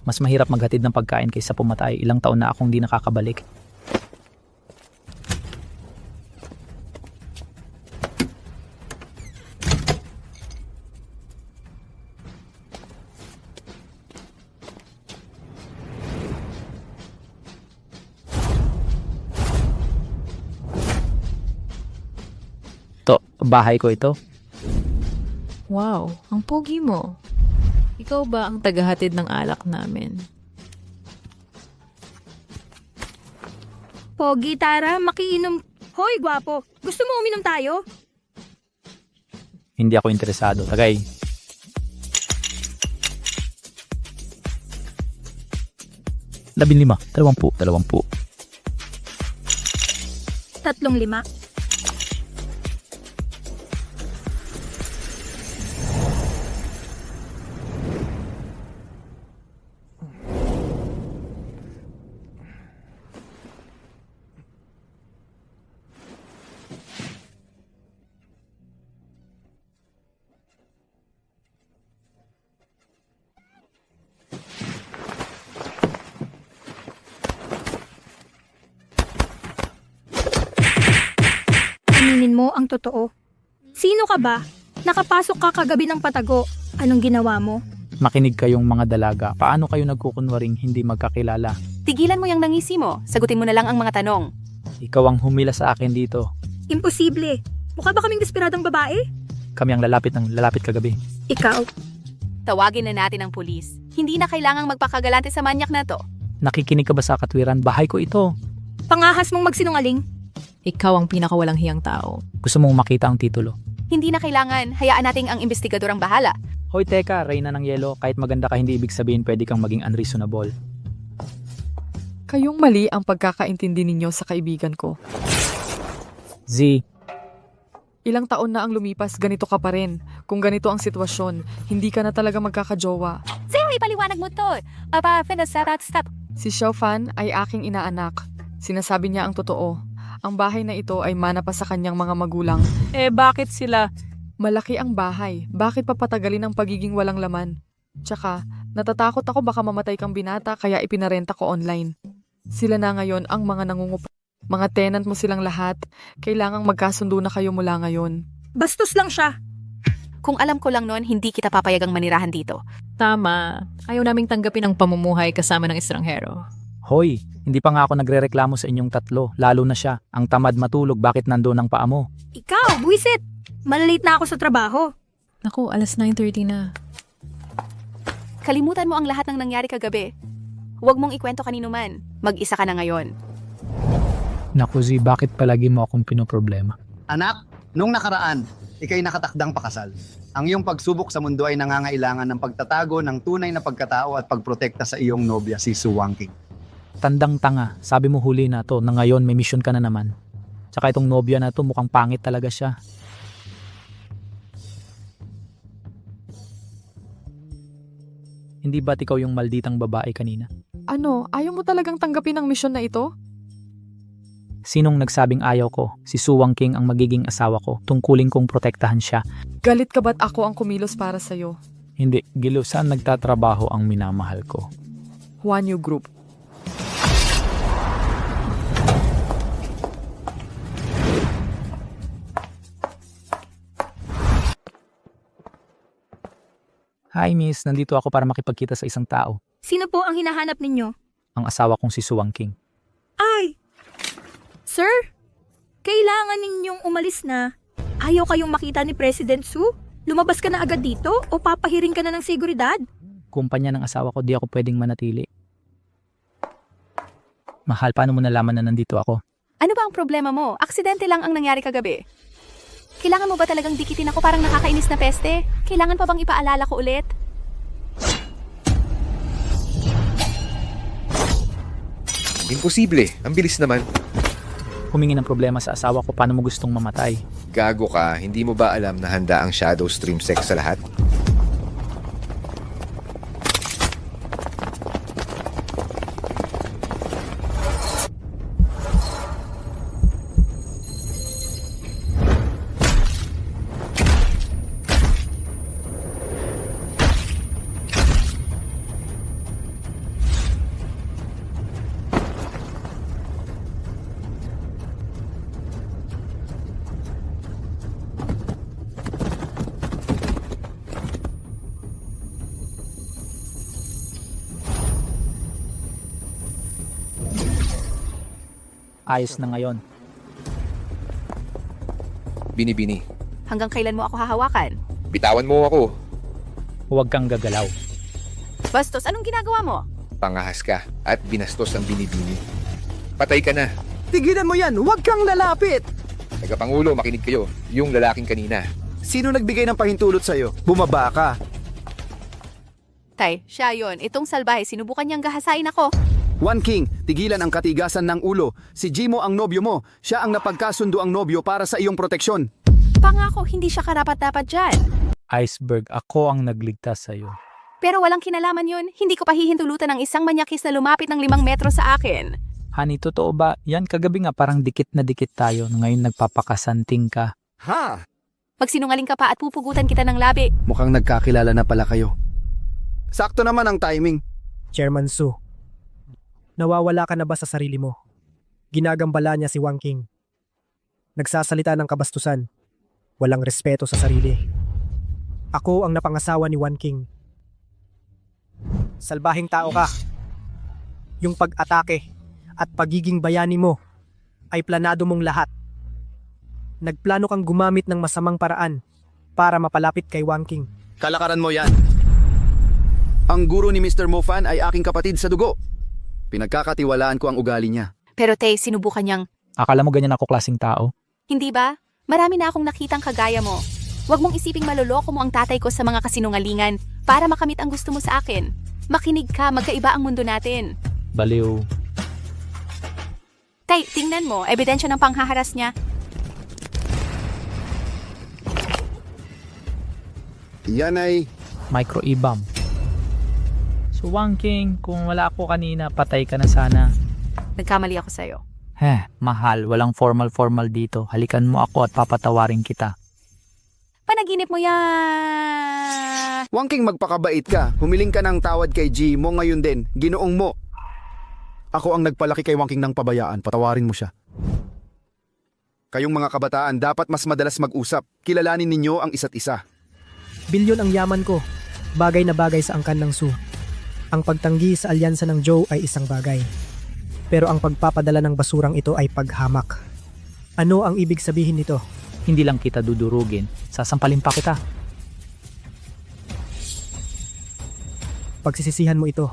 Mas mahirap maghatid ng pagkain kaysa pumatay. Ilang taon na akong di nakakabalik. Bahay ko ito. Wow, ang pogi mo. Ikaw ba ang tagahatid ng alak namin? Pogi, Tara, makiinom. Hoy, gwapo. Gusto mo uminom tayo? Hindi ako interesado. Tagay. Labinlima. 20. 35. Aminin mo ang totoo. Sino ka ba? Nakapasok ka kagabi ng patago. Anong ginawa mo? Makinig kayong mga dalaga. Paano kayo nagkukunwaring hindi magkakilala? Tigilan mo yung nangisi mo. Sagutin mo na lang ang mga tanong. Ikaw ang humila sa akin dito. Imposible. Mukha ba kaming desperadong babae? Kami ang lalapit kagabi. Ikaw. Tawagin na natin ang pulis. Hindi na kailangang magpakagalante sa manyak na to. Nakikinig ka ba sa katwiran? Bahay ko ito. Pangahas mong magsinungaling. Ikaw ang pinakawalang hiyang tao. Gusto mong makita ang titulo. Hindi na kailangan. Hayaan nating ang investigador ang bahala. Hoy teka, Reyna ng Yelo. Kahit maganda ka, hindi ibig sabihin pwede kang maging unreasonable. Kayong mali ang pagkakaintindi ninyo sa kaibigan ko. Z, Ilang taon na ang lumipas, ganito ka pa rin. Kung ganito ang sitwasyon, hindi ka na talaga magkakajowa. Sa'yo ipaliwanag mo to. Stop. Si Xiaofan ay aking inaanak. Sinasabi niya ang totoo. Ang bahay na ito ay mana pa sa kanyang mga magulang. Bakit sila? Malaki ang bahay. Bakit papatagalin ang pagiging walang laman? Tsaka, natatakot ako baka mamatay kang binata kaya ipinarenta ko online. Sila na ngayon ang mga nangungupa. Mga tenant mo silang lahat. Kailangang magkasundo na kayo mula ngayon. Bastos lang siya. Kung alam ko lang noon, hindi kita papayagang manirahan dito. Tama. Ayaw naming tanggapin ang pamumuhay kasama ng estranghero. hoy, hindi pa nga ako nagrereklamo sa inyong tatlo. Lalo na siya. Ang tamad matulog, bakit nandoon ang paa mo? Ikaw, buwisit. Malalate na ako sa trabaho. Naku, alas 9:30 na. Kalimutan mo ang lahat ng nangyari kagabi. Huwag mong ikwento kanino man. Mag-isa ka na ngayon. Naku Z, bakit palagi mo akong pinoproblema? Anak, nung nakaraan, ikay nakatakdang pakasal. Ang iyong pagsubok sa mundo ay nangangailangan ng pagtatago ng tunay na pagkatao at pagprotekta sa iyong nobya, si Su Wangking. Tandang tanga, sabi mo huli na to na ngayon may mission ka na naman. Tsaka itong nobya na to mukhang pangit talaga siya. Hindi ba't ikaw yung malditang babae kanina? Ano, ayaw mo talagang tanggapin ang misyon na ito? Sinong nagsabing ayaw ko? Si Su Wangking ang magiging asawa ko. Tungkulin kong protektahan siya. Galit ka ba't ako ang kumilos para sa'yo? Hindi, Gilo, saan nagtatrabaho ang minamahal ko? Huanyu Group. Hi miss, nandito ako para makipagkita sa isang tao. Sino po ang hinahanap ninyo? Ang asawa kong si Su Wangking. Ay! Sir, kailangan ninyong umalis na. Ayaw kayong makita ni President Su? Lumabas ka na agad dito o papahiring ka na ng seguridad? Kumpanya ng asawa ko, di ako pwedeng manatili. Mahal, paano mo nalaman na nandito ako? Ano ba ang problema mo? Aksidente lang ang nangyari kagabi. Kailangan mo ba talagang dikitin ako parang nakakainis na peste? Kailangan pa bang ipaalala ko ulit? Imposible. Ang bilis naman. Humingi ng problema sa asawa ko, paano mo gustong mamatay? Gago ka. Hindi mo ba alam na handa ang Shadow Stream Sex sa lahat? Ayos na ngayon. Binibini, Hanggang kailan mo ako hahawakan? bitawan mo ako. Huwag kang gagalaw. Bastos, anong ginagawa mo? Pangahas ka at binastos ang binibini. Patay ka na. Tigilan mo yan! Huwag kang lalapit! Tagapangulo, makinig kayo. Yung lalaking kanina. Sino nagbigay ng pahintulot sa'yo? Bumaba ka. Tay, siya yon. Itong salbahe, sinubukan niyang gahasain ako. One King, tigilan ang katigasan ng ulo. Si Jimo ang nobyo mo. Siya ang napagkasundo ang nobyo para sa iyong proteksyon. Pangako, hindi siya karapat-dapat dyan. Iceberg, ako ang nagligtas sa'yo. Pero walang kinalaman yun. Hindi ko pahihintulutan ng isang manyakis na lumapit ng 5 metro sa akin. Honey, totoo ba? Yan, kagabi nga parang dikit na dikit tayo. Ngayon nagpapakasanting ka. Ha? Magsinungaling ka pa at pupugutan kita ng labi. Mukhang nagkakilala na pala kayo. Sakto naman ang timing. Chairman Su, nawawala ka na ba sa sarili mo? Ginagambala niya si Wang King. Nagsasalita ng kabastusan. Walang respeto sa sarili. Ako ang napangasawa ni Wang King. Salbahing tao ka. Yung pag-atake at pagiging bayani mo ay planado mong lahat. Nagplano kang gumamit ng masamang paraan para mapalapit kay Wang King. Kalakaran mo yan. Ang guro ni Mr. Mofan ay aking kapatid sa dugo. Pinagkakatiwalaan ko ang ugali niya. Pero Tay, sinubukan niyang, Akala mo ganyan ako klaseng tao? hindi ba? Marami na akong nakitang kagaya mo. Huwag mong isiping maloloko mo ang tatay ko sa mga kasinungalingan para makamit ang gusto mo sa akin. Makinig ka, magkaiba ang mundo natin. Baliw. Tay, tingnan mo, ebidensya ng panghaharas niya. Yan ay... Micro-E-bomb. So Wang King, kung wala ako kanina, patay ka na sana. Nagkamali ako sa'yo. Mahal, walang formal dito. Halikan mo ako at papatawarin kita. Panaginip mo yan! Wang King, magpakabait ka. Humiling ka ng tawad kay Jimo ngayon din. Ginoong mo. Ako ang nagpalaki kay Wang King ng pabayaan. Patawarin mo siya. Kayong mga kabataan, dapat mas madalas mag-usap. Kilalanin ninyo ang isa't isa. Bilyon ang yaman ko. Bagay na bagay sa angkan ng Su. Ang pagtanggi sa alyansa ng Joe ay isang bagay. Pero ang pagpapadala ng basurang ito ay paghamak. Ano ang ibig sabihin nito? Hindi lang kita dudurugin, sasampalin pa kita. Pagsisisihan mo ito,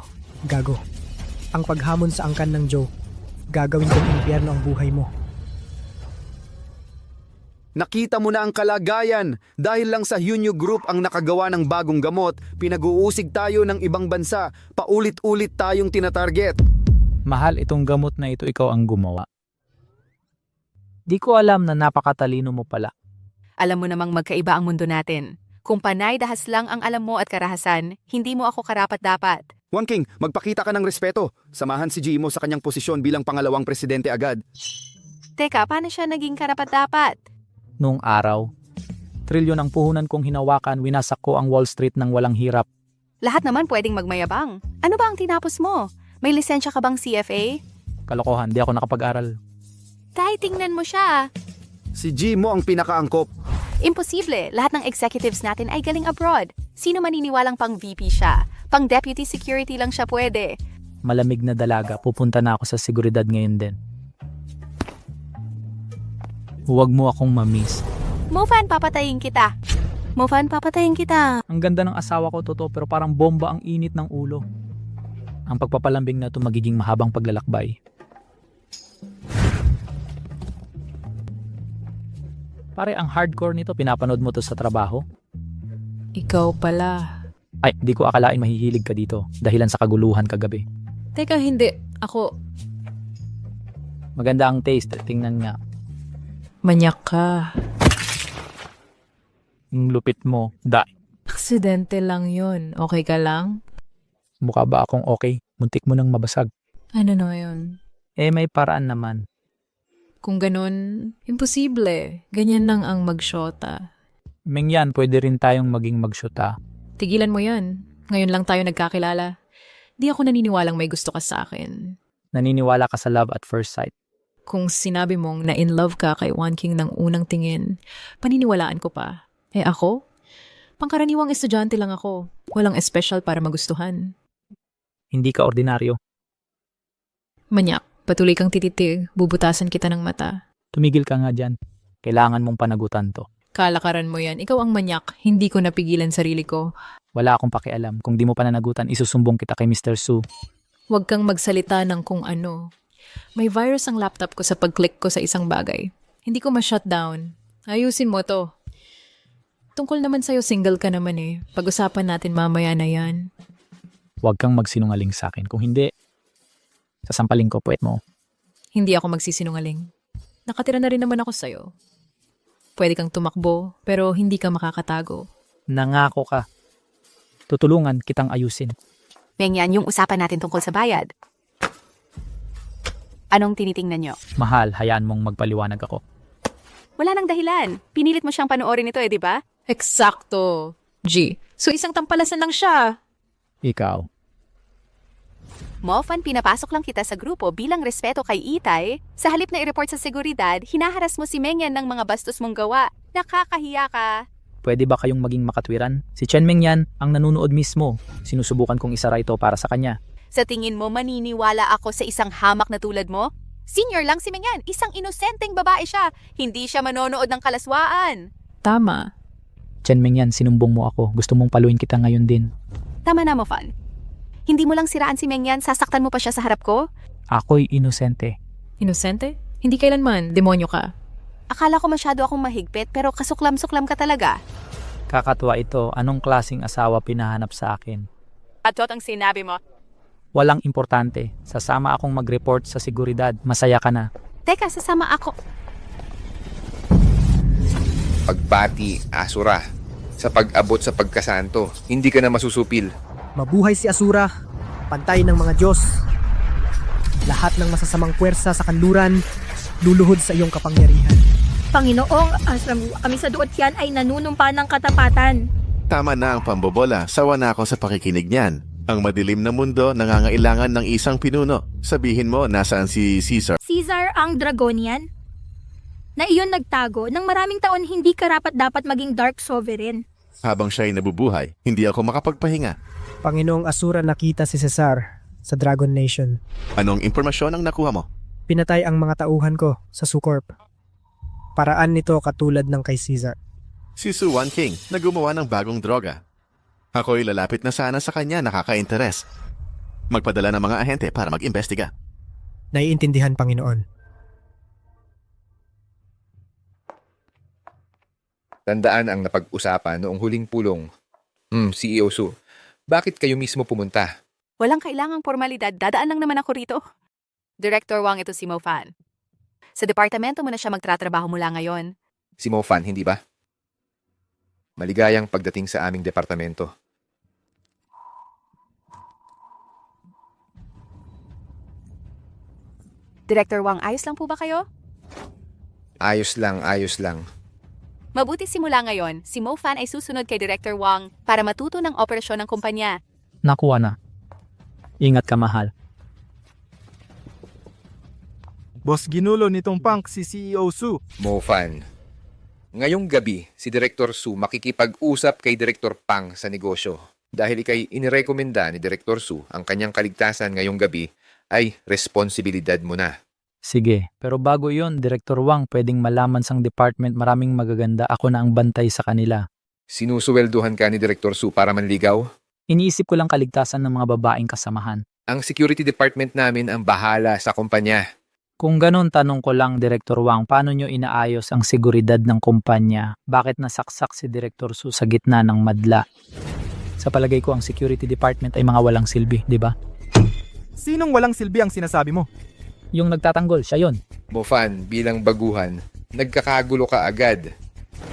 gago. Ang paghamon sa angkan ng Joe, gagawin kong impyerno ang buhay mo. Nakita mo na ang kalagayan. Dahil lang sa Hunyo Group ang nakagawa ng bagong gamot, pinag-uusig tayo ng ibang bansa. Paulit-ulit tayong tinatarget. Mahal, itong gamot na ito ikaw ang gumawa. Di ko alam na napakatalino mo pala. Alam mo namang magkaiba ang mundo natin. Kung panay dahas lang ang alam mo at karahasan, hindi mo ako karapat-dapat. Wang King, magpakita ka ng respeto. Samahan si Jimo sa kanyang posisyon bilang pangalawang presidente agad. Teka, paano siya naging karapat-dapat? Noong araw, trilyon ang puhunan kong hinawakan, winasak ko ang Wall Street ng walang hirap. Lahat naman pwedeng magmayabang. Ano ba ang tinapos mo? May lisensya ka bang CFA? Kalokohan, di ako nakapag-aral. Tay, tingnan mo siya. Si Jimo ang pinakaangkop. Imposible. Lahat ng executives natin ay galing abroad. Sino maniniwalang pang VP siya? Pang deputy security lang siya pwede. Malamig na dalaga, pupunta na ako sa seguridad ngayon din. Huwag mo akong mamiss. Mofan, papatayin kita. Mofan, papatayin kita. Ang ganda ng asawa ko, totoo, pero parang bomba ang init ng ulo. Ang pagpapalambing na ito magiging mahabang paglalakbay. Pare, ang hardcore nito, pinapanood mo to sa trabaho? Ikaw pala. Ay, di ko akalain mahihilig ka dito dahilan sa kaguluhan kagabi. Teka, hindi. Ako, Maganda ang taste, tingnan nga. manyak ka. Yung lupit mo, Aksidente lang yun. Okay ka lang? mukha ba akong okay? Muntik mo nang mabasag. Ano na yun? May paraan naman. Kung ganun, imposible. Ganyan lang ang magsyota. Mengyan, pwede rin tayong maging magsyota. Tigilan mo yan. Ngayon lang tayo nagkakilala. Di ako naniniwalang may gusto ka sa akin. Naniniwala ka sa love at first sight. Kung sinabi mong na in love ka kay Wang King ng unang tingin, paniniwalaan ko pa. Ako? Pangkaraniwang estudyante lang ako. Walang espesyal para magustuhan. Hindi ka ordinaryo. Manyak. Patuloy kang tititig, bubutasan kita ng mata. Tumigil ka nga dyan. Kailangan mong panagutan to. Kalakaran mo yan. Ikaw ang manyak. Hindi ko napigilan sarili ko. Wala akong pakialam. Kung di mo pananagutan, isusumbong kita kay Mr. Su. Huwag kang magsalita ng kung ano. May virus ang laptop ko sa pag-click ko sa isang bagay. Hindi ko ma-shutdown. Ayusin mo to. Tungkol naman sa'yo, single ka naman eh. Pag-usapan natin mamaya na yan. Huwag kang magsinungaling sa akin. Kung hindi, sasampaling ko puwet mo. Hindi ako magsisinungaling. Nakatira na rin naman ako sa'yo. Pwede kang tumakbo, pero hindi ka makakatago. Nangako ka. Tutulungan kitang ayusin. Mengyan, yung usapan natin tungkol sa bayad. Anong tinitingnan nyo? Mahal, hayaan mong magpaliwanag ako. Wala nang dahilan. Pinilit mo siyang panoorin ito di ba? Eksakto. G. So isang tampalasan lang siya. Ikaw. Mofan, pinapasok lang kita sa grupo bilang respeto kay Itay. Sa halip na i-report sa seguridad, hinaharas mo si Mengyan ng mga bastos mong gawa. Nakakahiya ka. Pwede ba kayong maging makatwiran? Si Chen Mengyan ang nanunood mismo. Sinusubukan kong isara ito para sa kanya. Sa tingin mo, maniniwala ako sa isang hamak na tulad mo? Senior lang si Mengyan. Isang inosenteng babae siya. Hindi siya manonood ng kalaswaan. Tama. Chen Mengyan, sinumbong mo ako. Gusto mong paluin kita ngayon din. Tama na, Mofan. Hindi mo lang siraan si Mengyan, sasaktan mo pa siya sa harap ko? Ako'y inosente. Inosente? Hindi kailanman. Demonyo ka. Akala ko masyado akong mahigpit pero kasuklam-suklam ka talaga. Kakatuwa ito. Anong klaseng asawa pinahanap sa akin? Atot ang sinabi mo. Walang importante. Sasama akong mag-report sa seguridad. Masaya ka na. Teka, sasama ako. Pagbati, Asura. Sa pag-abot sa pagkasanto, hindi ka na masusupil. Mabuhay si Asura, pantay ng mga Diyos. Lahat ng masasamang puwersa sa kanluran, luluhod sa iyong kapangyarihan. Panginoong, kami sa duot yan ay nanunumpa ng katapatan. Tama na ang pambobola, sawa na ako sa pakikinig niyan. Ang madilim na mundo nangangailangan ng isang pinuno. Sabihin mo, nasaan si Caesar? Caesar ang Dragonian? Na iyon nagtago ng maraming taon hindi karapat-dapat maging Dark Sovereign. Habang siya'y nabubuhay, hindi ako makapagpahinga. Panginoong Asura, nakita si Cesar sa Dragon Nation. Anong impormasyon ang nakuha mo? Pinatay ang mga tauhan ko sa Sucorp. Paraan nito katulad ng kay Caesar. Si Su Wan King na gumawa ng bagong droga. Ako'y lalapit na sana sa kanya, nakaka-interes. Magpadala ng mga ahente para mag-imbestiga. Naiintindihan, Panginoon. Tandaan ang napag-usapan noong huling pulong. CEO Su, bakit kayo mismo pumunta? Walang kailangang formalidad, dadaan lang naman ako rito. Director Wang, ito si Mofan. Sa departamento mo na siya magtratrabaho mula ngayon. Si Mofan, hindi ba? Maligayang pagdating sa aming departamento. Director Wang, ayos lang po ba kayo? Ayos lang, ayos lang. Mabuti simula ngayon, si Mofan ay susunod kay Director Wang para matuto ng operasyon ng kumpanya. Nakuha na. Ingat ka, mahal. Boss ginulo nitong punk si CEO Su. Mofan. Ngayong gabi, si Director Su makikipag-usap kay Director Pang sa negosyo. Dahil ikay inirekomenda ni Director Su ang kanyang kaligtasan ngayong gabi, ay responsibilidad mo na. Sige, pero bago yon, Director Wang, pwedeng malaman sang department maraming magaganda. Ako na ang bantay sa kanila. Sinusuwelduhan ka ni Director Su para manligaw? Iniisip ko lang kaligtasan ng mga babaeng kasamahan. Ang security department namin ang bahala sa kumpanya. Kung ganon, tanong ko lang, Director Wang, paano nyo inaayos ang seguridad ng kumpanya? Bakit nasaksak si Director Su sa gitna ng madla? Sa palagay ko, ang security department ay mga walang silbi, di ba? Sinong walang silbi ang sinasabi mo? Yung nagtatanggol, siya yon. Mofan, bilang baguhan, nagkakagulo ka agad.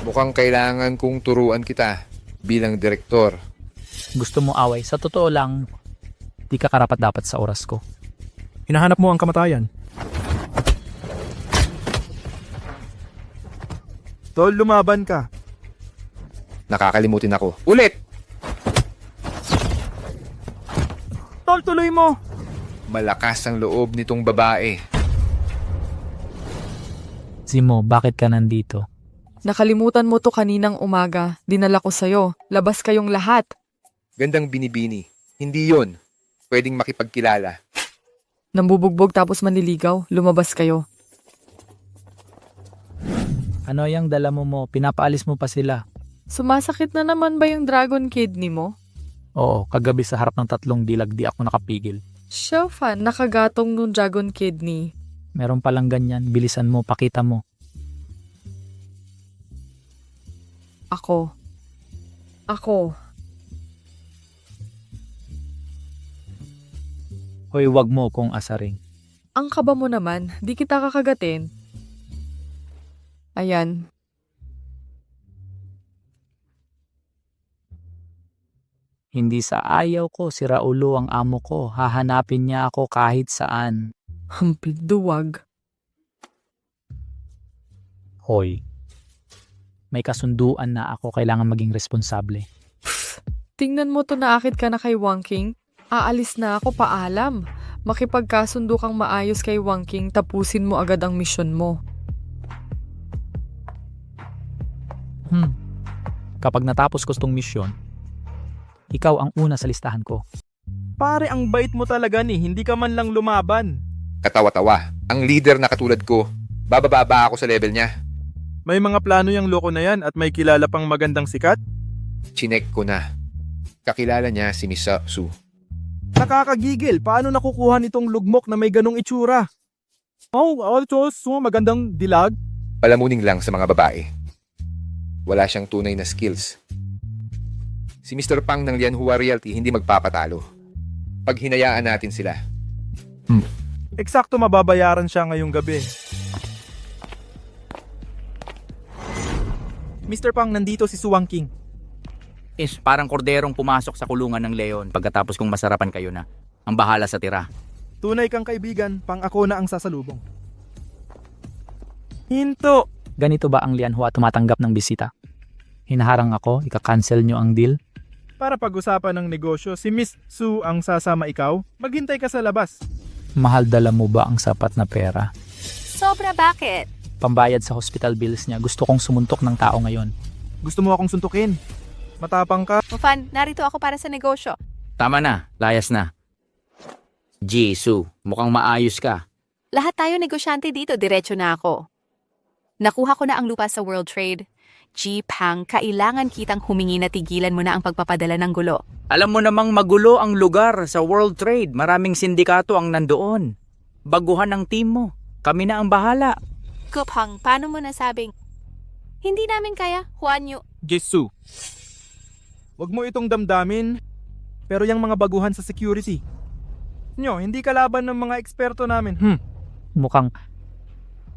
Mukhang kailangan kong turuan kita bilang direktor. Gusto mo away? Sa totoo lang, di ka karapat-dapat sa oras ko. Hinahanap mo ang kamatayan. Tol, lumaban ka. Nakakalimutin ako. Ulit! Tol, tuloy mo. Malakas ang loob nitong babae. Zimo, bakit ka nandito? Nakalimutan mo to kaninang umaga. Dinala ko sa'yo. Labas kayong lahat. Gandang binibini. Hindi yon. Pwedeng makipagkilala. Nambubugbog tapos manliligaw, lumabas kayo. Ano yung dala mo? Pinapaalis mo pa sila. Sumasakit na naman ba yung dragon kidney mo? Oo, kagabi sa harap ng 3 dilag di ako nakapigil. Siya fan, nakagatong nung dragon kidney. Meron palang ganyan, bilisan mo, pakita mo. Ako. Hoy, wag mo kong asaring. Ang kaba mo naman, di kita kakagatin. Ayan. Hindi sa ayaw ko, si Raulo ang amo ko. Hahanapin niya ako kahit saan. Duwag. Hoy, may kasunduan na ako, kailangan maging responsable. Tingnan mo to, naakit ka na kay Wang King. Aalis na ako, paalam. Makipagkasundo kang maayos kay Wang King, tapusin mo agad ang misyon mo. Kapag natapos ko tong misyon, ikaw ang una sa listahan ko. Pare, ang bait mo talaga ni, hindi ka man lang lumaban. Katawa-tawa. Ang leader na katulad ko, bababa ba ako sa level niya? May mga plano yung loko na yan at may kilala pang magandang sikat? Chinek ko na. Kakilala niya si Miss Su. Nakakagigil, paano nakukuha nitong lugmok na may ganong itsura? Magandang dilag. Palamuning lang sa mga babae. Wala siyang tunay na skills. Si Mr. Pang ng Lianhua Realty hindi magpapatalo. Pag hinayaan natin sila. Eksakto mababayaran siya ngayong gabi. Mr. Pang, nandito si Suwang King. Parang korderong pumasok sa kulungan ng leon pagkatapos kong masarapan kayo na. Ang bahala sa tira. Tunay kang kaibigan, pang ako na ang sasalubong. Hinto! Ganito ba ang Lianhua tumatanggap ng bisita? Hinaharang ako, ika-cancel nyo ang deal? Para pag-usapan ng negosyo, si Miss Su ang sasama ikaw, maghintay ka sa labas. Mahal, dala mo ba ang sapat na pera? Sobra bakit? Pambayad sa hospital bills niya, gusto kong sumuntok ng tao ngayon. Gusto mo akong suntukin? Matapang ka? Mufan, narito ako para sa negosyo. Tama na, layas na. Su, mukhang maayos ka. Lahat tayo negosyante dito, diretso na ako. Nakuha ko na ang lupa sa World Trade. Pang, kailangan kitang humingi na tigilan mo na ang pagpapadala ng gulo. Alam mo namang magulo ang lugar sa World Trade. Maraming sindikato ang nandoon. Baguhan ang team mo. Kami na ang bahala. Kupang, paano mo nasabing? Hindi namin kaya, Juanyo. Jesu. Wag mo itong damdamin, pero yung mga baguhan sa security. Hindi kalaban ng mga eksperto namin. Mukhang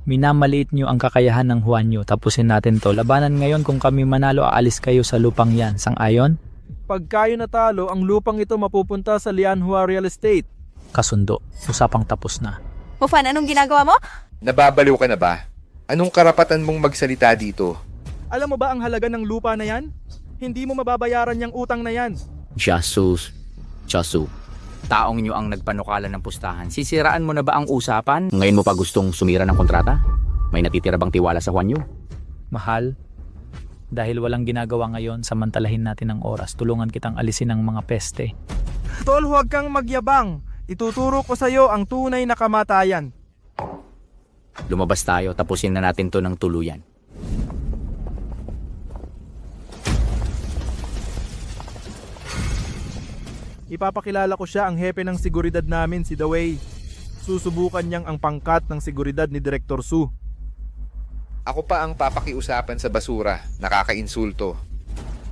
minamaliit nyo ang kakayahan ng Juanyo. Tapusin natin to. Labanan ngayon, kung kami manalo, aalis kayo sa lupang yan. Sang-ayon? Pag kayo natalo, ang lupang ito mapupunta sa Lianhua Real Estate. Kasundo. Usapang tapos na. Mufan, anong ginagawa mo? Nababaliw ka na ba? Anong karapatan mong magsalita dito? Alam mo ba ang halaga ng lupa na yan? Hindi mo mababayaran yung utang na yan. Su. Taong nyo ang nagpanukala ng pustahan. Sisiraan mo na ba ang usapan? Ngayon mo pa gustong sumira ng kontrata? May natitira bang tiwala sa Juanyo? Mahal, dahil walang ginagawa ngayon, samantalahin natin ang oras. Tulungan kitang alisin ang mga peste. Tol, huwag kang magyabang. Ituturo ko sa'yo ang tunay na kamatayan. Lumabas tayo, tapusin na natin to ng tuluyan. Ipapakilala ko siya, ang hepe ng seguridad namin, si Dawei. Susubukan niyang ang pangkat ng seguridad ni Director Su. Ako pa ang papakiusapan sa basura. Nakakainsulto.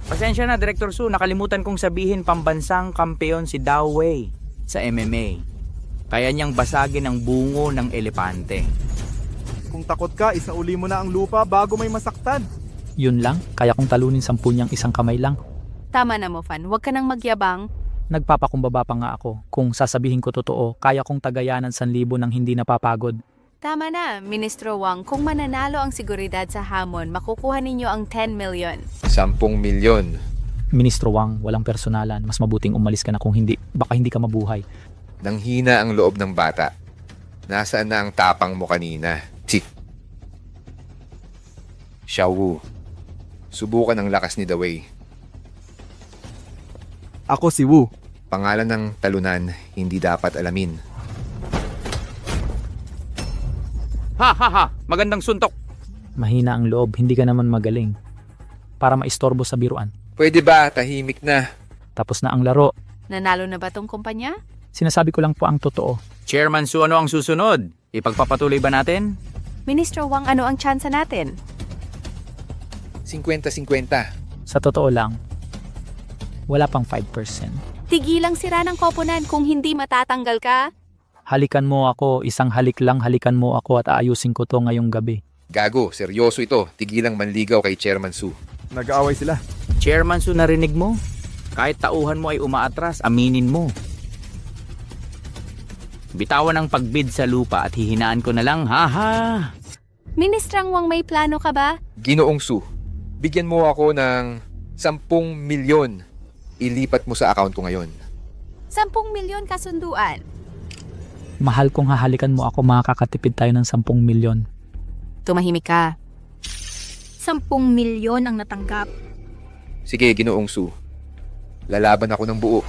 Pasensya na, Director Su. Nakalimutan kong sabihin pambansang kampeon si Dao Wei sa MMA. Kaya niyang basagin ang bungo ng elepante. Kung takot ka, isauli mo na ang lupa bago may masaktan. Yun lang, kaya kong talunin 10 niyang isang kamay lang. Tama na, Mufan. Huwag ka nang magyabang. Nagpapakumbaba pa nga ako. Kung sasabihin ko totoo, kaya kong tagayanan 1,000 nang hindi napapagod. Tama na, Ministro Wang. Kung mananalo ang seguridad sa hamon, makukuha ninyo ang 10 million. 10 milyon. Ministro Wang, walang personalan. Mas mabuting umalis ka na, kung hindi, baka hindi ka mabuhay. Nanghina ang loob ng bata. Nasaan na ang tapang mo kanina? Xiaowu, subukan ang lakas ni Dawei. Ako si Wu. Pangalan ng talunan, hindi dapat alamin. Ha ha ha! Magandang suntok! Mahina ang loob, hindi ka naman magaling. Para maistorbo sa biruan. Pwede ba tahimik na? Tapos na ang laro. Nanalo na ba tong kumpanya? Sinasabi ko lang po ang totoo. Chairman Su, ano ang susunod? Ipagpapatuloy ba natin? Ministro Wang, ano ang tsansa natin? 50-50. Sa totoo lang, wala pang 5%. Tigilang sira ng koponan kung hindi matatanggal ka. Halikan mo ako, isang halik lang halikan mo ako at aayusin ko to ngayong gabi. Gago, seryoso ito. Tigilang manligaw kay Chairman Su. Nag-aaway sila. Chairman Su, narinig mo? Kahit tauhan mo ay umaatras, aminin mo. Bitawan ang pagbid sa lupa at hihinaan ko na lang, haha! Ministrang Wang, may plano ka ba? Ginoong Su, bigyan mo ako ng 10 milyon. Ilipat mo sa account ko ngayon. 10 milyon kasunduan. Mahal kung hahalikan mo ako, makakatipid tayo ng 10 milyon. Tumahimik ka. 10 milyon ang natanggap. Sige, Ginoong Su. Lalaban ako ng buo.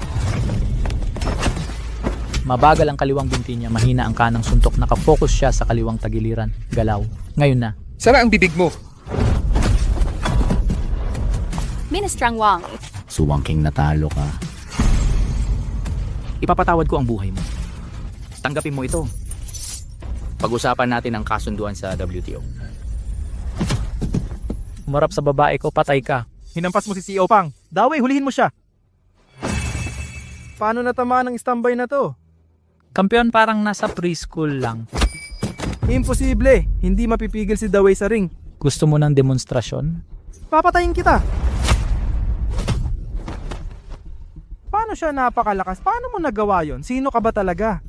Mabagal ang kaliwang binti niya, mahina ang kanang suntok, nakafocus siya sa kaliwang tagiliran. Galaw. Ngayon na. Sara ang bibig mo. Ministrang Wang, Suwangking natalo ka. Ipapatawad ko ang buhay mo. Tanggapin mo ito. Pag-usapan natin ang kasunduan sa WTO. Umarap sa babae ko, patay ka. Hinampas mo si CEO Pang. Daway, hulihin mo siya. Paano natamaan ng standby na to? Kampiyon parang nasa preschool lang. Imposible. Hindi mapipigil si Daway sa ring. Gusto mo ng demonstrasyon? Papatayin kita. Paano siya napakalakas? Paano mo nagawa yon? Sino ka ba talaga?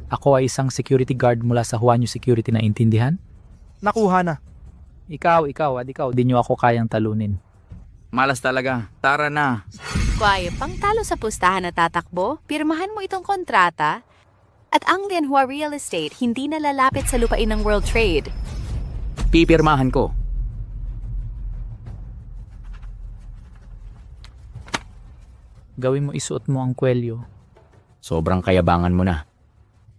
Ako ay isang security guard mula sa Huanyo Security, na intindihan? Nakuha na. Ikaw, di nyo ako kayang talunin. Malas talaga. Tara na. Kwae, pang talo sa pustahan na tatakbo, pirmahan mo itong kontrata. At ang Lianhua Real Estate hindi na lalapit sa lupain ng World Trade. Pipirmahan ko. Gawin mo, isuot mo ang kwelyo. Sobrang kayabangan mo na.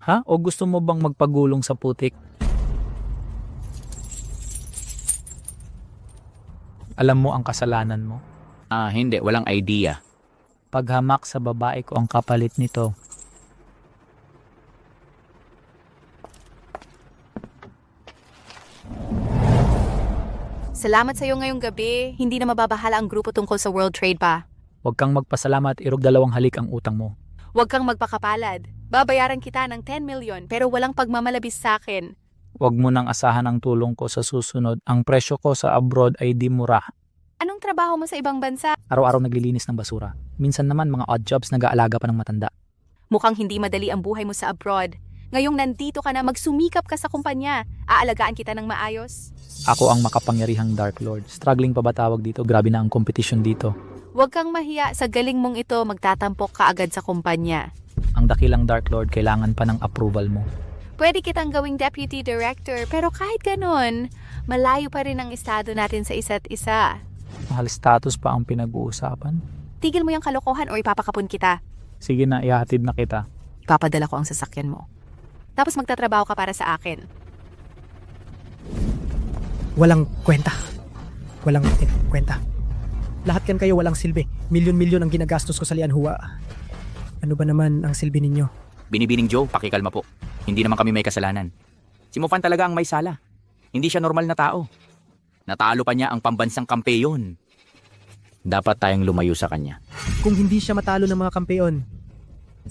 Ha? O gusto mo bang magpagulong sa putik? Alam mo ang kasalanan mo. Hindi. Walang idea. Paghamak sa babae ko ang kapalit nito. Salamat sa iyo ngayong gabi. Hindi na mababahala ang grupo tungkol sa World Trade pa. Huwag kang magpasalamat, irog 2 halik ang utang mo. Huwag kang magpakapalad. Babayaran kita ng 10 milyon pero walang pagmamalabis sa akin. Huwag mo nang asahan ang tulong ko sa susunod. Ang presyo ko sa abroad ay di mura. Anong trabaho mo sa ibang bansa? Araw-araw naglilinis ng basura. Minsan naman mga odd jobs, nag-aalaga pa ng matanda. Mukhang hindi madali ang buhay mo sa abroad. Ngayong nandito ka na, magsumikap ka sa kumpanya. Aalagaan kita ng maayos. Ako ang makapangyarihang Dark Lord. Struggling pa ba tawag dito? Grabe na ang competition dito. Huwag kang mahiya, sa galing mong ito, magtatampok ka agad sa kumpanya. Ang dakilang Dark Lord, kailangan pa ng approval mo. Pwede kitang gawing deputy director, pero kahit ganon, malayo pa rin ang estado natin sa isa't isa. Mahal status pa ang pinag-uusapan. Tigil mo yung kalokohan o ipapakapon kita. Sige na, ihatid na kita. Ipapadala ko ang sasakyan mo. Tapos magtatrabaho ka para sa akin. Walang kwenta. Walang kwenta. Lahat kan kayo walang silbi. Milyon-milyon ang ginagastos ko sa Lianhua. Ano ba naman ang silbi ninyo? Binibining Joe, pakikalma po. Hindi naman kami may kasalanan. Si Mofan talaga ang may sala. Hindi siya normal na tao. Natalo pa niya ang pambansang kampeyon. Dapat tayong lumayo sa kanya. Kung hindi siya matalo ng mga kampeon,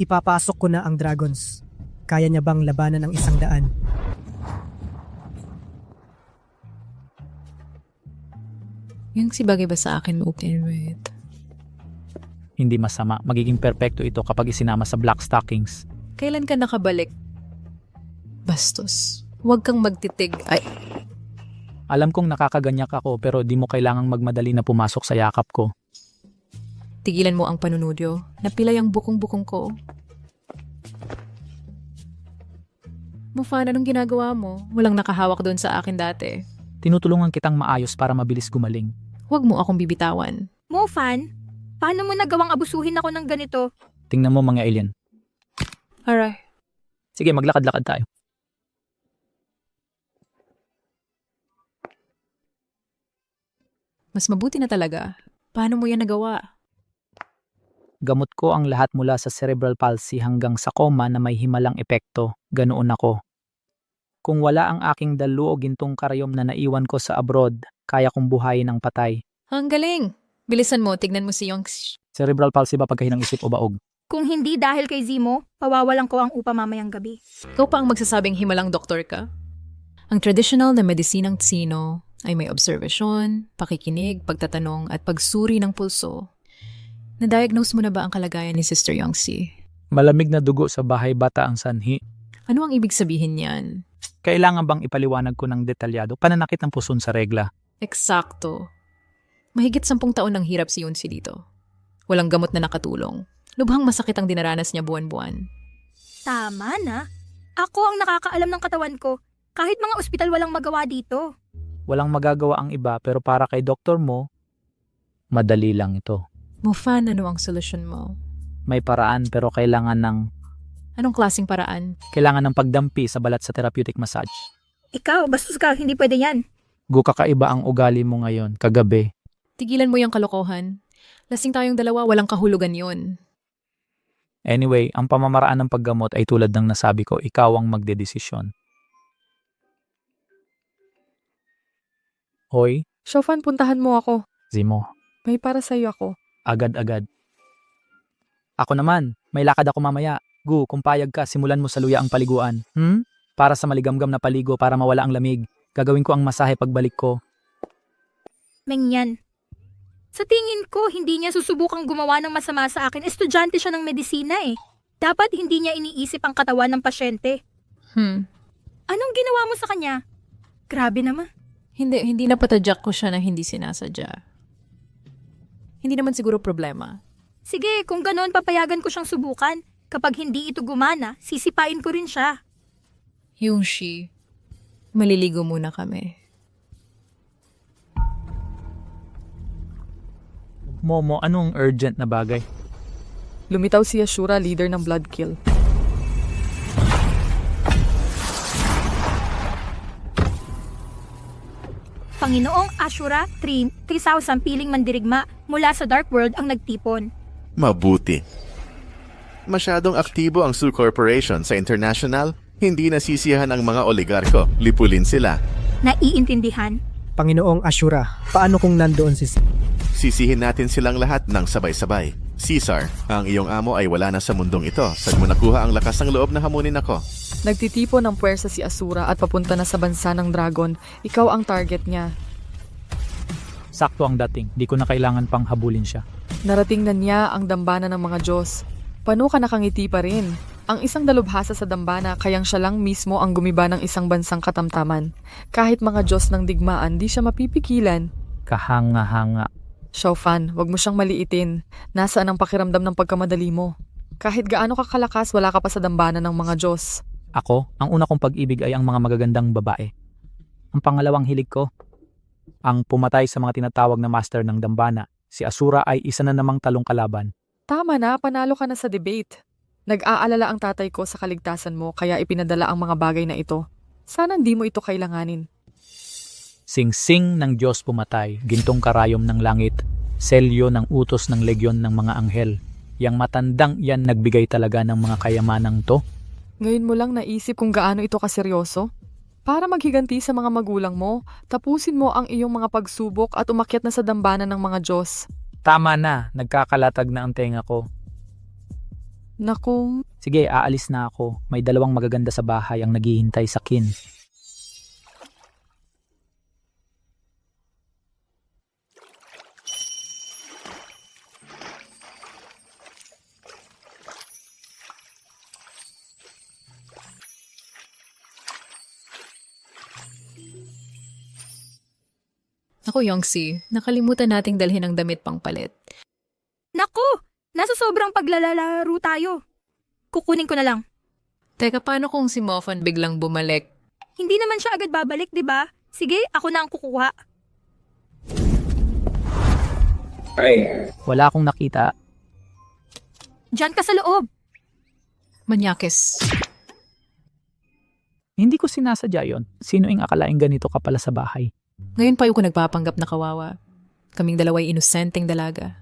ipapasok ko na ang Dragons. Kaya niya bang labanan ang 100? Yung si bagay ba sa akin open with? Hindi masama. Magiging perpekto ito kapag isinama sa Black Stockings. Kailan ka nakabalik? Bastos. Huwag kang magtitig. Ay, Alam kong nakakaganyak ako pero di mo kailangang magmadali na pumasok sa yakap ko. tigilan mo ang panunodyo. Napilay ang bukong-bukong ko. Mufan, anong ginagawa mo? Walang nakahawak doon sa akin dati. Tinutulungan kitang maayos para mabilis gumaling. Huwag mo akong bibitawan. Mofan, paano mo nagawang abusuhin ako ng ganito? Tingnan mo mga alien. Alright. Sige, maglakad-lakad tayo. Mas mabuti na talaga. Paano mo yan nagawa? Gamot ko ang lahat mula sa cerebral palsy hanggang sa coma na may himalang epekto. Ganoon ako. Kung wala ang aking dalo o gintong karayom na naiwan ko sa abroad, kaya kong buhayin ang patay. Ang galing! Bilisan mo, tignan mo si Young. Cerebral palsy ba pagkahinang isip o baog? Kung hindi dahil kay Zimo, pawawalan ko ang upa mamayang gabi. Ikaw pa ang magsasabing himalang doktor ka? Ang traditional na medisinang Tsino ay may obserbasyon, pakikinig, pagtatanong at pagsuri ng pulso. Na-diagnose mo na ba ang kalagayan ni Sister Yongsi? Malamig na dugo sa bahay bata ang sanhi. Ano ang ibig sabihin niyan? Kailangan bang ipaliwanag ko ng detalyado pananakit ng puson sa regla? Eksakto. Mahigit 10 taon ng hirap si Yunsi dito. Walang gamot na nakatulong. Lubhang masakit ang dinaranas niya buwan-buwan. Tama na. Ako ang nakakaalam ng katawan ko. Kahit mga ospital walang magawa dito. Walang magagawa ang iba pero para kay doktor mo, madali lang ito. Mufan, ano ang solusyon mo? May paraan pero kailangan ng Anong klaseng paraan? pagdampi sa balat sa therapeutic massage. Ikaw, bastos ka, hindi pwede yan. Kakaiba ang ugali mo ngayon, kagabi. Tigilan mo yung kalokohan. Lasing tayong dalawa, walang kahulugan yun. Anyway, ang pamamaraan ng paggamot ay tulad ng nasabi ko, ikaw ang magdedesisyon. Hoy, Shofan, puntahan mo ako. Zimo, May para sa'yo ako. agad-agad. Ako naman, may lakad ako mamaya. Gu, kung payag ka, simulan mo sa luya ang paliguan. Para sa maligamgam na paligo para mawala ang lamig. Gagawin ko ang masahe pagbalik ko. Mengyan. Sa tingin ko, hindi niya susubukang gumawa ng masama sa akin. Estudyante siya ng medisina eh. Dapat hindi niya iniisip ang katawan ng pasyente. Anong ginawa mo sa kanya? Grabe naman. Hindi napatadyak ko siya na hindi sinasadya. Hindi naman siguro problema. Sige, kung ganoon papayagan ko siyang subukan. Kapag hindi ito gumana, sisipain ko rin siya. Yungshi, maliligo muna kami. Momo, anong urgent na bagay? Lumitaw si Ashura, leader ng Bloodkill. Panginoong Ashura, 3,000 piling mandirigma mula sa Dark World ang nagtipon. Mabuti. Masyadong aktibo ang Su Corporation sa international, hindi nasisiyahan ang mga oligarko. Lipulin sila. Naiintindihan. Panginoong Ashura, paano kung nandoon si Sisihin natin silang lahat ng sabay-sabay. Caesar, ang iyong amo ay wala na sa mundong ito. Saan mo nakuha ang lakas ng loob na hamunin ako? Nagtitipon ng puwersa si Asura at papunta na sa bansa ng dragon. Ikaw ang target niya. Sakto ang dating, di ko na kailangan pang habulin siya. Narating na niya ang dambana ng mga Diyos. Paano ka nakangiti pa rin? Ang isang dalubhasa sa dambana kayang siya lang mismo ang gumiba ng isang bansang katamtaman. Kahit mga Diyos ng digmaan, di siya mapipigilan. Kahanga-hanga. Shofan, wag mo siyang maliitin. Nasaan ang pakiramdam ng pagkamadali mo? Kahit gaano ka kalakas, wala ka pa sa dambana ng mga Diyos. Ako, ang una kong pag-ibig ay ang mga magagandang babae. Ang pangalawang hilig ko, ang pumatay sa mga tinatawag na master ng dambana. Si Asura ay isa na namang talong kalaban. Tama na, panalo ka na sa debate. Nag-aalala ang tatay ko sa kaligtasan mo kaya ipinadala ang mga bagay na ito. Sana hindi mo ito kailanganin. Sing-sing ng Diyos pumatay, gintong karayom ng langit, selyo ng utos ng legyon ng mga anghel. Yang matandang yan nagbigay talaga ng mga kayamanang to. Ngayon mo lang naisip kung gaano ito kaseryoso? Para maghiganti sa mga magulang mo, tapusin mo ang iyong mga pagsubok at umakyat na sa dambana ng mga Diyos. Tama na, nagkakalatag na ang tenga ko. Naku, Sige, aalis na ako. May 2 magaganda sa bahay ang naghihintay sa kin. Ako, Yongsi, nakalimutan nating dalhin ang damit pang palit. Naku! Nasa sobrang paglalaro tayo. Kukunin ko na lang. Teka, paano kung si Mofan biglang bumalik? Hindi naman siya agad babalik, di ba? Sige, ako na ang kukuha. Wala akong nakita. Diyan ka sa loob. Manyakis. Hindi ko sinasadya yon. Sino ang akalaing ganito ka pala sa bahay? Ngayon pa yung nagpapanggap na kawawa. Kaming dalawa'y inosenteng dalaga.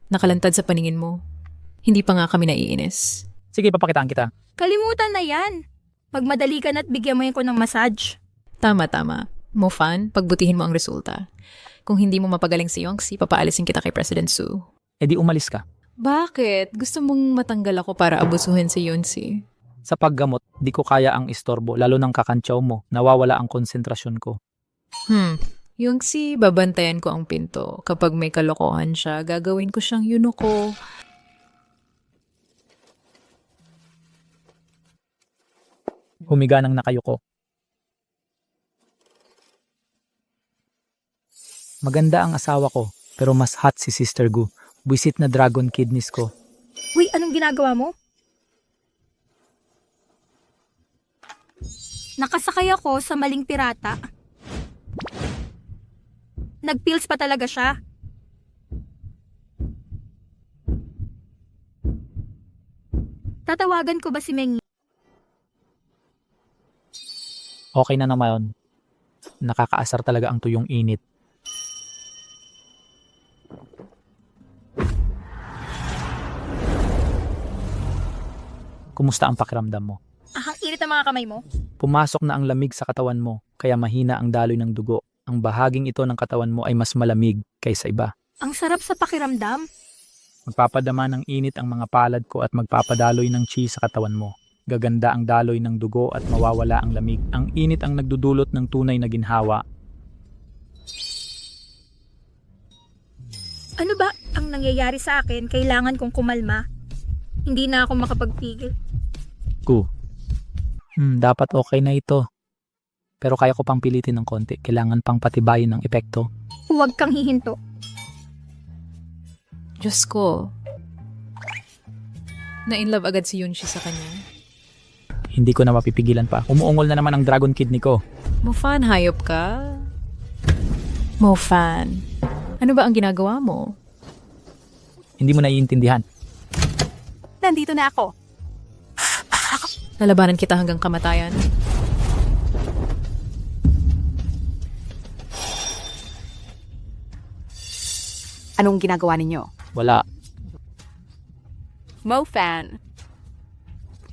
Nakalantad sa paningin mo. Hindi pa nga kami naiinis. Sige, papakitaan kita. Kalimutan na yan. Magmadali ka na at bigyan mo yan ko ng massage. Tama. Mo fan, pagbutihin mo ang resulta. Kung hindi mo mapagaling si Yongsi, papaalisin kita kay President Su. E di umalis ka. Bakit? Gusto mong matanggal ako para abusuhin si Yongsi? Sa paggamot, di ko kaya ang istorbo, lalo ng kakantsaw mo. Nawawala ang konsentrasyon ko. Yongsi, babantayan ko ang pinto. Kapag may kalokohan siya, gagawin ko siyang yunuko. Humiga ng nakayuko. Maganda ang asawa ko, pero mas hot si Sister Gu. Buisit na dragon kidneys ko. Uy, anong ginagawa mo? Nakasakay ako sa maling pirata. Nagpills pa talaga siya. Tatawagan ko ba si Meng? Okay na naman. Nakakaasar talaga ang tuyong init. Kumusta ang pakiramdam mo? Ang init ng mga kamay mo. Pumasok na ang lamig sa katawan mo, kaya mahina ang daloy ng dugo. Ang bahaging ito ng katawan mo ay mas malamig kaysa iba. Ang sarap sa pakiramdam. Magpapadama ng init ang mga palad ko at magpapadaloy ng chi sa katawan mo. Gaganda ang daloy ng dugo at mawawala ang lamig. Ang init ang nagdudulot ng tunay na ginhawa. Ano ba ang nangyayari sa akin? Kailangan kong kumalma. Hindi na ako makapagpigil. Dapat okay na ito. Pero kaya ko pang pilitin ng konti. Kailangan pang patibayin ng epekto. Huwag kang hihinto. Diyos ko. Na-inlove agad si Yunshi sa kanya. Hindi ko na mapipigilan pa. Umuungol na naman ang dragon kidney ko. Mofan, hayop ka? Mofan, ano ba ang ginagawa mo? Hindi mo naiintindihan. Nandito na ako. Lalabanan kita hanggang kamatayan. Anong ginagawa ninyo? Wala. Mofan.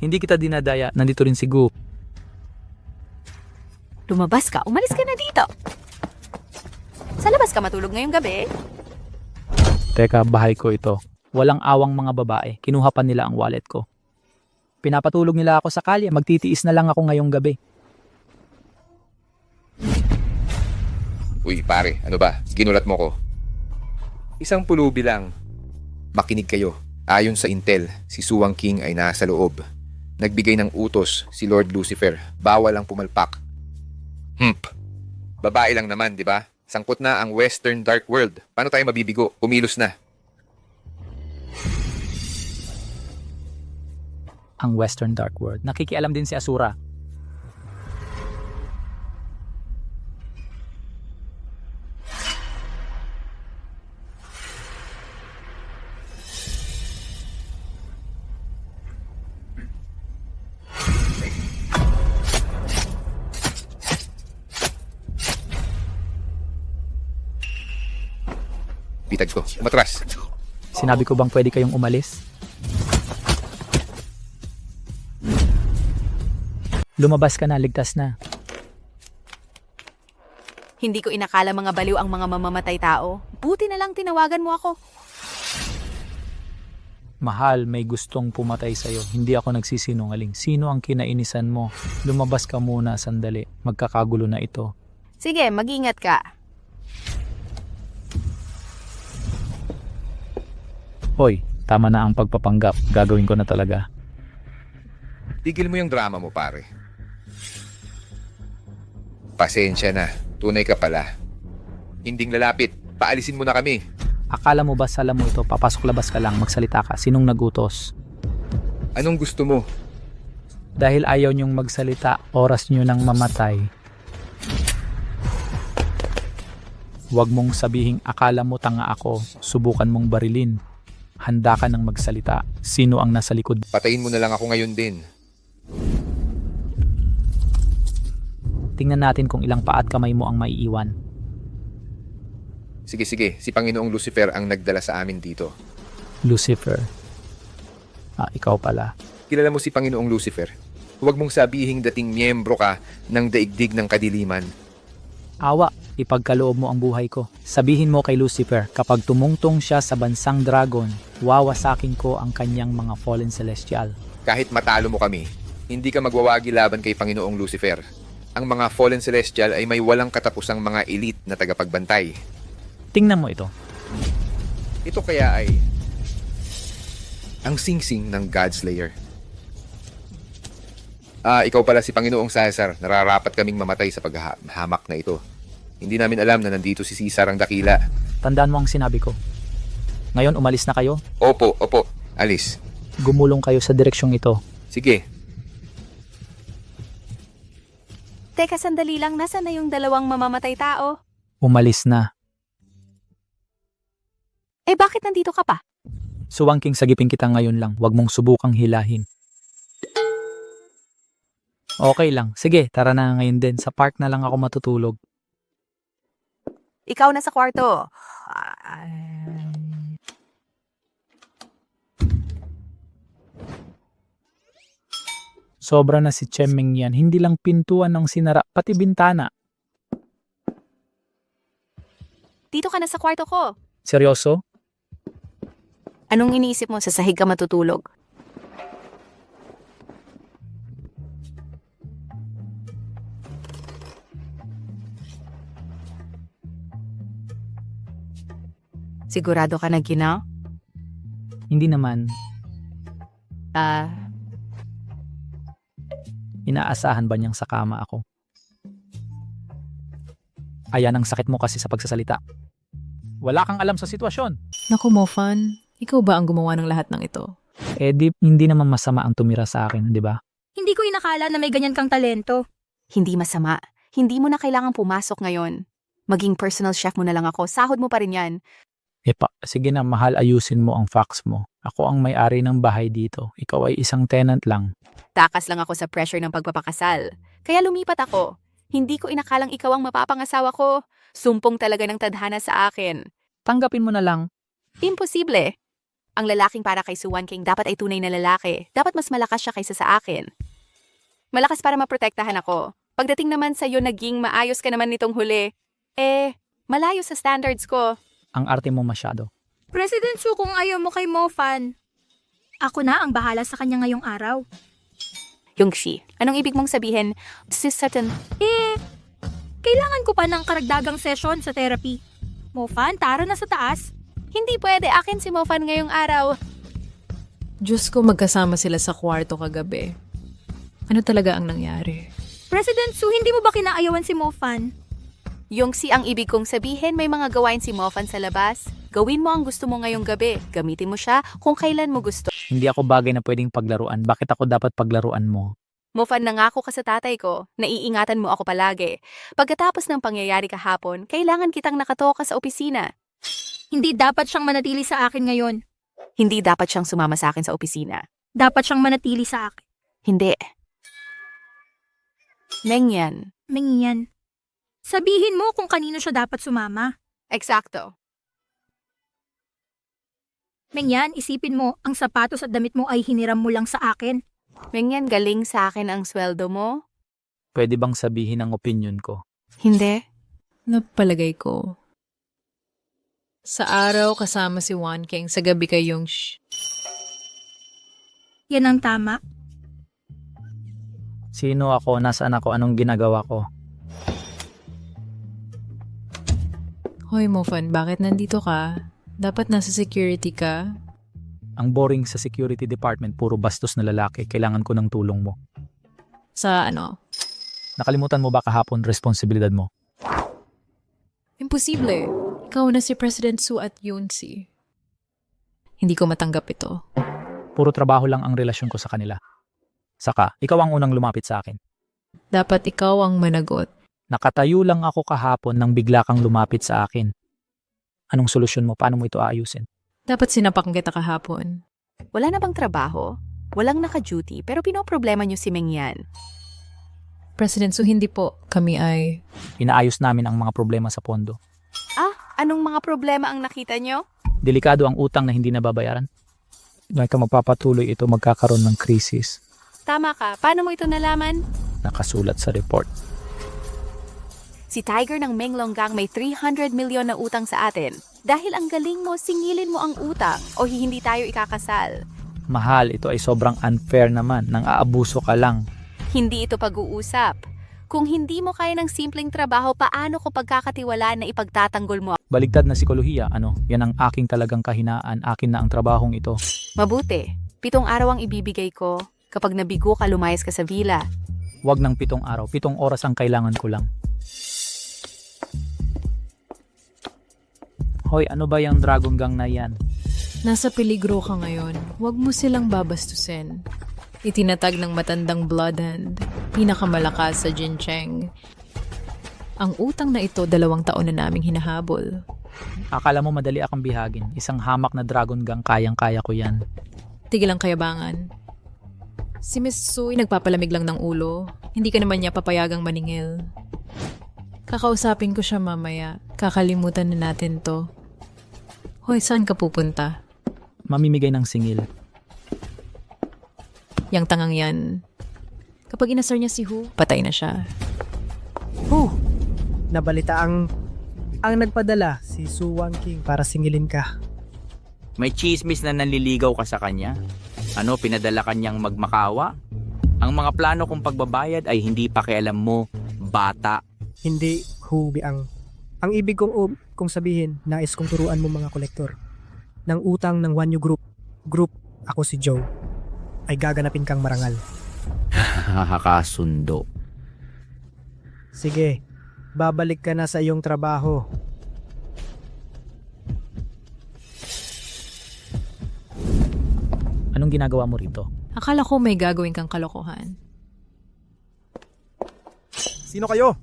Hindi kita dinadaya. Nandito rin si Gu. Lumabas ka. Umalis ka na dito. Sa labas ka matulog ngayong gabi? Teka, bahay ko ito. Walang awang mga babae. Kinuha pa nila ang wallet ko. Pinapatulog nila ako sa kalye. Magtitiis na lang ako ngayong gabi. Uy, pare, ano ba? Ginulat mo ko. Isang pulubi lang. Makinig kayo. Ayon sa intel, si Suwang King ay nasa loob. Nagbigay ng utos si Lord Lucifer. Bawal ang pumalpak. Babae lang naman, di ba? Sangkot na ang Western Dark World. Paano tayo mabibigo? Kumilos na. Ang Western Dark World. Nakikialam din si Asura. Pitag ko. Umatras. Sinabi ko bang pwede kayong umalis? Lumabas ka na, ligtas na. Hindi ko inakala mga baliw ang mga mamamatay tao. Buti na lang tinawagan mo ako. Mahal, may gustong pumatay sa'yo. Hindi ako nagsisinungaling. Sino ang kinainisan mo? Lumabas ka muna, sandali. Magkakagulo na ito. Sige, mag-ingat ka. Hoy, tama na ang pagpapanggap. Gagawin ko na talaga. Tigil mo yung drama mo, pare. Pasensya na. Tunay ka pala. Hinding lalapit. Paalisin mo na kami. Akala mo ba sala mo ito? Papasok labas ka lang, magsalita ka. Sinong nagutos? Anong gusto mo? Dahil ayaw niyong magsalita, oras niyo nang mamatay. Huwag mong sabihing akala mo tanga ako. Subukan mong barilin. Handa ka nang magsalita. Sino ang nasa likod? Patayin mo na lang ako ngayon din. Tingnan natin kung ilang paa at kamay mo ang maiiwan. Sige, si Panginoong Lucifer ang nagdala sa amin dito. Lucifer. Ikaw pala. Kilala mo si Panginoong Lucifer? Huwag mong sabihing dating miyembro ka ng daigdig ng kadiliman. Awa, ipagkaloob mo ang buhay ko. Sabihin mo kay Lucifer, kapag tumungtong siya sa bansang dragon, wawasakin ko ang kanyang mga fallen celestial. Kahit matalo mo kami, hindi ka magwawagi laban kay Panginoong Lucifer. Ang mga fallen celestial ay may walang katapusang mga elite na tagapagbantay. Tingnan mo ito. Ito kaya ay ang singsing ng Godslayer. Ikaw pala si Panginoong Caesar. Nararapat kaming mamatay sa paghahamak na ito. Hindi namin alam na nandito si Caesar ang dakila. Tandaan mo ang sinabi ko. Ngayon, umalis na kayo. Opo. Alis. Gumulong kayo sa direksyong ito. Sige. Teka, sandali lang. Nasaan na yung dalawang mamamatay tao? Umalis na. Bakit nandito ka pa? Suwangking sagipin kita ngayon lang. Huwag mong subukang hilahin. Okay lang. Sige, tara na ngayon din. Sa park na lang ako matutulog. Ikaw na sa kwarto. Sobra na si Chemmeng yan. Hindi lang pintuan ng sinara, pati bintana. Dito ka na sa kwarto ko. Seryoso? Anong iniisip mo? Sa sahig ka matutulog? Sigurado ka na, Ginaw? Hindi naman. Inaasahan ba niyang sakama ako? Ayan ang sakit mo kasi sa pagsasalita. Wala kang alam sa sitwasyon. Naku, Mofan. Ikaw ba ang gumawa ng lahat ng ito? Hindi naman masama ang tumira sa akin, di ba? Hindi ko inakala na may ganyan kang talento. Hindi masama. Hindi mo na kailangang pumasok ngayon. Maging personal chef mo na lang ako. Sahod mo pa rin yan. Sige na, mahal, ayusin mo ang fax mo. Ako ang may-ari ng bahay dito. Ikaw ay isang tenant lang. Takas lang ako sa pressure ng pagpapakasal. Kaya lumipat ako. Hindi ko inakalang ikaw ang mapapangasawa ko. Sumpong talaga ng tadhana sa akin. Tanggapin mo na lang. Imposible. Ang lalaking para kay Suwan King dapat ay tunay na lalaki. Dapat mas malakas siya kaysa sa akin. Malakas para maprotektahan ako. Pagdating naman sa'yo, naging maayos ka naman nitong huli. Malayo sa standards ko. Ang arte mo masyado. President Su, kung ayaw mo kay Mofan, ako na ang bahala sa kanya ngayong araw. Yongxi, anong ibig mong sabihin? Sis Sutton, Kailangan ko pa ng karagdagang session sa therapy. Mofan, tara na sa taas. hindi pwede. Akin si Mofan ngayong araw. Diyos ko, magkasama sila sa kwarto kagabi. Ano talaga ang nangyari? President Su, hindi mo ba kinaayawan si Mofan? Yongxi, ang ibig kong sabihin, may mga gawain si Mofan sa labas. Gawin mo ang gusto mo ngayong gabi. Gamitin mo siya kung kailan mo gusto. Hindi ako bagay na pwedeng paglaruan. Bakit ako dapat paglaruan mo? Mofan, nangako ka sa tatay ko. Naiingatan mo ako palagi. Pagkatapos ng pangyayari kahapon, kailangan kitang nakatoka sa opisina. Hindi dapat siyang manatili sa akin ngayon. Hindi dapat siyang sumama sa akin sa opisina. Dapat siyang manatili sa akin. Hindi. Mengyan. Mingyan. Sabihin mo kung kanino siya dapat sumama. Eksakto. Mingyan, isipin mo, ang sapatos at damit mo ay hiniram mo lang sa akin. Mengyan, galing sa akin ang sweldo mo? Pwede bang sabihin ang opinion ko? Hindi. Napalagay ko. Sa araw kasama si Wan King, sa gabi kay Yongxi. Yan ang tama. Sino ako? Nasaan ako? Anong ginagawa ko? Hoy, Mofan, bakit nandito ka? Dapat nasa security ka. Ang boring sa security department, puro bastos na lalaki. Kailangan ko ng tulong mo. Sa ano? Nakalimutan mo ba kahapon responsibilidad mo? Imposible. Ikaw na si President Su at Yunsi. Hindi ko matanggap ito. Puro trabaho lang ang relasyon ko sa kanila. Saka, ikaw ang unang lumapit sa akin. Dapat ikaw ang managot. Nakatayo lang ako kahapon nang bigla kang lumapit sa akin. Anong solusyon mo? Paano mo ito aayusin? Dapat sinapak kita kahapon. Wala na bang trabaho? Walang naka-duty, pero pinoproblema niyo si Mengyan. President Su, hindi po. Kami ay... Inaayos namin ang mga problema sa pondo. Anong mga problema ang nakita nyo? Delikado ang utang na hindi nababayaran. May ka magpapatuloy ito magkakaroon ng krisis. Tama ka. Paano mo ito nalaman? Nakasulat sa report. Si Tiger ng Menglonggang may 300 milyon na utang sa atin. Dahil ang galing mo, singilin mo ang utang o hindi tayo ikakasal. Mahal, ito ay sobrang unfair naman. Nang aabuso ka lang. Hindi ito pag-uusap. Kung hindi mo kaya ng simpleng trabaho, paano ko pagkakatiwalaan na ipagtatanggol mo? Baligtad na psikolohiya, yan ang aking talagang kahinaan. Akin na ang trabahong ito. Mabuti. 7 araw ang ibibigay ko. Kapag nabigo ka, lumayas ka sa villa. Huwag ng 7 araw. 7 oras ang kailangan ko lang. Hoy, ano ba yung Dragon Gang na yan? Nasa peligro ka ngayon. Huwag mo silang babastusin. Itinatag ng matandang Bloodhand, pinakamalakas sa Jincheng. Ang utang na ito 2 taon na naming hinahabol. Akala mo madali akong bihagin. Isang hamak na Dragon Gang, kayang-kaya ko yan. Tigil ang kayabangan. Si Miss Sui nagpapalamig lang ng ulo. Hindi ka naman niya papayagang maningil. Kakausapin ko siya mamaya. Kakalimutan na natin to. Hoy, saan ka pupunta? Mamimigay ng singil. Yang tangang yan. Kapag inasar niya si Hu, patay na siya. Nabalita ang nagpadala si Su Wangking para singilin ka. May chismis na nanliligaw ka sa kanya? Ano, pinadala kanyang magmakawa? Ang mga plano kong pagbabayad ay hindi pakialam mo, bata. Hindi Hu Biang. Ang ibig kong sabihin, nais kong turuan mo mga kolektor ng utang ng Wanyu Group, ako si Joe, ay gaganapin kang marangal. Kasundo. Sige, babalik ka na sa iyong trabaho. Anong ginagawa mo rito? Akala ko may gagawin kang kalokohan. Sino kayo?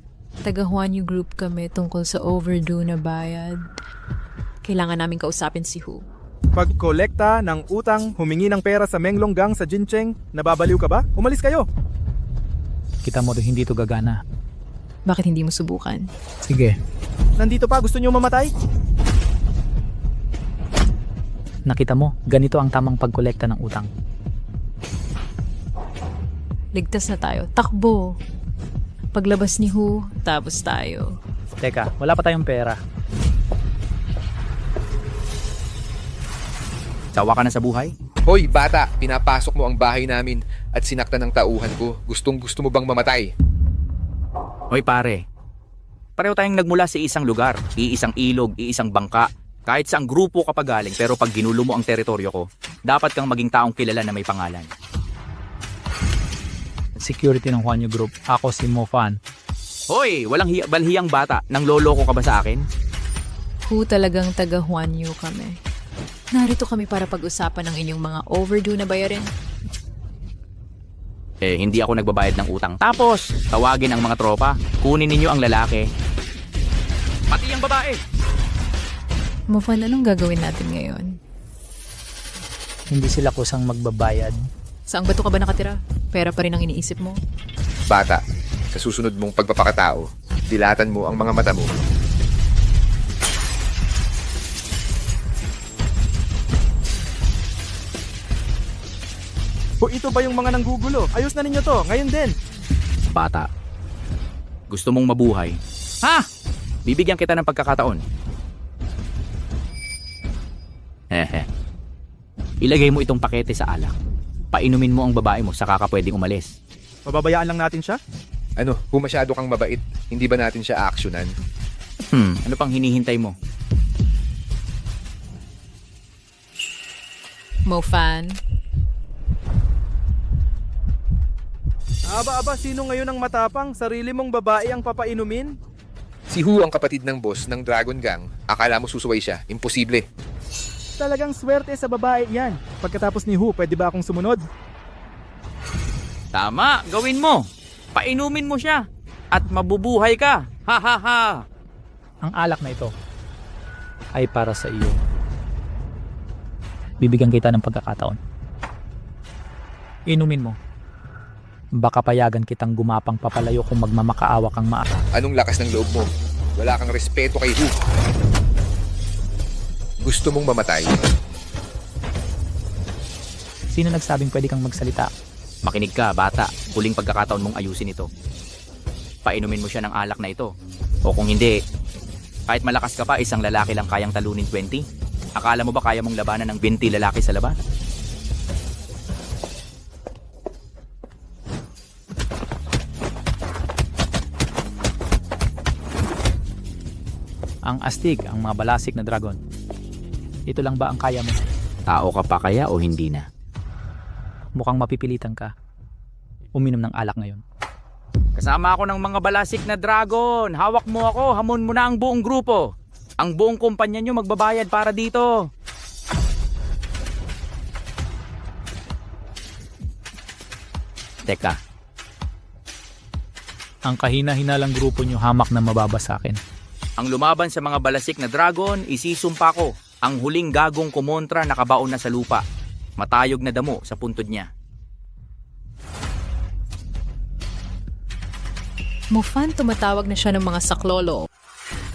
Taga Huanyu Group kami tungkol sa overdue na bayad. Kailangan namin kausapin si Hu. Pagkolekta ng utang, humingi ng pera sa Menglonggang sa Jincheng, nababaliw ka ba? Umalis kayo! Kita mo rin hindi to gagana. Bakit hindi mo subukan? Sige. Nandito pa, gusto niyo mamatay? Nakita mo, ganito ang tamang pagkolekta ng utang. Ligtas na tayo. Takbo! Paglabas ni Hu, tapos tayo. Teka, wala pa tayong pera. Sawa ka na sa buhay? Hoy, bata! Pinapasok mo ang bahay namin at sinaktan ng tauhan ko. Gustong-gusto mo bang mamatay? Hoy pare, pareho tayong nagmula sa isang lugar, iisang ilog, iisang bangka. Kahit saang grupo ka pa galing, pero pag ginulo mo ang teritoryo ko, dapat kang maging taong kilala na may pangalan. Security ng Huanyu Group. Ako si Mo Fan. Hoy, walang balhiyang bata. Nang loloko ka ba sa akin? Hu, talagang taga Huanyu kami. Narito kami para pag-usapan ng inyong mga overdue na bayarin. Hindi ako nagbabayad ng utang. Tapos, tawagin ang mga tropa. Kunin ninyo ang lalaki. Pati ang babae. Mufan, anong gagawin natin ngayon? Hindi sila kusang magbabayad. Saang bato ka ba nakatira? Pera pa rin ang iniisip mo? Bata, sa susunod mong pagpapakatao, dilatan mo ang mga mata mo. O ito ba yung mga nanggugulo? Ayos na ninyo to, ngayon din. Bata, gusto mong mabuhay? Ha? Bibigyan kita ng pagkakataon. Hehe. Ilagay mo itong pakete sa alak. Painumin mo ang babae mo, saka ka pwedeng umalis. Pababayaan lang natin siya? Ano, kung masyado kang mabait, hindi ba natin siya aksyonan? Ano pang hinihintay mo? Mofan, Aba, sino ngayon ang matapang? Sarili mong babae ang papainumin? Si Hu ang kapatid ng boss ng Dragon Gang. Akala mo susuway siya. Imposible. Talagang swerte sa babae yan. Pagkatapos ni Hu, pwede ba akong sumunod? Tama, gawin mo. Painumin mo siya. At mabubuhay ka. Ha ha ha. Ang alak na ito ay para sa iyo. Bibigyan kita ng pagkakataon. Inumin mo. Baka payagan kitang gumapang papalayo kung magmamakaawa kang maaka. Anong lakas ng loob mo? Wala kang respeto kay Hu. Gusto mong mamatay? Sino nagsabing pwede kang magsalita? Makinig ka, bata. Huling pagkakataon mong ayusin ito. Painumin mo siya ng alak na ito. O kung hindi, kahit malakas ka pa, isang lalaki lang kayang talunin 20. Akala mo ba kaya mong labanan ng 20 lalaki sa laban? Ang astig, ang mga balasik na dragon. Ito lang ba ang kaya mo? Tao ka pa kaya o hindi na? Mukhang mapipilitan ka. Uminom ng alak ngayon. Kasama ako ng mga balasik na dragon. Hawak mo ako, hamon mo na ang buong grupo. Ang buong kumpanya nyo magbabayad para dito. Teka, Ang kahina-hinalang grupo nyo hamak na mababa sa akin. ang lumaban sa mga balasik na dragon, isisumpa ko. Ang huling gagong kumontra nakabaon na sa lupa. Matayog na damo sa puntod niya. Mufan, tumatawag na siya ng mga saklolo.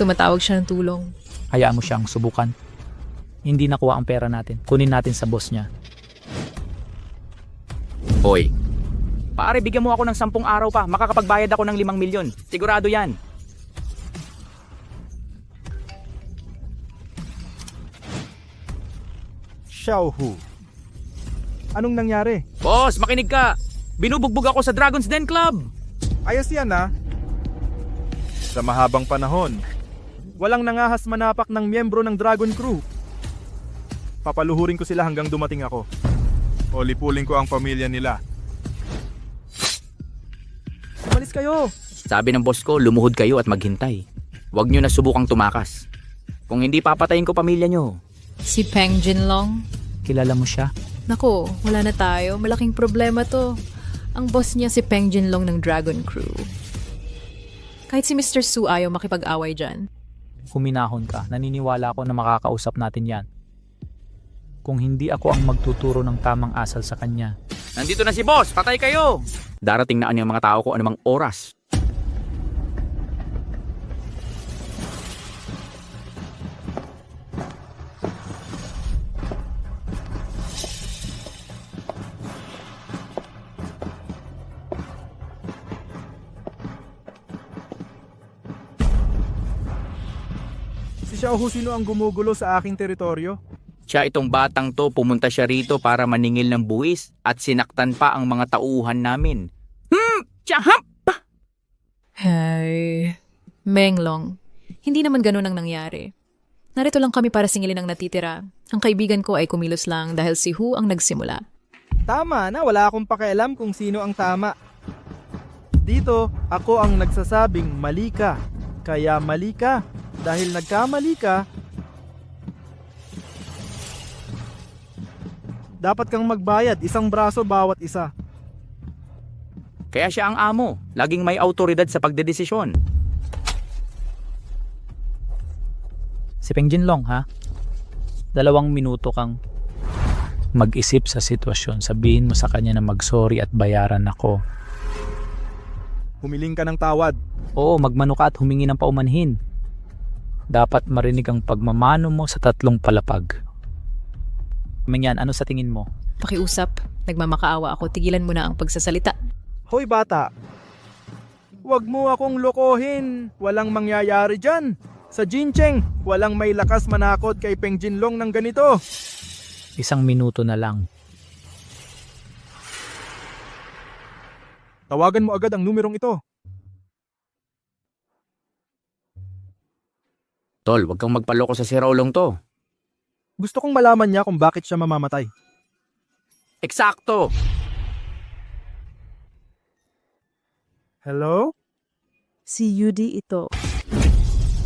Tumatawag siya ng tulong. Hayaan mo siyang subukan. Hindi nakuha ang pera natin. Kunin natin sa boss niya. Hoy, pare bigyan mo ako ng 10 araw pa. Makakapagbayad ako ng 5 milyon. Sigurado yan. Xiaohu. Anong nangyari? Boss, makinig ka. Binubugbog ako sa Dragon's Den Club. Ayos yan ah. Sa mahabang panahon, walang nangahas manapak ng miyembro ng Dragon Crew. Papaluhurin ko sila hanggang dumating ako. O lipulin ko ang pamilya nila. Umalis kayo! Sabi ng boss ko, lumuhod kayo at maghintay. Huwag nyo na subukang tumakas. Kung hindi papatayin ko pamilya nyo. Si Peng Jinlong. Kilala mo siya? Nako, wala na tayo. Malaking problema to. Ang boss niya si Peng Jinlong ng Dragon Crew. Kahit si Mr. Su ayaw makipag-away dyan. Huminahon ka. Naniniwala ako na makakausap natin yan. Kung hindi ako ang magtuturo ng tamang asal sa kanya. Nandito na si boss, patay kayo! Darating na ang mga tao ko anumang oras. Si Xiaohu, sino ang gumugulo sa aking teritoryo? Siya itong batang to, pumunta siya rito para maningil ng buwis at sinaktan pa ang mga tauhan namin. Tiyahap! Hey, Menglong. Hindi naman ganun ang nangyari. Narito lang kami para singilin ang natitira. Ang kaibigan ko ay kumilos lang dahil si Hu ang nagsimula. Tama na, wala akong pakialam kung sino ang tama. Dito, ako ang nagsasabing mali ka. Kaya mali ka. Dahil nagkamali ka, dapat kang magbayad, isang braso bawat isa. Kaya siya ang amo, laging may autoridad sa pagdedesisyon. Si Peng Jinlong, ha? 2 minuto kang mag-isip sa sitwasyon. Sabihin mo sa kanya na mag-sorry at bayaran ako. Humiling ka ng tawad. Oo, magmano ka at humingi ng paumanhin. Dapat marinig ang pagmamano mo sa 3 palapag. Mingyan, ano sa tingin mo? Pakiusap, nagmamakaawa ako, tigilan mo na ang pagsasalita. Hoy bata, huwag mo akong lokohin. Walang mangyayari dyan. Sa Jincheng, walang may lakas manakot kay Peng Jinlong ng ganito. 1 minuto na lang. Tawagan mo agad ang numerong ito. Tol, wag kang magpaloko sa si Raulong to. Gusto kong malaman niya kung bakit siya mamamatay. Eksakto! Hello? Si Yudi ito.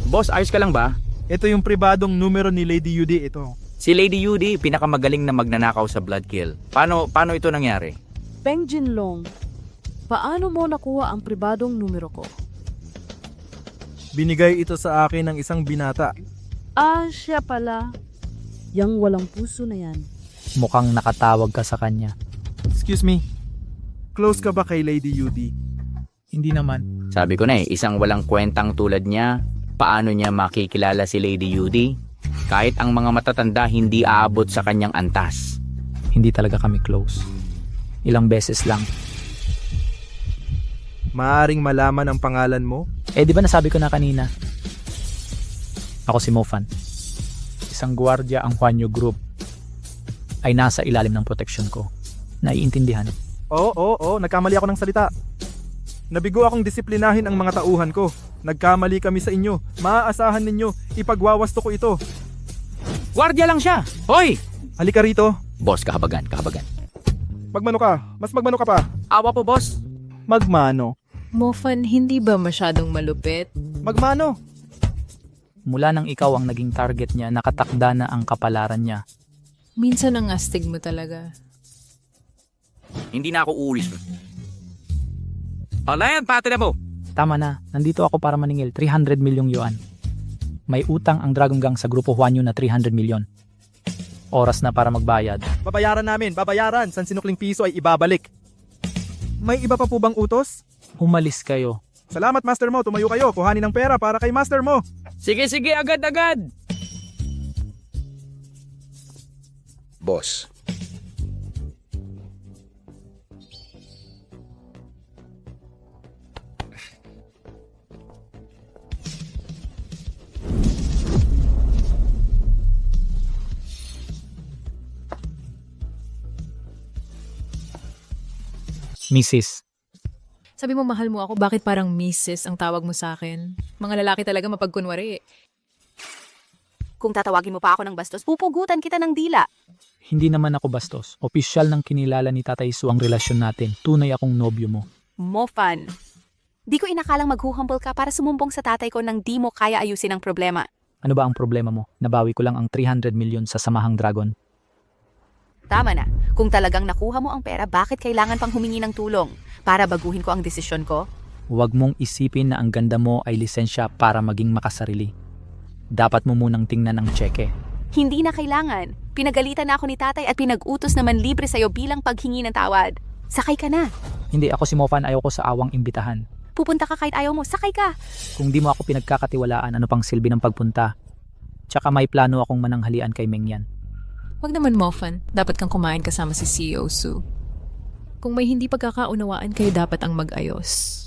Boss, ayos ka lang ba? Ito yung pribadong numero ni Lady Yudi ito. Si Lady Yudi, pinakamagaling na magnanakaw sa Bloodkill. Paano ito nangyari? Peng Jinlong, paano mo nakuha ang pribadong numero ko? Binigay ito sa akin ng isang binata. Ah, siya pala. Yang walang puso na yan. Mukhang nakatawag ka sa kanya. Excuse me. Close ka ba kay Lady Yudi? Hindi naman. Sabi ko na isang walang kwentang tulad niya, paano niya makikilala si Lady Yudi? Kahit ang mga matatanda hindi aabot sa kanyang antas. Hindi talaga kami close. Ilang beses lang. Maaring malaman ang pangalan mo? Eh di ba nasabi ko na kanina? Ako si Mofan. Isang gwardiya ang Huanyo Group ay nasa ilalim ng proteksyon ko. Naiintindihan. Oo, nagkamali ako ng salita. Nabigo akong disiplinahin ang mga tauhan ko. Nagkamali kami sa inyo. Maaasahan ninyo, ipagwawasto ko ito. Gwardiya lang siya! Hoy! Halika rito. Boss, kahabagan. Magmano ka. Mas magmano ka pa. Awa po, boss. Magmano. Mofan, hindi ba masyadong malupit? Magmano. Mula nang ikaw ang naging target niya, nakatakda na ang kapalaran niya. Minsan ang astig mo talaga. Hindi na ako uulis. Alayan, pati na mo! Tama na, nandito ako para maningil 300 milyong yuan. May utang ang Dragon Gang sa Grupo Huanyo na 300 milyon. Oras na para magbayad. Babayaran namin, babayaran. San sinukling piso ay ibabalik. May iba pa po bang utos? Humalis kayo. Salamat, Master Mo. Tumayo kayo. Kuhanin ng pera para kay Master Mo. Sige, agad! Boss, Mrs. Sabi mo mahal mo ako, bakit parang Mrs. ang tawag mo sa akin? Mga lalaki talaga mapagkunwari eh. Kung tatawagin mo pa ako ng bastos, pupugutan kita ng dila. Hindi naman ako bastos. Opisyal nang kinilala ni Tatay Su ang relasyon natin. Tunay akong nobyo mo. Mofan. Di ko inakalang maghuhumble ka para sumumbong sa tatay ko nang di mo kaya ayusin ang problema. Ano ba ang problema mo? Nabawi ko lang ang 300 milyon sa Samahang Dragon. Tama na. Kung talagang nakuha mo ang pera, bakit kailangan pang humingi ng tulong? Para baguhin ko ang desisyon ko? Huwag mong isipin na ang ganda mo ay lisensya para maging makasarili. Dapat mo munang tingnan ang tseke. Hindi na kailangan. Pinagalitan na ako ni tatay at pinag-utos naman libre sa'yo bilang paghingi ng tawad. Sakay ka na. Hindi ako si Mofan, ayaw ko sa awang imbitahan. Pupunta ka kahit ayaw mo, sakay ka. Kung di mo ako pinagkakatiwalaan, ano pang silbi ng pagpunta? Tsaka may plano akong mananghalian kay Mengyan. Wag naman Mofan, dapat kang kumain kasama si CEO Su. Kung may hindi pagkakaunawaan kayo, dapat ang mag-ayos.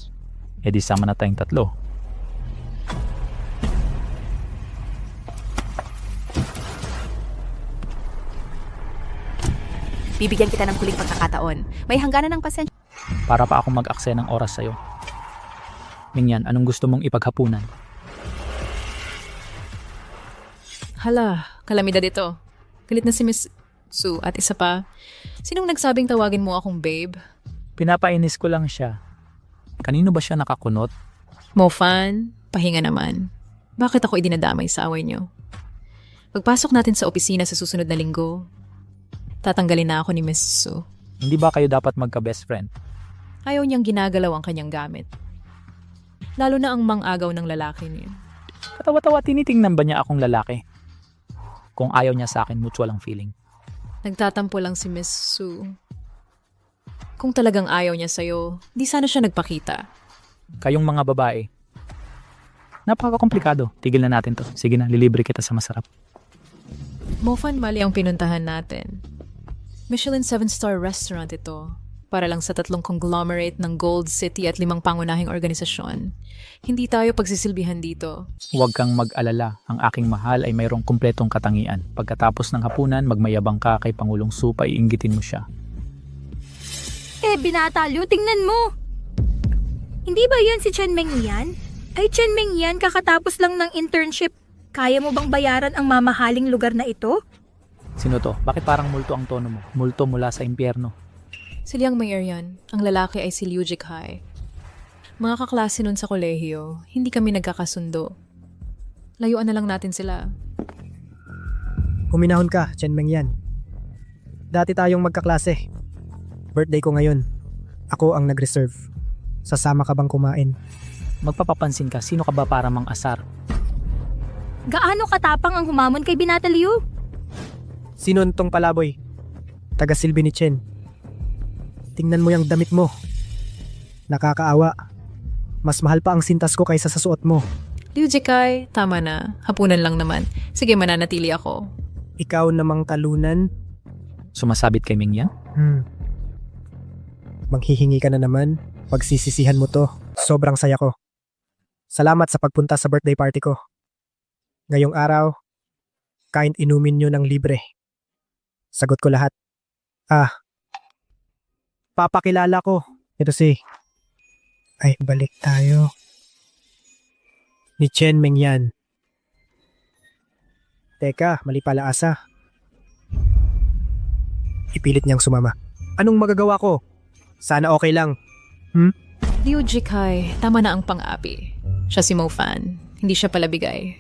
E di sama na tayong tatlo. Bibigyan kita ng huling pagkakataon. May hangganan ng pasensya. Para pa akong mag-aksaya ng oras sa'yo. Mingyan, anong gusto mong ipaghapunan? Hala, kalamidad ito. Galit na si Miss Su at isa pa. Sinong nagsabing tawagin mo akong babe? Pinapainis ko lang siya. Kanino ba siya nakakunot? Mofan, pahinga naman. Bakit ako idinadamay sa away niyo? Pagpasok natin sa opisina sa susunod na linggo, tatanggalin na ako ni Miss Su. Hindi ba kayo dapat magka-best friend? Ayaw niyang ginagalaw ang kanyang gamit. Lalo na ang mang-agaw ng lalaki niya. Katawa-tawa, tinitingnan ba niya akong lalaki? Kung ayaw niya sa akin, mutual ang feeling. Nagtatampo lang si Miss Su. Kung talagang ayaw niya sa'yo, di sana siya nagpakita. Kayong mga babae. Napaka-komplikado. Tigil na natin to. Sige na, lilibre kita sa masarap. Mofan, mali ang pinuntahan natin. Michelin 7-star restaurant ito. Para lang sa 3 conglomerate ng Gold City at 5 pangunahing organisasyon. Hindi tayo pagsisilbihan dito. Huwag kang mag-alala. Ang aking mahal ay mayroong kumpletong katangian. Pagkatapos ng hapunan, magmayabang ka kay Pangulong Su, iinggitin mo siya. Eh, binata Liu, tingnan mo. Hindi ba yan si Chen Mengyan? Ay, Chen Mengyan, kakatapos lang ng internship. Kaya mo bang bayaran ang mamahaling lugar na ito? Sino to? Bakit parang multo ang tono mo? Multo mula sa impyerno. Si Liang Mayer yan. Ang lalaki ay si Liu Jikai. Mga kaklase nun sa kolehiyo, hindi kami nagkakasundo. Layuan na lang natin sila. Huminahon ka, Chen Mengyan. Dati tayong magkaklase. Birthday ko ngayon. Ako ang nag-reserve. Sasama ka bang kumain? Magpapapansin ka, sino ka ba para mang-asar? Gaano katapang ang humamon kay Binata Liu? Sino tong palaboy? Taga-silbi ni Chen. Tingnan mo yung damit mo. Nakakaawa. Mas mahal pa ang sintas ko kaysa sa suot mo. Liu Jikai, tama na. Hapunan lang naman. Sige, mananatili ako. Ikaw namang talunan. Sumasabit kay Mingyan? Manghihingi ka na naman. Pagsisisihan mo to. Sobrang saya ko. Salamat sa pagpunta sa birthday party ko. Ngayong araw, kahit inumin nyo ng libre. Sagot ko lahat. Papakilala ko. Ito si... Ay, balik tayo. Ni Chen Mengyan. Teka, mali pala asa. Ipilit niyang sumama. Anong magagawa ko? Sana okay lang. Liu Jikai, tama na ang pang-api. Siya si Mo Fan. Hindi siya palabigay.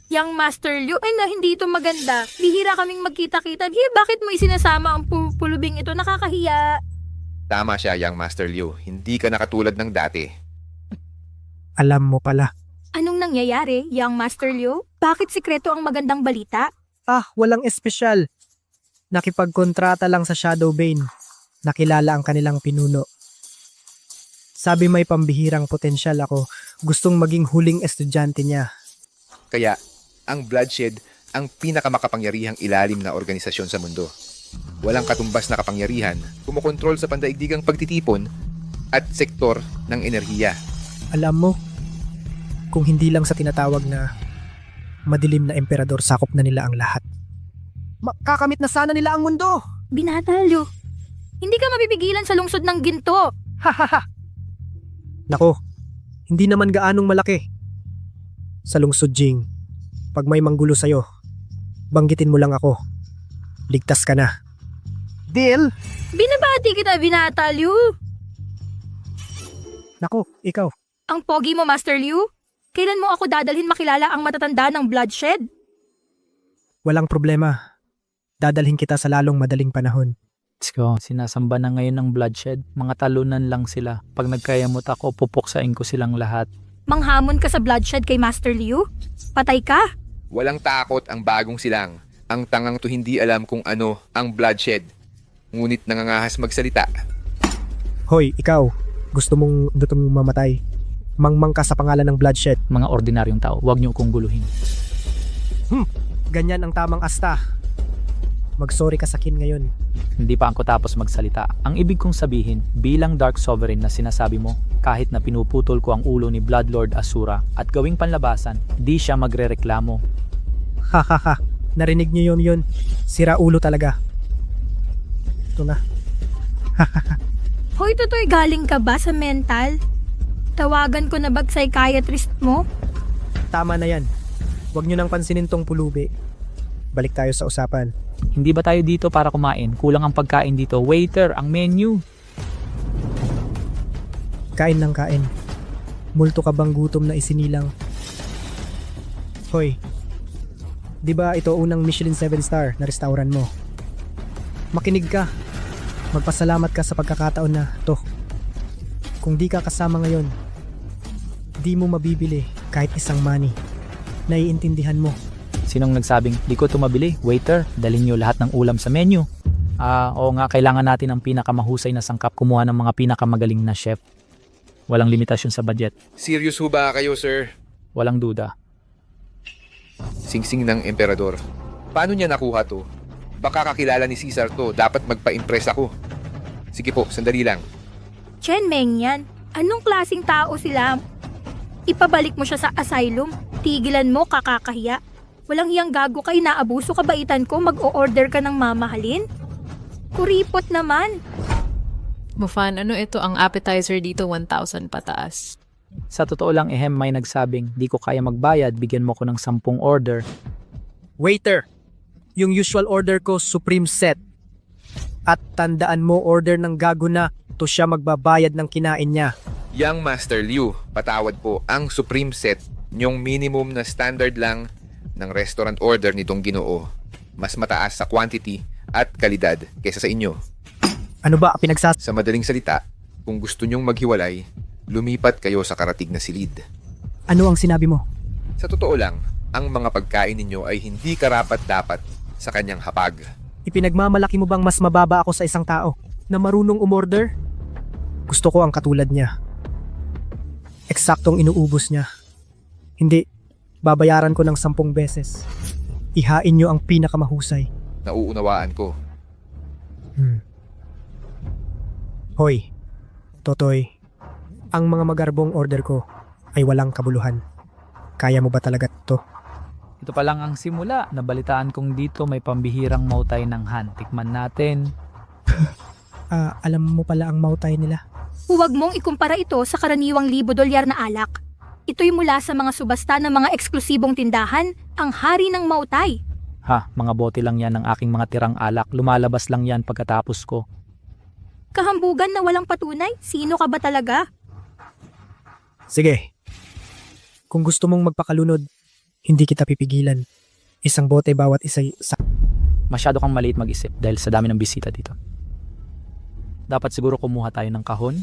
Yang Master Liu, ay na, hindi ito maganda. Bihira kaming magkita-kita. Bakit mo isinasama ang pulubing ito? Nakakahiya. Tama siya, Young Master Liu. Hindi ka nakatulad ng dati. Alam mo pala. Anong nangyayari, Yang Master Liu? Bakit sikreto ang magandang balita? Walang espesyal. Nakipagkontrata lang sa Shadow Bane. Nakilala ang kanilang pinuno. Sabi may pambihirang potensyal ako. Gustong maging huling estudyante niya. Kaya, ang Bloodshed ang pinakamakapangyarihang ilalim na organisasyon sa mundo. Walang katumbas na kapangyarihan, kumokontrol sa pandaigdigang pagtitipon at sektor ng enerhiya. Alam mo, kung hindi lang sa tinatawag na madilim na emperador, sakop na nila ang lahat. Kakamit na sana nila ang mundo! Binata Liu, hindi ka mapipigilan sa lungsod ng ginto. Nako, hindi naman gaanong malaki. Sa lungsod, Jing, pag may manggulo sa'yo, banggitin mo lang ako. Ligtas ka na. Deal? Binabati kita, Binata Liu. Nako, ikaw. Ang pogi mo, Master Liu. Kailan mo ako dadalhin makilala ang matatanda ng Bloodshed? Walang problema. Dadalhin kita sa lalong madaling panahon. Let's go. Sinasamba na ngayon ng Bloodshed. Mga talunan lang sila. Pag nagkayamot ako, pupuksain ko silang lahat. Manghamon ka sa Bloodshed kay Master Liu? Patay ka? Walang takot ang bagong silang. Ang tangang to hindi alam kung ano ang Bloodshed. Ngunit nangangahas magsalita. Hoy, ikaw. Gusto mong mamatay. Mangmang ka sa pangalan ng Bloodshed. Mga ordinaryong tao, huwag niyo kong guluhin. Ganyan ang tamang asta. Mag-sorry ka sa akin ngayon. Hindi pa ako tapos magsalita. Ang ibig kong sabihin, bilang Dark Sovereign na sinasabi mo, kahit na pinuputol ko ang ulo ni Bloodlord Asura at gawing panlabasan, di siya magrereklamo. Hahaha. Narinig niyo yun. Sira ulo talaga. Ito na. Hoy, Totoy, galing ka ba sa mental? Tawagan ko na ba psychiatrist mo? Tama na yan. Huwag niyo nang pansinin tong pulubi. Balik tayo sa usapan. Hindi ba tayo dito para kumain? Kulang ang pagkain dito. Waiter, ang menu. Kain ng kain. Multo ka bang gutom na isinilang? Hoy, di ba ito unang Michelin 7-star na restaurant mo? Makinig ka. Magpasalamat ka sa pagkakataon na to. Kung di ka kasama ngayon, di mo mabibili kahit isang money. Naiintindihan mo. Sinong nagsabing, di ko tumabili? Waiter, dalhin niyo lahat ng ulam sa menu. Oo nga, kailangan natin ng pinakamahusay na sangkap, kumuha ng mga pinakamagaling na chef. Walang limitasyon sa budget. Serious ho ba kayo, sir? Walang duda. Singsing ng emperador. Paano niya nakuha to? Baka kakilala ni Caesar to, dapat magpa-impress ako. Sige po, sandali lang. Chen Mengyan, anong klasing tao sila? Ipabalik mo siya sa asylum? Tigilan mo, kakakahiya. Walang hiyang gago ka, inaabuso kabaitan ko, mag-o-order ka ng mamahalin? Kuripot naman. Mo Fan, ano ito? Ang appetizer dito, 1,000 pataas. Sa totoo lang, may nagsabing, di ko kaya magbayad, bigyan mo ko ng 10 order. Waiter, yung usual order ko, supreme set. At tandaan mo, order ng gago na, to siya magbabayad ng kinain niya. Young Master Liu, patawad po, ang supreme set, yung minimum na standard lang ng restaurant order nitong Ginoo. Mas mataas sa quantity at kalidad kaysa sa inyo. Ano ba Sa madaling salita, kung gusto nyong maghiwalay, lumipat kayo sa karatig na silid. Ano ang sinabi mo? Sa totoo lang, ang mga pagkain ninyo ay hindi karapat-dapat sa kanyang hapag. Ipinagmamalaki mo bang mas mababa ako sa isang tao na marunong umorder? Gusto ko ang katulad niya. Eksaktong inuubos niya. Hindi. Babayaran ko ng 10 beses. Ihain nyo ang pinakamahusay. Nauunawaan ko. Hoy, Totoy, ang mga magarbong order ko ay walang kabuluhan. Kaya mo ba talaga to? Ito pa lang ang simula. Nabalitaan kong dito may pambihirang mautay ng Han. Tikman natin. Alam mo pala ang mautay nila. Huwag mong ikumpara ito sa karaniwang $1,000 na alak. Ito'y mula sa mga subasta ng mga eksklusibong tindahan, ang hari ng mautay. Ha, mga bote lang yan ng aking mga tirang alak. Lumalabas lang yan pagkatapos ko. Kahambugan na walang patunay, sino ka ba talaga? Sige. Kung gusto mong magpakalunod, hindi kita pipigilan. Isang bote bawat isa sa... Masyado kang maliit mag-isip dahil sa dami ng bisita dito. Dapat siguro kumuha tayo ng kahon.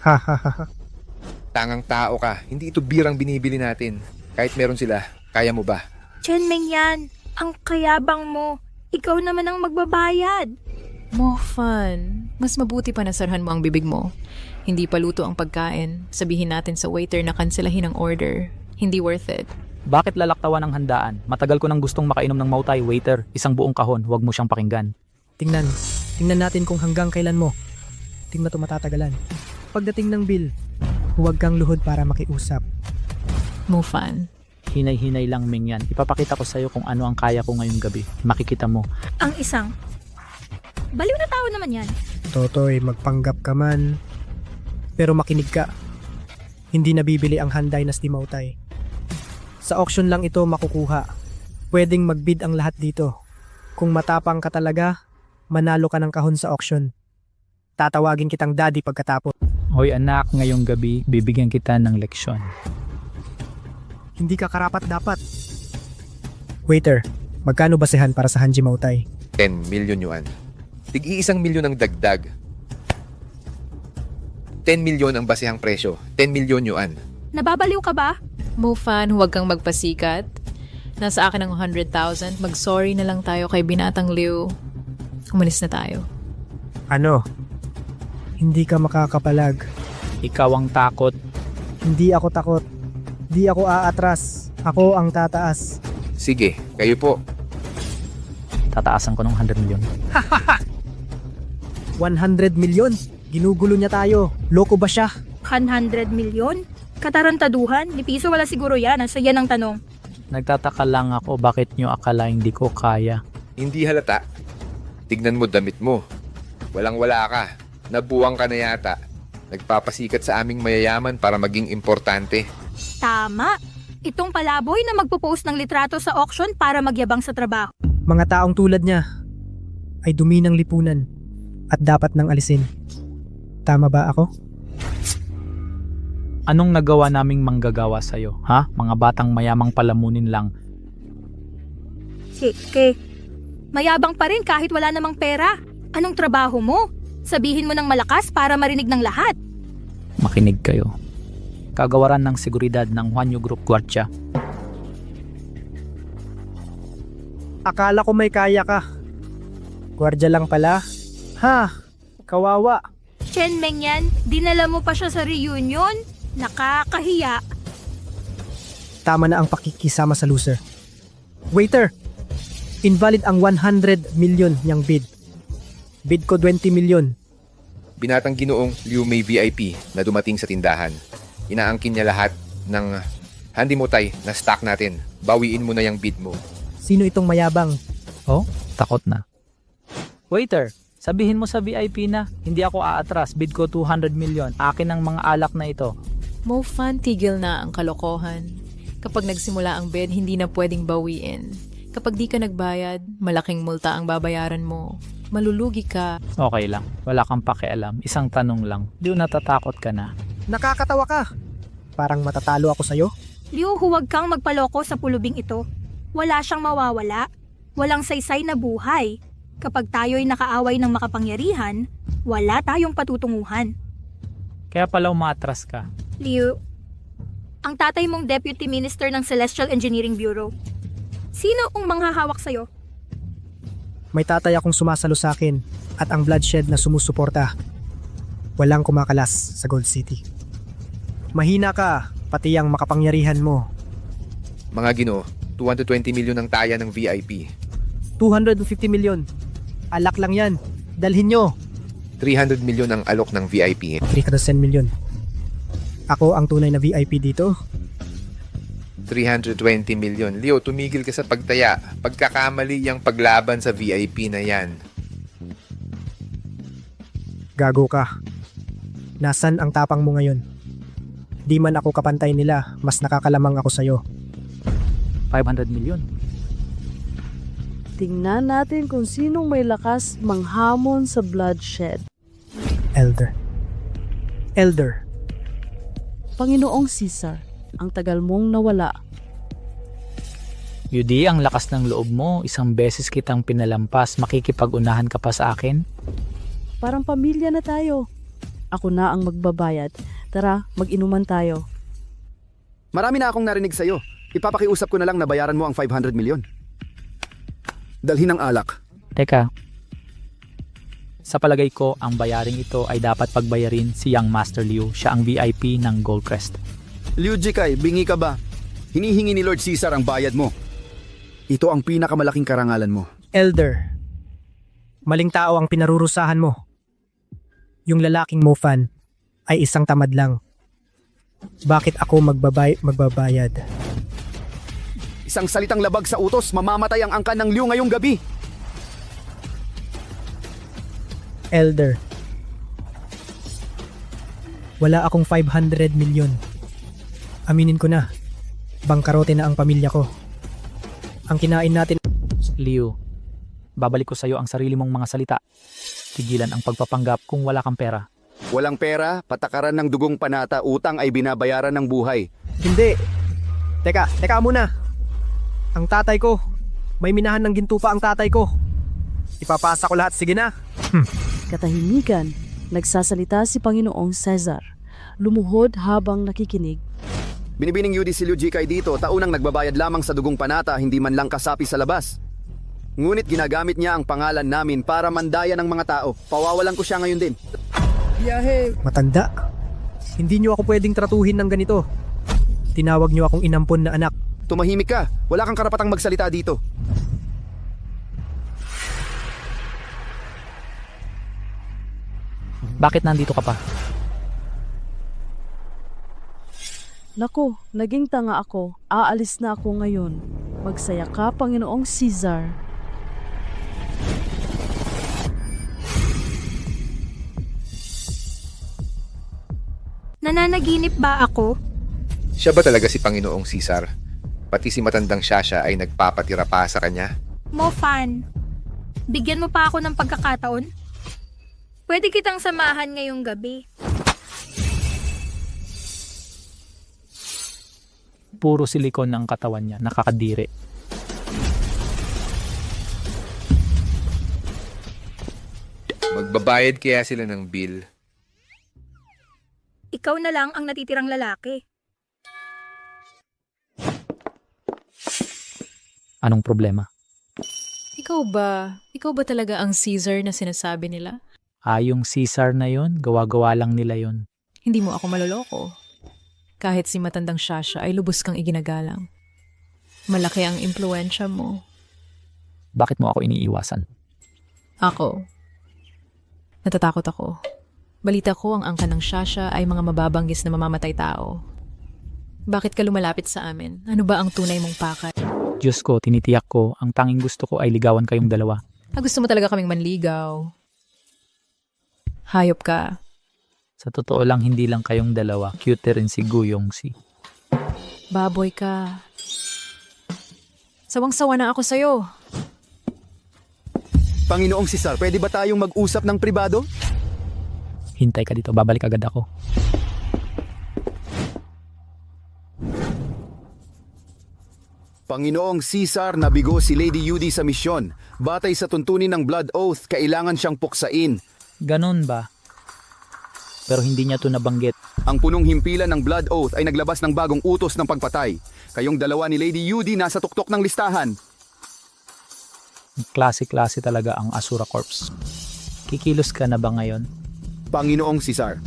Ha. Tangang tao ka. Hindi ito birang binibili natin. Kahit meron sila, kaya mo ba? Chen Mengyan, ang kayabang mo. Ikaw naman ang magbabayad. Mofan, mas mabuti pa nasarhan mo ang bibig mo. Hindi pa luto ang pagkain. Sabihin natin sa waiter na kanselahin ang order. Hindi worth it. Bakit lalaktawan ng handaan? Matagal ko nang gustong makainom ng mautay, waiter. Isang buong kahon, huwag mo siyang pakinggan. Tingnan natin kung hanggang kailan mo. Tingnan to matatagalan. Pagdating ng bill, huwag kang luhod para makiusap. Mofan. Hinay-hinay lang, Ming yan. Ipapakita ko sa'yo kung ano ang kaya ko ngayong gabi. Makikita mo. Ang isang. Baliw na tao naman yan. Totoy, magpanggap ka man. Pero makinig ka. Hindi nabibili ang Han Dynasty Mautay. Sa auction lang ito makukuha. Pwedeng magbid ang lahat dito. Kung matapang ka talaga, manalo ka ng kahon sa auction. Tatawagin kitang daddy pagkatapos. Hoy anak, ngayong gabi, bibigyan kita ng leksyon. Hindi ka karapat dapat. Waiter, magkano basehan para sa Hanji Mautay? 10 million yuan. Tig-1 milyon ang dagdag. 10 milyon ang basehang presyo. 10 milyon yuan. Nababaliw ka ba? Mofan, huwag kang magpasikat. Nasa akin ang 100,000. Mag-sorry na lang tayo kay Binatang Liu. Umalis na tayo. Ano? Hindi ka makakapalag. Ikaw ang takot. Hindi ako takot. Di ako aatras. Ako ang tataas. Sige, kayo po. Tataasan ko ng 100 milyon. 100 milyon? Ginugulo niya tayo. Loko ba siya? 100 milyon? Katarantaduhan? Ni piso wala siguro yan. Ang saya ng tanong. Nagtataka lang ako bakit nyo akala hindi ko kaya. Hindi halata. Tignan mo damit mo. Walang-wala ka. Nabuwang ka na yata. Nagpapasikat sa aming mayayaman para maging importante. Tama. Itong palaboy na magpo-post ng litrato sa auction para magyabang sa trabaho. Mga taong tulad niya ay dumi ng lipunan at dapat nang alisin. Tama ba ako? Anong nagawa naming manggagawa sa'yo, ha? Mga batang mayamang palamunin lang. Sige. Mayabang pa rin kahit wala namang pera. Anong trabaho mo? Sabihin mo ng malakas para marinig ng lahat. Makinig kayo. Kagawaran ng seguridad ng Huanyu Group Guardia. Akala ko may kaya ka. Gwardiya lang pala. Ha? Kawawa. Chen Mengyan, dinala mo pa siya sa reunion? Nakakahiya. Tama na ang pakikisama sa loser. Waiter! Invalid ang 100 million niyang bid. Bid ko 20 million. Binatang Ginoong Liu Mei VIP na dumating sa tindahan. Inaangkin niya lahat ng handi motay na stock natin. Bawiin mo na yung bid mo. Sino itong mayabang? Oh, takot na. Waiter, sabihin mo sa VIP na, hindi ako aatras, bid ko 200 million. Akin ang mga alak na ito. Mofan, tigil na ang kalokohan. Kapag nagsimula ang bid, hindi na pwedeng bawiin. Kapag di ka nagbayad, malaking multa ang babayaran mo. Malulugi ka. Okay lang, wala kang pakialam. Isang tanong lang, di natatakot ka na? Nakakatawa ka. Parang matatalo ako sa'yo. Liu, huwag kang magpaloko sa pulubing ito. Wala siyang mawawala. Walang saysay na buhay. Kapag tayo'y nakaaway ng makapangyarihan, wala tayong patutunguhan. Kaya pala umatras ka. Liu, ang tatay mong Deputy Minister ng Celestial Engineering Bureau. Sino ang manghahawak sa'yo? May tatay akong sumasalo sa akin at ang bloodshed na sumusuporta. Walang kumakalas sa Gold City. Mahina ka. pati ang makapangyarihan mo. Mga Ginoo, 220 milyon ang taya ng VIP. 250 milyon. Alak lang yan. Dalhin nyo. 300 milyon ang alok ng VIP. 310 milyon. Ako ang tunay na VIP dito. 320 milyon. Leo, tumigil ka sa pagtaya. Pagkakamali yung paglaban sa VIP na yan. Gago ka. Nasaan ang tapang mo ngayon? Di man ako kapantay nila, mas nakakalamang ako sa'yo. 500 milyon. Tingnan natin kung sinong may lakas manghamon sa bloodshed. Elder. Elder. Panginoong Caesar, ang tagal mong nawala. Yudi, ang lakas ng loob mo. Isang beses kitang pinalampas. Makikipag-unahan ka pa sa akin? Parang pamilya na tayo. Ako na ang magbabayad. Tara, mag-inuman tayo. Marami na akong narinig sa'yo. Ipapakiusap ko na lang na bayaran mo ang 500 milyon. Dalhin ang alak. Teka. Sa palagay ko, ang bayaring ito ay dapat pagbayarin si Young Master Liu. Siya ang VIP ng Goldcrest. Liu Jikay, bingi ka ba? Hinihingi ni Lord Caesar ang bayad mo. Ito ang pinakamalaking karangalan mo. Elder. Maling tao ang pinarurusahan mo. Yung lalaking Mofan ay isang tamad lang. Bakit ako magbabayad? Isang salitang labag sa utos, mamamatay ang angkan ng Liu ngayong gabi. Elder. Wala akong 500 milyon. Aminin ko na. Bangkarote na ang pamilya ko. Ang kinain natin... Liu, babalik ko sa'yo ang sarili mong mga salita. Tigilan ang pagpapanggap kung wala kang pera. Walang pera, patakaran ng dugong panata, utang ay binabayaran ng buhay. Hindi. Teka muna. Ang tatay ko. May minahan ng ginto pa ang tatay ko. Ipapasa ko lahat. Sige na. Katahimikan, nagsasalita si Panginoong Caesar. Lumuhod habang nakikinig. Binibining Yudi si Liu Jikay dito, taunang nagbabayad lamang sa dugong panata, hindi man lang kasapi sa labas. Ngunit ginagamit niya ang pangalan namin para mandaya ng mga tao. Pawawalan ko siya ngayon din. Matanda. Hindi niyo ako pwedeng tratuhin ng ganito. Tinawag niyo akong inampon na anak. Tumahimik ka. Wala kang karapatang magsalita dito. Bakit nandito ka pa? Naku, naging tanga ako. Aalis na ako ngayon. Magsaya ka, Panginoong Caesar. Nananaginip ba ako? Siya ba talaga si Panginoong Caesar? Pati si matandang Shasha ay nagpapatira pa sa kanya? Mofan, bigyan mo pa ako ng pagkakataon? Pwede kitang samahan ngayong gabi. Puro silikon ang katawan niya, nakakadiri. Magbabayad kaya sila ng bill? Ikaw na lang ang natitirang lalaki. Anong problema? Ikaw ba talaga ang Caesar na sinasabi nila? Yung Caesar na yon, gawa-gawa lang nila yon. Hindi mo ako maloloko. Kahit si matandang Shasha ay lubos kang iginagalang. Malaki ang impluensya mo. Bakit mo ako iniiwasan? Ako. Natatakot ako. Balita ko ang angkan ng Shasha ay mga mababanggis na mamamatay tao. Bakit ka lumalapit sa amin? Ano ba ang tunay mong pakay? Diyos ko, tinitiyak ko, ang tanging gusto ko ay ligawan kayong dalawa. Gusto mo talaga kaming manligaw. Hayop ka. Sa totoo lang, hindi lang kayong dalawa. Cute rin si Guyong si. Baboy ka. Sawang-sawa na ako sa'yo. Panginoong Caesar, pwede ba tayong mag-usap ng pribado? Hintay ka dito, babalik agad ako. Panginoong Caesar, nabigo si Lady Yudi sa misyon. Batay sa tuntunin ng Blood Oath, kailangan siyang puksain. Ganon ba? Pero hindi niya to nabanggit. Ang punong himpilan ng Blood Oath ay naglabas ng bagong utos ng pagpatay. Kayong dalawa ni Lady Yudi nasa tuktok ng listahan. Klase-klase talaga ang Asura Corps. Kikilos ka na ba ngayon? Panginoong Caesar,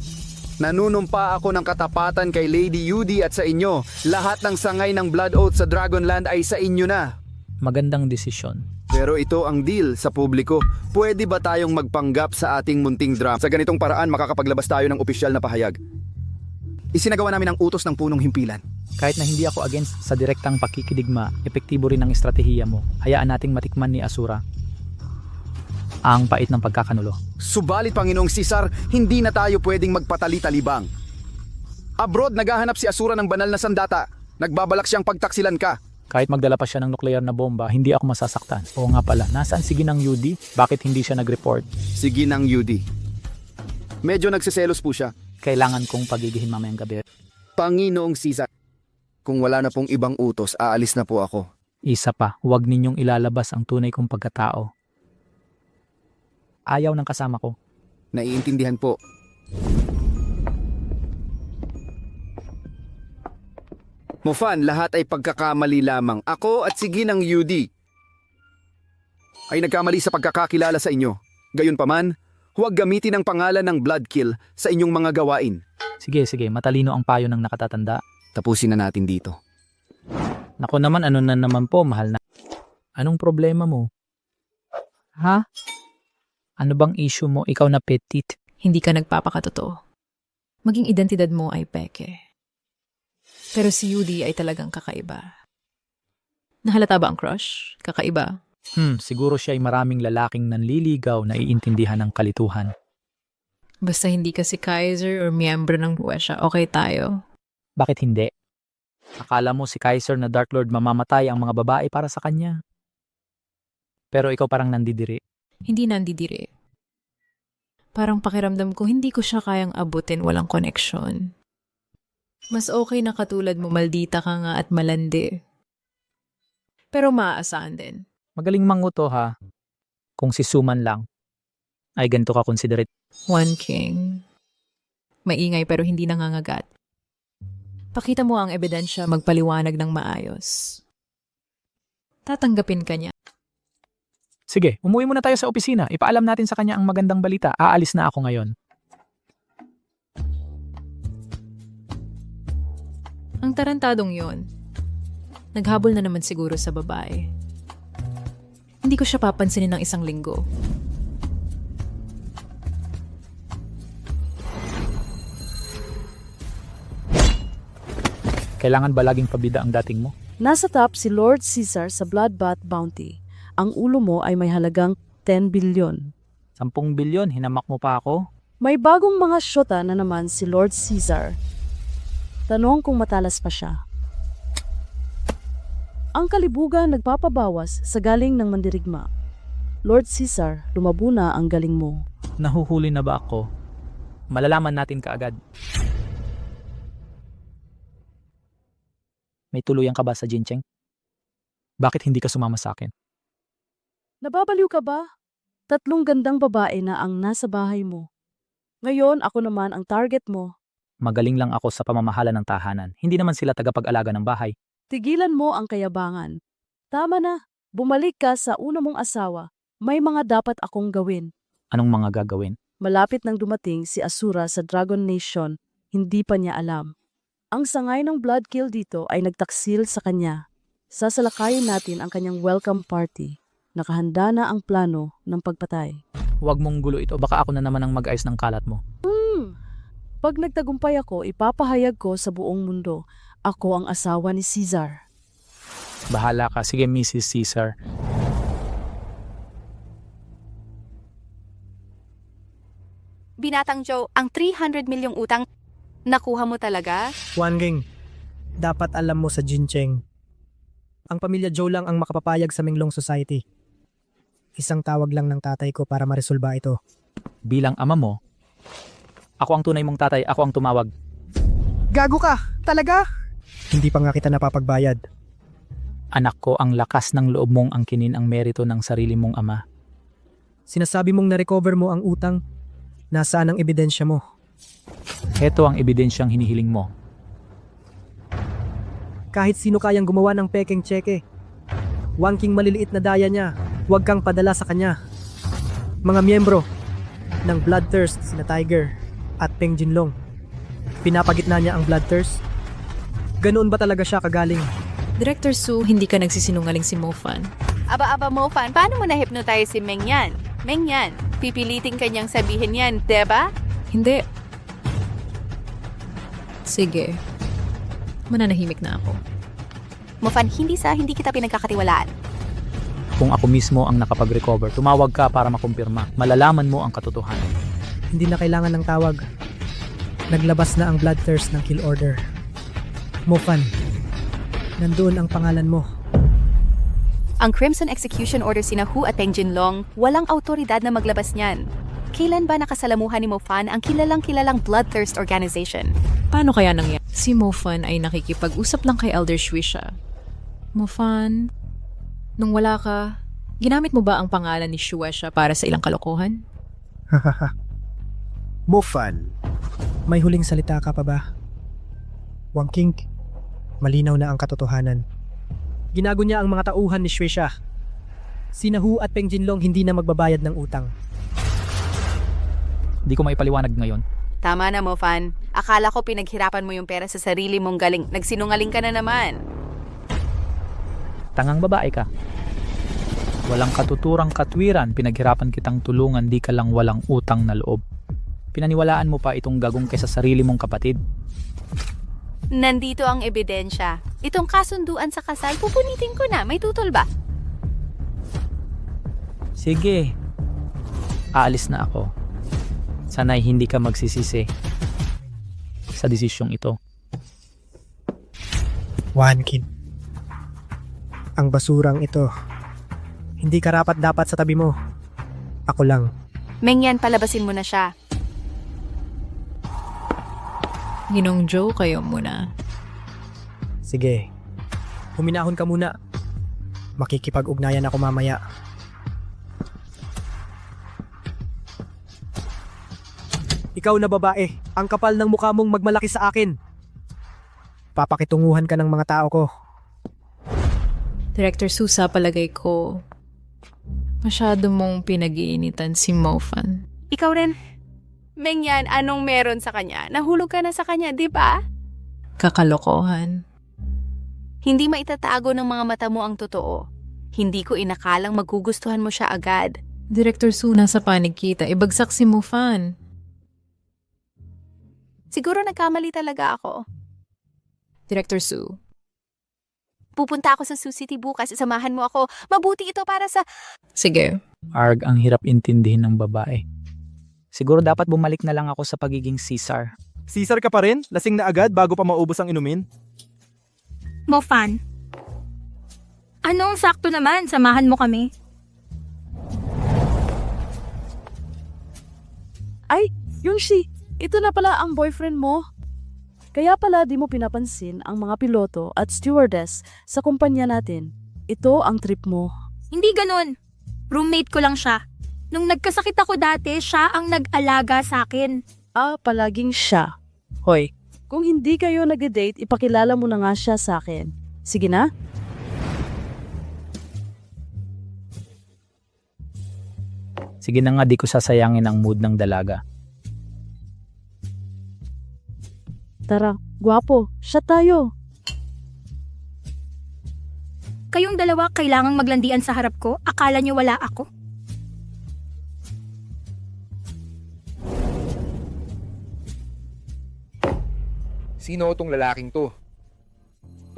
Nanunumpa ako ng katapatan kay Lady Yudi at sa inyo. Lahat ng sangay ng Blood Oath sa Dragonland ay sa inyo na. Magandang desisyon. Pero ito ang deal sa publiko. Pwede ba tayong magpanggap sa ating munting drama? Sa ganitong paraan, makakapaglabas tayo ng opisyal na pahayag. Isinagawa namin ang utos ng punong himpilan. Kahit na hindi ako against sa direktang pakikidigma, epektibo rin ang estratehiya mo. Hayaan nating matikman ni Asura ang pait ng pagkakanulo. Subalit, Panginoong Caesar, hindi na tayo pwedeng magpatali-talibang. Abroad, naghahanap si Asura ng banal na sandata. Nagbabalak siyang pagtaksilan ka. Kahit magdala pa siya ng nuklear na bomba, hindi ako masasaktan. Oo nga pala, nasaan si Ginang Yudi? Bakit hindi siya nag-report? Si Ginang Yudi. Medyo nagsiselos po siya. Kailangan kong pagigihin mamayang gabi. Panginoong Caesar, kung wala na pong ibang utos, aalis na po ako. Isa pa, huwag ninyong ilalabas ang tunay kong pagkatao. Ayaw ng kasama ko. Naiintindihan po. Mofan, lahat ay pagkakamali lamang. Ako at si Ginang Yudi ay nagkamali sa pagkakakilala sa inyo. Gayunpaman, huwag gamitin ang pangalan ng Bloodkill sa inyong mga gawain. Sige, matalino ang payo ng nakatatanda. Tapusin na natin dito. Nako naman, ano na naman po, mahal na. Anong problema mo? Ha? Ano bang issue mo? Ikaw na petite. Hindi ka nagpapakatotoo. Maging identidad mo ay peke. Pero si Yudi ay talagang kakaiba. Nahalata ba ang crush? Kakaiba? Siguro siya ay maraming lalaking nanliligaw na iintindihan ng kalituhan. Basta hindi ka si Kaiser or miyembro ng Huwesya, okay tayo. Bakit hindi? Akala mo si Kaiser na Dark Lord mamamatay ang mga babae para sa kanya. Pero ikaw parang nandidiri. Hindi nandidiri. Parang pakiramdam ko hindi ko siya kayang abutin walang koneksyon. Mas okay na katulad mo, maldita ka nga at malandi. Pero maaasahan din. Magaling manguto ha. Kung si Suman lang, ay ganito ka considerate. One King. Maingay pero hindi nangangagat. Pakita mo ang ebidensya, magpaliwanag ng maayos. Tatanggapin ka niya. Sige, umuwi muna tayo sa opisina. Ipaalam natin sa kanya ang magandang balita. Aalis na ako ngayon. Ang tarantadong yon. Naghabol na naman siguro sa babae. Hindi ko siya papansinin ng isang linggo. Kailangan ba laging pabida ang dating mo? Nasa top si Lord Caesar sa Bloodbath Bounty. Ang ulo mo ay may halagang 10 bilyon. 10 bilyon, hinamak mo pa ako? May bagong mga syota na naman si Lord Caesar. Tanong kung matalas pa siya. Ang kalibugan nagpapabawas sa galing ng mandirigma. Lord Caesar, lumabo na ang galing mo. Nahuhuli na ba ako? Malalaman natin kaagad. May tuluyan ka ba sa Jincheng? Bakit hindi ka sumama sa akin? Nababaliw ka ba? 3 gandang babae na ang nasa bahay mo. Ngayon, ako naman ang target mo. Magaling lang ako sa pamamahala ng tahanan. Hindi naman sila tagapag-alaga ng bahay. Tigilan mo ang kayabangan. Tama na. Bumalik ka sa una mong asawa. May mga dapat akong gawin. Anong mga gagawin? Malapit nang dumating si Asura sa Dragon Nation, hindi pa niya alam. Ang sangay ng Bloodkill dito ay nagtaksil sa kanya. Sasalakayin natin ang kanyang welcome party. Nakahanda na ang plano ng pagpatay. Huwag mong gulo ito. Baka ako na naman ang mag-ayos ng kalat mo. Pag nagtagumpay ako, ipapahayag ko sa buong mundo. Ako ang asawa ni Caesar. Bahala ka. Sige, Mrs. Caesar. Binatang Joe, ang 300 milyong utang, nakuha mo talaga? Wanking, dapat alam mo sa Jincheng. Ang pamilya Joe lang ang makapapayag sa Minglong Society. Isang tawag lang ng tatay ko para maresolba ito. Bilang ama mo, ako ang tunay mong tatay, ako ang tumawag. Gago ka! Talaga? Hindi pa nga kita napapagbayad. Anak ko, ang lakas ng loob mong angkinin ang merito ng sarili mong ama. Sinasabi mong na-recover mo ang utang. Nasaan ang ebidensya mo? Heto ang ebidensyang hinihiling mo. Kahit sino kayang gumawa ng pekeng tseke. Wangking maliliit na daya niya, huwag kang padala sa kanya. Mga miyembro ng Bloodthirst, sina Tiger at Peng Jinlong. Pinapagitna niya ang bloodthirst? Ganoon ba talaga siya kagaling? Director Su, hindi ka nagsisinungaling si Mofan. Aba, Mofan, paano mo na-hypnotize si Mengyan? Mengyan, pipilitin kanyang sabihin yan, diba? Hindi. Sige. Mananahimik na ako. Mofan, hindi kita pinagkakatiwalaan. Kung ako mismo ang nakapag-recover, tumawag ka para makumpirma. Malalaman mo ang katotohanan. Hindi na kailangan ng tawag. Naglabas na ang bloodthirst ng kill order. Mofan, nandoon ang pangalan mo. Ang Crimson Execution Order sina Hu at Peng Jinlong, walang autoridad na maglabas niyan. Kailan ba nakasalamuhan ni Mofan ang kilalang Bloodthirst Organization? Paano kaya nangyari? Si Mofan ay nakikipag-usap lang kay Elder Shuisha. Mofan, nung wala ka, ginamit mo ba ang pangalan ni Shuisha para sa ilang kalokohan? Mofan, may huling salita ka pa ba? Wang King, malinaw na ang katotohanan. Ginago niya ang mga tauhan ni Shuisha. Sina Hu at Peng Jinlong hindi na magbabayad ng utang. Di ko maipaliwanag ngayon. Tama na, Mofan. Akala ko pinaghirapan mo yung pera sa sarili mong galing. Nagsinungaling ka na naman. Tangang babae ka. Walang katuturang katwiran, pinaghirapan kitang tulungan, di ka lang walang utang na loob. Pinaniwalaan mo pa itong gagong kaysa sarili mong kapatid. Nandito ang ebidensya. Itong kasunduan sa kasal, pupunitin ko na. May tutol ba? Sige. Aalis na ako. Sana'y hindi ka magsisisi sa desisyong ito. Wankin, ang basurang ito, hindi karapat-dapat sa tabi mo. Ako lang. Mengyan, palabasin mo na siya. Ginong Joe, kayo muna. Sige, huminahon ka muna. Makikipag-ugnayan ako mamaya. Ikaw na babae, ang kapal ng mukha mong magmalaki sa akin. Papakitunguhan ka ng mga tao ko. Director Susa, palagay ko, masyado mong pinag-iinitan si Mofan. Ikaw rin. Mengyan, anong meron sa kanya? Nahulog ka na sa kanya, di ba? Kakalokohan. Hindi maitatago ng mga mata mo ang totoo. Hindi ko inakalang magugustuhan mo siya agad. Director Su, nasa panig kita. Ibagsak si Mofan. Siguro nagkamali talaga ako. Director Su. Pupunta ako sa Sioux City bukas. Samahan mo ako. Mabuti ito para sa... Sige. Arg, ang hirap intindihin ng babae. Siguro dapat bumalik na lang ako sa pagiging Caesar. Caesar ka pa rin? Lasing na agad bago pa maubos ang inumin? Mofan, anong sakto naman? Samahan mo kami. Ay, Yunshi, ito na pala ang boyfriend mo. Kaya pala di mo pinapansin ang mga piloto at stewardess sa kumpanya natin. Ito ang trip mo. Hindi ganun. Roommate ko lang siya. Nung nagkasakit ako dati, siya ang nag-alaga sa akin. Palaging siya. Hoy, kung hindi kayo nag-date, ipakilala mo na nga siya sa akin. Sige na? Sige na nga, di ko sasayangin ang mood ng dalaga. Tara, gwapo, siya tayo. Kayong dalawa kailangang maglandian sa harap ko? Akala niyo wala ako? Sino itong lalaking to?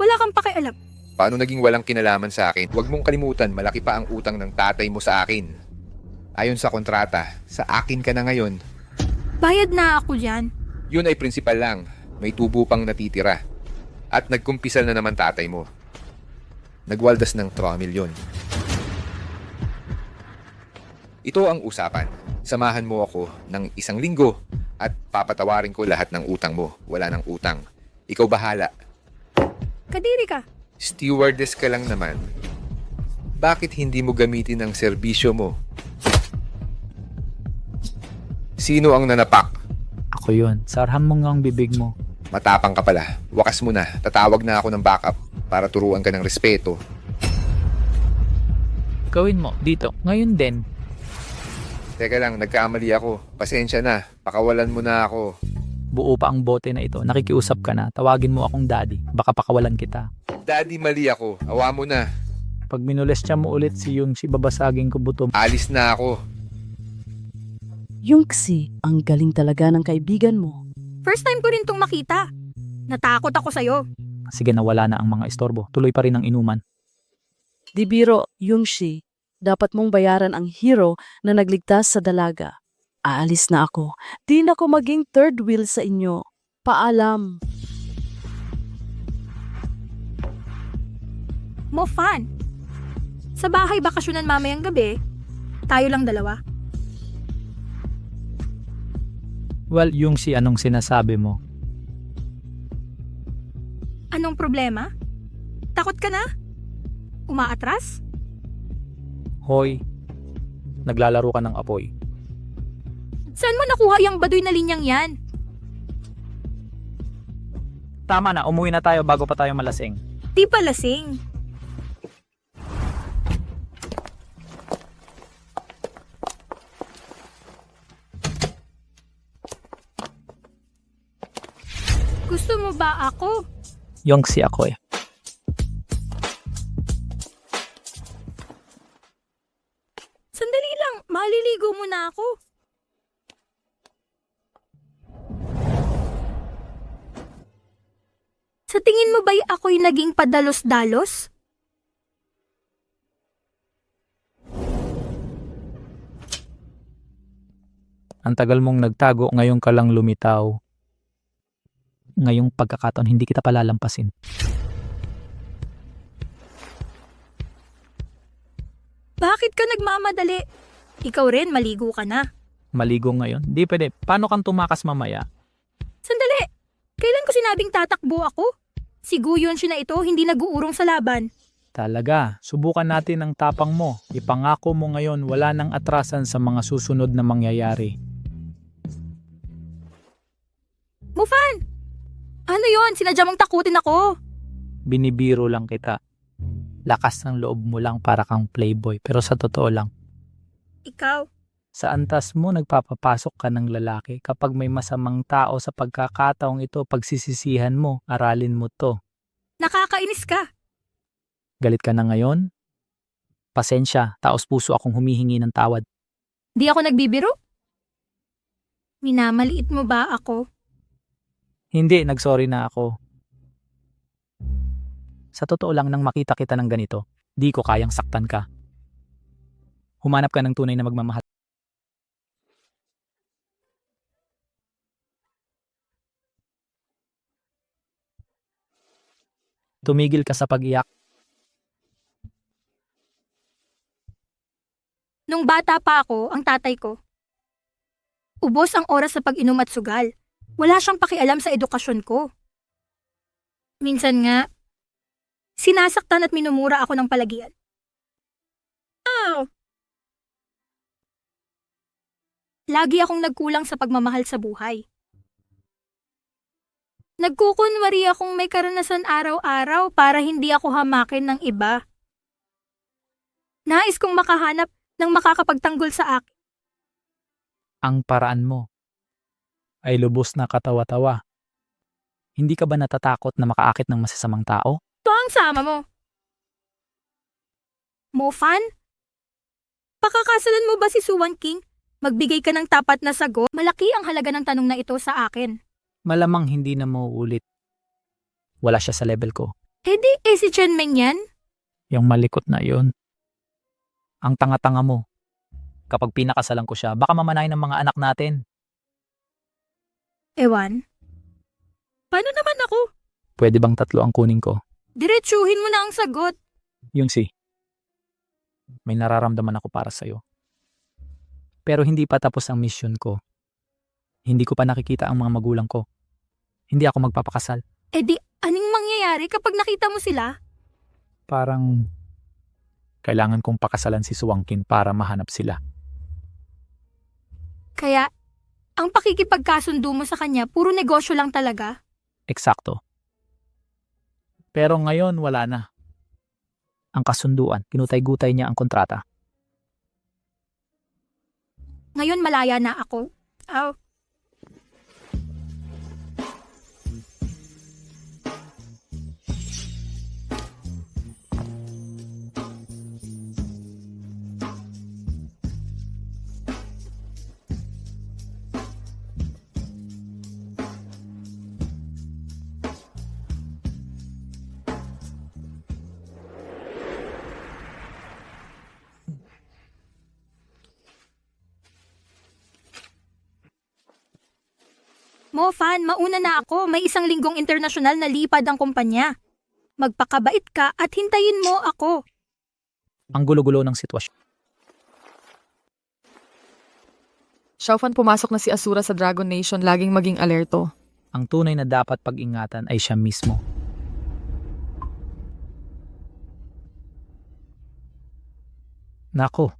Wala kang pakialam. Paano naging walang kinalaman sa akin? Huwag mong kalimutan, malaki pa ang utang ng tatay mo sa akin. Ayon sa kontrata, sa akin ka na ngayon. Bayad na ako dyan. Yun ay prinsipal lang. May tubo pang natitira. At nagkumpisal na naman tatay mo. Nagwaldas ng 3 milyon. Ito ang usapan. Samahan mo ako ng 1 linggo at papatawarin ko lahat ng utang mo. Wala ng utang. Ikaw bahala. Kadiri ka. Stewardess ka lang naman. Bakit hindi mo gamitin ang serbisyo mo? Sino ang nanapak? Ako yun. Sarhan mo nga ang bibig mo. Matapang ka pala. Wakas mo na. Tatawag na ako ng backup para turuan ka ng respeto. Gawin mo dito. Ngayon din. Teka lang, nagkamali ako. Pasensya na. Pakawalan mo na ako. Buo pa ang bote na ito. Nakikiusap ka na. Tawagin mo akong daddy. Baka pakawalan kita. Daddy, mali ako. Awa mo na. Pag minolestya mo ulit si Yungsi, babasagin ko buto. Alis na ako. Yungsi, ang galing talaga ng kaibigan mo. First time ko rin tong makita. Natakot ako sa'yo. Sige, nawala na ang mga istorbo. Tuloy pa rin ang inuman. Di biro, Yungsi, dapat mong bayaran ang hero na nagligtas sa dalaga. Aalis na ako. Di na ko maging third wheel sa inyo. Paalam. Mo fan. Sa bahay bakasyonan mamayang gabi, tayo lang dalawa. Well, Yungsi, anong sinasabi mo? Anong problema? Takot ka na? Umaatras? Hoy, naglalaro ka ng apoy. Saan mo nakuha yung baduy na linyang yan? Tama na, umuwi na tayo bago pa tayo malasing. Di pa lasing. Gusto mo ba ako? Yungsi ako eh. Sandali lang, maliligo muna ako. Sa tingin mo ba'y ako'y naging padalos-dalos? Ang tagal mong nagtago, ngayon ka lang lumitaw. Ngayong pagkakataon, hindi kita palalampasin. Bakit ka nagmamadali? Ikaw rin, maligo ka na. Maligo ngayon? Di pwede. Paano kang tumakas mamaya? Sandali! Kailan ko sinabing tatakbo ako? Si Guyon siya na ito, hindi nag-uurong sa laban. Talaga, subukan natin ang tapang mo. Ipangako mo ngayon wala nang atrasan sa mga susunod na mangyayari. Mufan! Ano yon? Sinadya mong takutin ako. Binibiro lang kita. Lakas ng loob mo lang para kang playboy. Pero sa totoo lang, Ikaw, sa antas mo nagpapapasok ka ng lalaki. Kapag may masamang tao sa pagkakataong ito, pagsisisihan mo, aralin mo to. nakakainis ka. Galit ka na ngayon? Pasensya, taos puso akong humihingi ng tawad. Di ako nagbibiro? Minamaliit mo ba ako? Hindi, nagsorry na ako. Sa totoo lang, nang makita kita ng ganito, di ko kayang saktan ka. Humanap ka ng tunay na magmamahal. Tumigil ka sa pag-iyak. Nung bata pa ako, ang tatay ko, ubos ang oras sa pag-inom at sugal. Wala siyang pakialam sa edukasyon ko. Minsan nga, sinasaktan at minumura ako ng palagian. Ow! Lagi akong nagkulang sa pagmamahal sa buhay. Nagkukunwari akong may karanasan araw-araw para hindi ako hamakin ng iba. Nais kong makahanap ng makakapagtanggol sa akin. Ang paraan mo ay lubos na katawa-tawa. Hindi ka ba natatakot na makaakit ng masasamang tao? Ito ang sama mo. Mofan? Pakakasalan mo ba si Suwan King? Magbigay ka ng tapat na sagot. Malaki ang halaga ng tanong na ito sa akin. Malamang hindi na mauulit. Wala siya sa level ko. Si Chen Meng yan? Yung malikot na yon. Ang tanga-tanga mo. Kapag pinakasalan ko siya, baka mamanayin ng mga anak natin. Ewan. Paano naman ako? Pwede bang 3 ang kunin ko? Diretsuhin mo na ang sagot. Yungsi, may nararamdaman ako para sa'yo. Pero hindi pa tapos ang mission ko. Hindi ko pa nakikita ang mga magulang ko. Hindi ako magpapakasal. Anong mangyayari kapag nakita mo sila? Parang kailangan kong pakasalan si Suwangkin para mahanap sila. Kaya, ang pakikipagkasundo mo sa kanya, puro negosyo lang talaga. Eksakto. Pero ngayon wala na. Ang kasunduan, kinutay-gutay niya ang kontrata. Ngayon malaya na ako. Mo, Fan, mauna na ako. May isang linggong internasyonal na lipad ang kumpanya. Magpakabait ka at hintayin mo ako. Ang gulo-gulo ng sitwasyon. Xiaofan, pumasok na si Asura sa Dragon Nation, laging maging alerto. Ang tunay na dapat pag-ingatan ay siya mismo. Nako,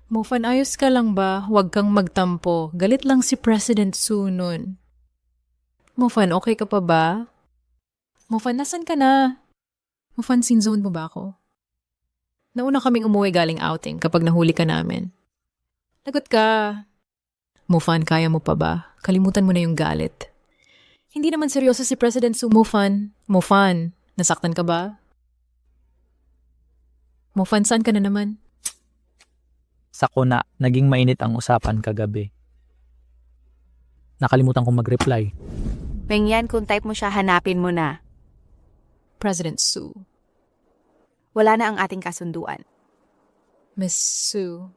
Mofan, ayos ka lang ba? Huwag kang magtampo. Galit lang si President Su nun. Mofan, okay ka pa ba? Mofan, nasan ka na? Mofan, sinzone mo ba ako? Nauna kaming umuwi galing outing kapag nahuli ka namin. Lagot ka. Mofan, kaya mo pa ba? Kalimutan mo na yung galit. Hindi naman seryoso si President Su, Mofan. Mofan, nasaktan ka ba? Mofan, saan ka na naman? sako na, naging mainit ang usapan kagabi. Nakalimutan kong mag-reply. Mengyan, kung type mo siya, hanapin mo na. President Su. Wala na ang ating kasunduan. Miss Su.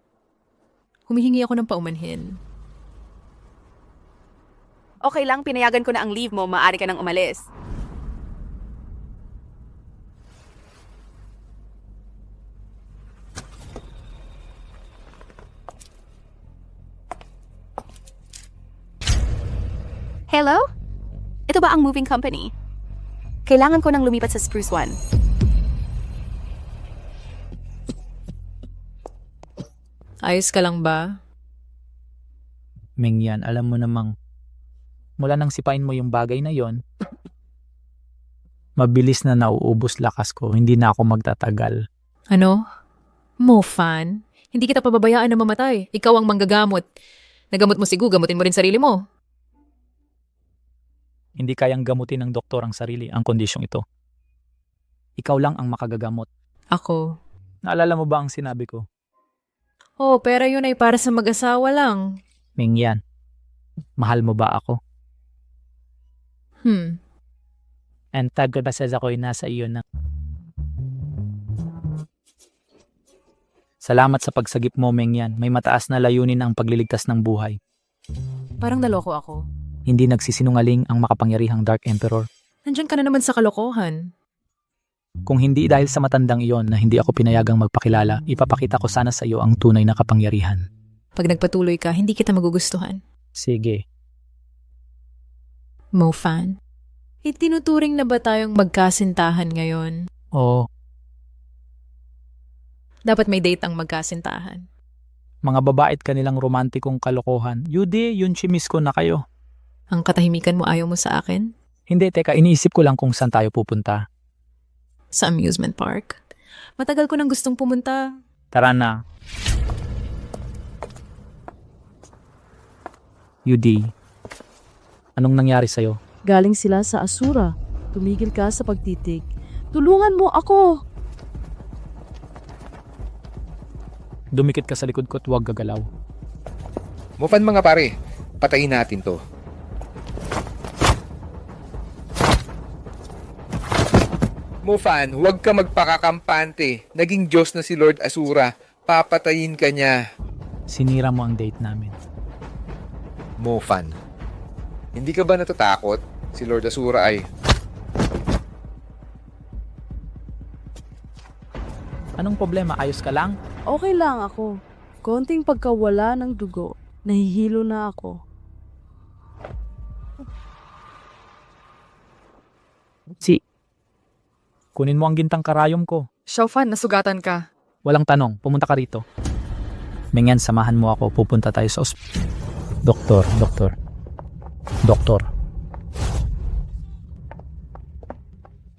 Humihingi ako ng paumanhin. Okay lang, pinayagan ko na ang leave mo, maaari ka nang umalis. Hello? Ito ba ang moving company? Kailangan ko nang lumipat sa Spruce One. Ayos ka lang ba? Mengyan, alam mo namang mula nang sipain mo yung bagay na yon, mabilis na nauubos lakas ko, hindi na ako magtatagal. Ano? Mofan? Hindi kita pababayaan na mamatay. Ikaw ang manggagamot. Nagamot mo si Gu, gamutin mo rin sarili mo. Hindi kayang gamutin ng doktor ang sarili ang kondisyong ito. Ikaw lang ang makagagamot. Ako. Naalala mo ba ang sinabi ko? Oh, pera yun ay para sa mag-asawa lang. Mengyan, mahal mo ba ako? And tagabasas ako'y nasa iyo na. Salamat sa pagsagip mo, Mengyan. May mataas na layunin ang pagliligtas ng buhay. Parang naloko ako. Hindi nagsisinungaling ang makapangyarihang Dark Emperor. Nandyan ka na naman sa kalokohan. Kung hindi dahil sa matandang iyon na hindi ako pinayagang magpakilala, ipapakita ko sana sa iyo ang tunay na kapangyarihan. Pag nagpatuloy ka, hindi kita magugustuhan. Sige. Mofan, itinuturing na ba tayong magkasintahan ngayon? Oo, Dapat may date ang magkasintahan. mga babait kanilang romantikong kalokohan. Yudi, yun chimis ko na kayo. Ang katahimikan mo ayaw mo sa akin? Hindi, teka, iniisip ko lang kung saan tayo pupunta. Sa amusement park. Matagal ko nang gustong pumunta. Tara na. Yudi, anong nangyari sa'yo? Galing sila sa Asura. Tumigil ka sa pagtitig. Tulungan mo ako! Dumikit ka sa likod ko at huwag gagalaw. Mufan mga pare, patayin natin to. Mufan, huwag ka magpakakampante. Naging Diyos na si Lord Asura. Papatayin ka niya. Sinira mo ang date namin. Mufan, hindi ka ba natatakot? Si Lord Asura ay... Anong problema? Ayos ka lang? Okay lang ako. Konting pagkawala ng dugo. Nahihilo na ako. Kunin mo ang gintang karayom ko. Xiaofan, nasugatan ka. Walang tanong, pumunta ka rito. Mengyan, samahan mo ako. Pupunta tayo sa Doktor.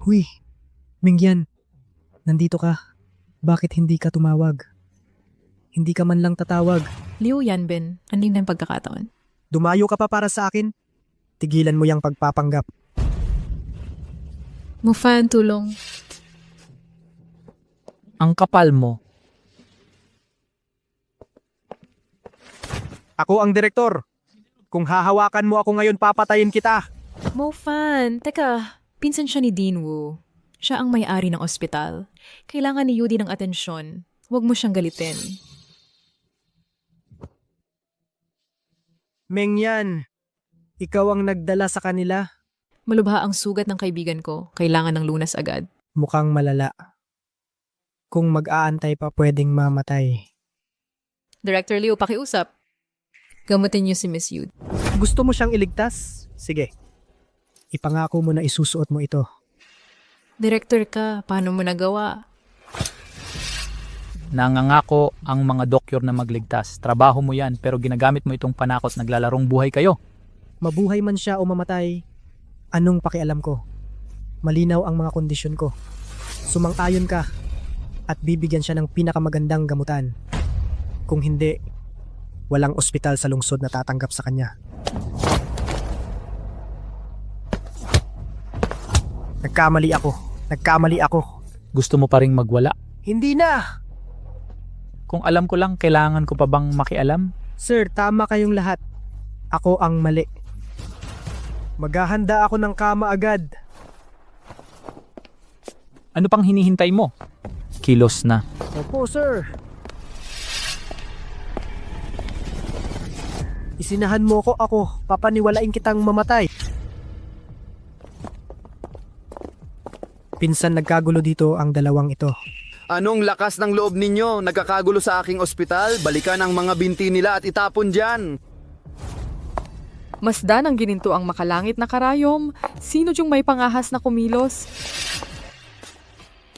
Huy, Mengyan, nandito ka. Bakit hindi ka tumawag? Hindi ka man lang tatawag. Liu Yanbin, andin ng pagkakataon. Dumayo ka pa para sa akin? Tigilan mo yung pagpapanggap. Mofan, tulong. Ang kapal mo. Ako ang direktor. Kung hahawakan mo ako ngayon, papatayin kita. Mofan, teka, pinsan siya ni Dean Wu. Siya ang may-ari ng ospital. Kailangan ni Yudi ng atensyon. Huwag mo siyang galitin. Mengyan, ikaw ang nagdala sa kanila. Malubha ang sugat ng kaibigan ko. Kailangan ng lunas agad. Mukhang malala. Kung mag-aantay pa pwedeng mamatay. Director Leo, pakiusap. Gamutin niyo si Miss Yud. Gusto mo siyang iligtas? Sige. Ipangako mo na isusuot mo ito. Director ka, paano mo nagawa? Nangangako ang mga dokyor na magligtas. Trabaho mo yan pero ginagamit mo itong panakot, naglalarong buhay kayo. Mabuhay man siya o mamatay, anong pakialam ko? Malinaw ang mga kondisyon ko. Sumang-ayon ka at bibigyan siya ng pinakamagandang gamutan. Kung hindi, walang ospital sa lungsod na tatanggap sa kanya. Nagkamali ako. Gusto mo pa ring magwala? Hindi na! Kung alam ko lang, kailangan ko pa bang makialam? Sir, tama kayong lahat. Ako ang mali. Maghahanda ako ng kama agad. Ano pang hinihintay mo? Kilos na. Opo, sir. Isinahan mo ko ako. Papaniwalain kitang mamatay. Pinsan nagkagulo dito ang dalawang ito. Anong lakas ng loob ninyo? Nagkakagulo sa aking ospital? Balikan ang mga binti nila at itapon dyan. Masdan ang gininto ang makalangit na karayom. Sino yung may pangahas na kumilos?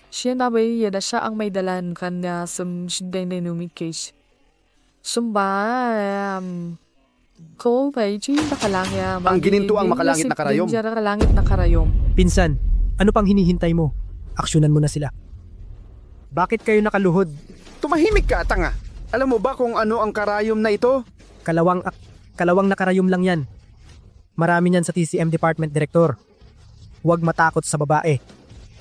Siya na ba yada siya ang may dalan kanya sa dynamic case. Ko ba nakalangya. Ang gininto ang makalangit na karayom. Kalangit na karayom. Pinsan, ano pang hinihintay mo? Aksyonan mo na sila. Bakit kayo nakaluhod? Tumahimik ka, tanga. Alam mo ba kung ano ang karayom na ito? Kalawang na karayom lang yan. Marami niyan sa TCM Department Director. Huwag matakot sa babae.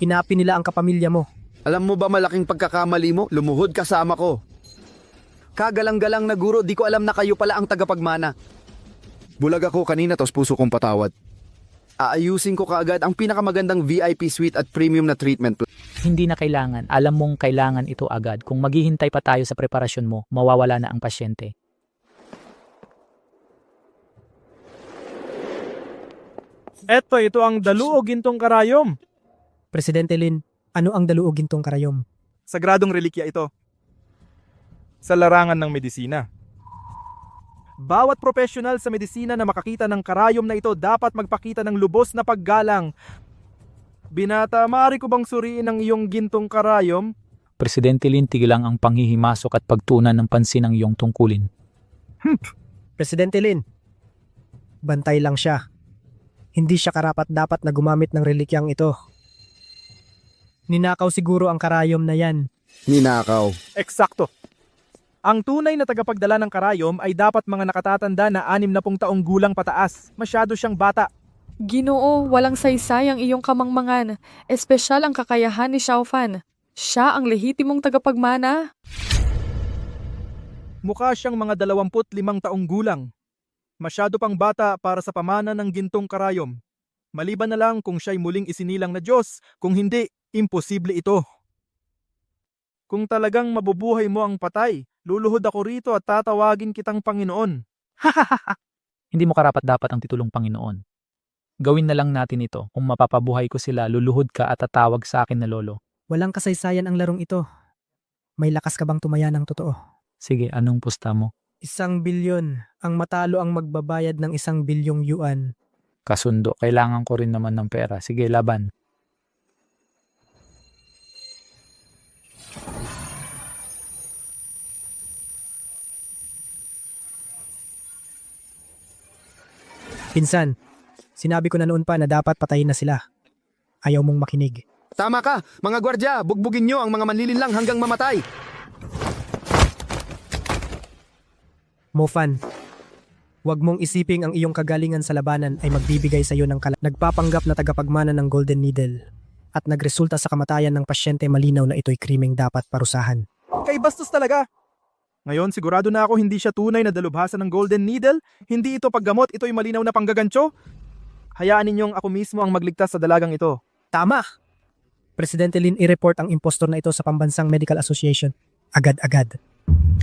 Inapi nila ang kapamilya mo. Alam mo ba malaking pagkakamali mo? Lumuhod kasama ko. Kagalang-galang na guro, di ko alam na kayo pala ang tagapagmana. Bulag ako kanina tos puso kong patawad. Aayusin ko kaagad ang pinakamagandang VIP suite at premium na treatment plan. Hindi na kailangan. Alam mong kailangan ito agad. Kung maghihintay pa tayo sa preparasyon mo, mawawala na ang pasyente. Ito ang daluog gintong karayom. Presidente Lin, ano ang daluog gintong karayom? Sagradong relikya ito. Sa larangan ng medisina. Bawat profesional sa medisina na makakita ng karayom na ito dapat magpakita ng lubos na paggalang. Binata, maaari ko bang suriin ang iyong gintong karayom? Presidente Lin, tigilang ang panghihimasok at pagtunan ng pansin ng iyong tungkulin. Presidente Lin, bantay lang siya. Hindi siya karapat-dapat na gumamit ng relikyang ito. Ninakaw siguro ang karayom na yan. Ninakaw. Eksakto. Ang tunay na tagapagdala ng karayom ay dapat mga nakatatanda na 60 taong gulang pataas. Masyado siyang bata. Ginoo, walang saysay ang iyong kamangmangan. Espesyal ang kakayahan ni Xiaofan. Siya ang lehitimong tagapagmana. Mukha siyang mga 25 taong gulang. Masyado pang bata para sa pamana ng gintong karayom. Maliban na lang kung siya'y muling isinilang na Diyos, kung hindi, imposible ito. Kung talagang mabubuhay mo ang patay, luluhod ako rito at tatawagin kitang Panginoon. Hindi mo karapat-dapat ang titulong Panginoon. Gawin na lang natin ito. Kung mapapabuhay ko sila, luluhod ka at tatawag sa akin na lolo. Walang kasaysayan ang larong ito. May lakas ka bang tumaya ng totoo? Sige, anong pusta mo? 1 bilyon. Ang matalo ang magbabayad ng 1 bilyong yuan. Kasundo, kailangan ko rin naman ng pera. Sige, laban. Pinsan, sinabi ko na noon pa na dapat patayin na sila. Ayaw mong makinig. Tama ka, mga gwardya, bugbugin nyo ang mga manlilinlang hanggang mamatay. Mofan, huwag mong isiping ang iyong kagalingan sa labanan ay magbibigay sa iyo ng nagpapanggap na tagapagmana ng Golden Needle at nagresulta sa kamatayan ng pasyente, malinaw na ito'y krimeng dapat parusahan. Kay bastos talaga. Ngayon, sigurado na ako hindi siya tunay na dalubhasa ng Golden Needle. Hindi ito paggamot, ito'y malinaw na panggagantyo. Hayaan ninyong ako mismo ang magligtas sa dalagang ito. Tama! Presidente Lin, i-report ang impostor na ito sa Pambansang Medical Association. Agad-agad.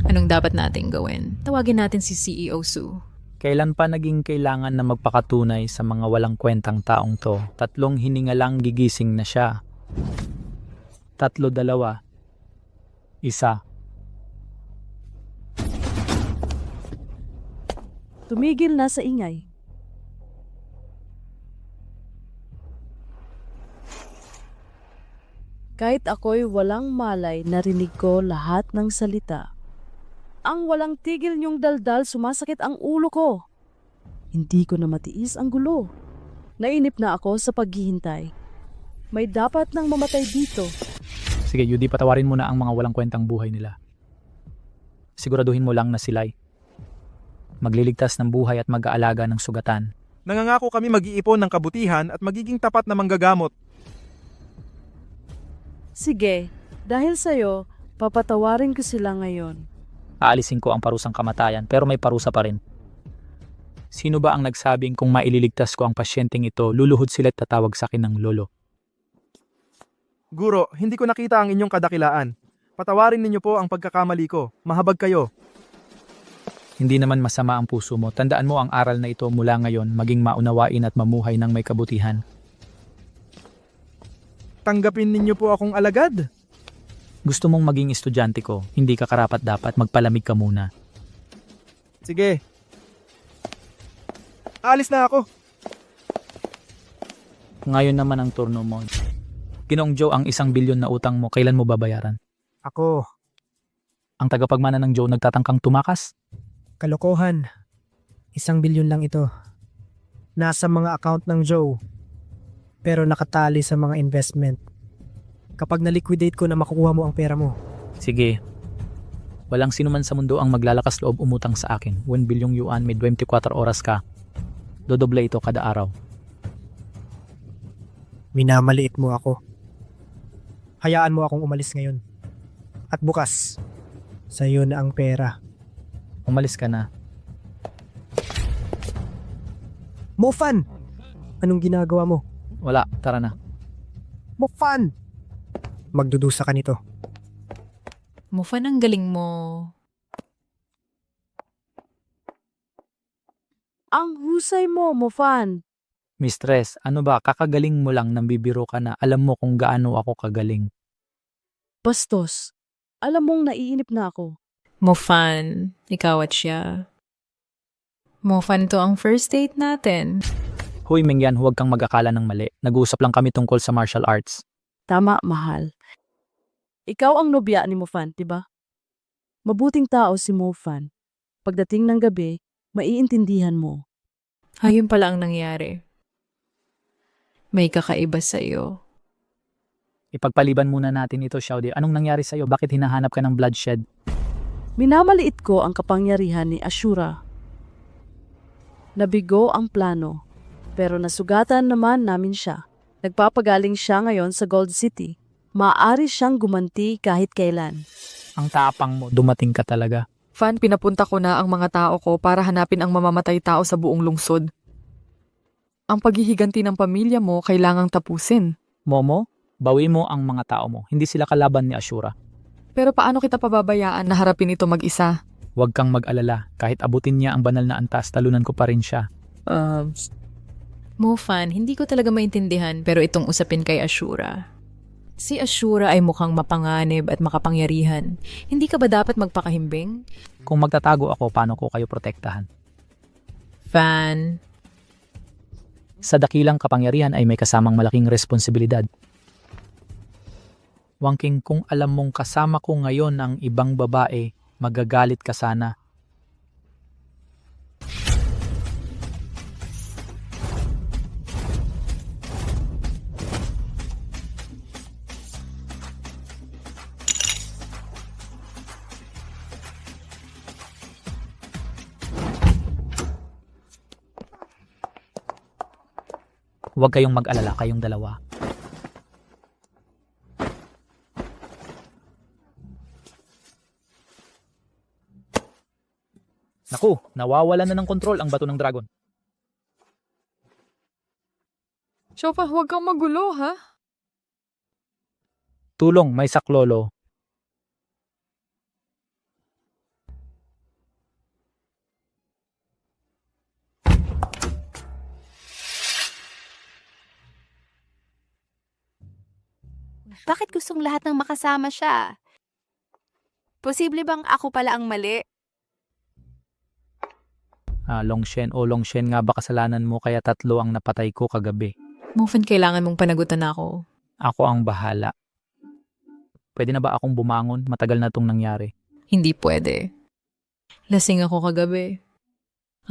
Anong dapat nating gawin? Tawagin natin si CEO Su. Kailan pa naging kailangan na magpakatunay sa mga walang kwentang taong to? 3 hininga lang gigising na siya. 3, 2, 1. Tumigil na sa ingay. Kahit ako'y walang malay, narinig ko lahat ng salita. Ang walang tigil niyong daldal, sumasakit ang ulo ko. Hindi ko na matiis ang gulo. Nainip na ako sa paghihintay. May dapat nang mamatay dito. Sige, Yudi, patawarin mo na ang mga walang kwentang buhay nila. Siguraduhin mo lang na sila'y magliligtas ng buhay at mag-aalaga ng sugatan. Nangangako kami mag-iipon ng kabutihan at magiging tapat na manggagamot. Sige, dahil sa'yo, papatawarin ko sila ngayon. Aalisin ko ang parusang kamatayan pero may parusa pa rin. Sino ba ang nagsabing kung maililigtas ko ang pasyenteng ito, luluhod sila at tatawag sa akin ng lolo? Guro, hindi ko nakita ang inyong kadakilaan. Patawarin ninyo po ang pagkakamali ko. Mahabag kayo. Hindi naman masama ang puso mo. Tandaan mo ang aral na ito mula ngayon, maging maunawain at mamuhay ng may kabutihan. Tanggapin ninyo po akong alagad. Gusto mong maging estudyante ko, hindi ka karapat dapat, magpalamig ka muna. Sige. Alis na ako. Ngayon naman ang turno mo. Ginoong Joe, ang 1 bilyon na utang mo, kailan mo babayaran? Ako, Ang tagapagmana ng Joe nagtatangkang tumakas? kalokohan. 1 bilyon lang ito. Nasa mga account ng Joe. Pero nakatali sa mga investment. Kapag na-liquidate ko na makukuha mo ang pera mo. Sige. Walang sino man sa mundo ang maglalakas loob umutang sa akin. 1 bilyong yuan, may 24 oras ka. Dodoble ito kada araw. Minamaliit mo ako. Hayaan mo akong umalis ngayon. At bukas, sa'yo na ang pera. Umalis ka na. Mofan! Anong ginagawa mo? Wala, tara na. Mofan! Magdudusa ka nito. Mufan, ang galing mo. Ang husay mo, Mofan. Mistress, ano ba, kakagaling mo lang nang bibiro ka na, alam mo kung gaano ako kagaling. Bastos, alam mong naiinip na ako. Mufan, ikaw at siya. Mufan, to ang first date natin. Hoy Mengyan, huwag kang mag-akala ng mali. Nag-uusap lang kami tungkol sa martial arts. Tama, mahal. Ikaw ang nobya ni Mofan, diba? Mabuting tao si Mofan. Pagdating ng gabi, maiintindihan mo. Ayun pala ang nangyari. May kakaiba sa'yo. Ipagpaliban muna natin ito, Xiaodi. Anong nangyari sa'yo? Bakit hinahanap ka ng bloodshed? Minamaliit ko ang kapangyarihan ni Ashura. Nabigo ang plano, pero nasugatan naman namin siya. Nagpapagaling siya ngayon sa Gold City. Maaari siyang gumanti kahit kailan. Ang tapang mo, dumating ka talaga. Fan, pinapunta ko na ang mga tao ko para hanapin ang mamamatay tao sa buong lungsod. Ang paghihiganti ng pamilya mo kailangang tapusin. Momo, bawi mo ang mga tao mo. Hindi sila kalaban ni Ashura. Pero paano kita pababayaan na harapin ito mag-isa? Huwag kang mag-alala. Kahit abutin niya ang banal na antas, talunan ko pa rin siya. Mufan, hindi ko talaga maintindihan pero itong usapin kay Ashura. Si Ashura ay mukhang mapanganib at makapangyarihan. Hindi ka ba dapat magpakahimbing? Kung magtatago ako, paano ko kayo protektahan? Fan, Sa dakilang kapangyarihan ay may kasamang malaking responsibilidad. Wangking, kung alam mong kasama ko ngayon ang ibang babae, magagalit ka sana. Huwag kayong mag-alala, kayong dalawa. Naku, nawawala na ng kontrol ang bato ng dragon. Shofa, huwag kang magulo, ha? Tulong, may saklolo. Bakit gustong lahat ng makasama siya? Posible bang ako pala ang mali? Longshen nga ba kasalanan mo kaya 3 ang napatay ko kagabi? Mofan, kailangan mong panagutan ako. Ako ang bahala. Pwede na ba akong bumangon? Matagal na itong nangyari. Hindi pwede. Lasing ako kagabi.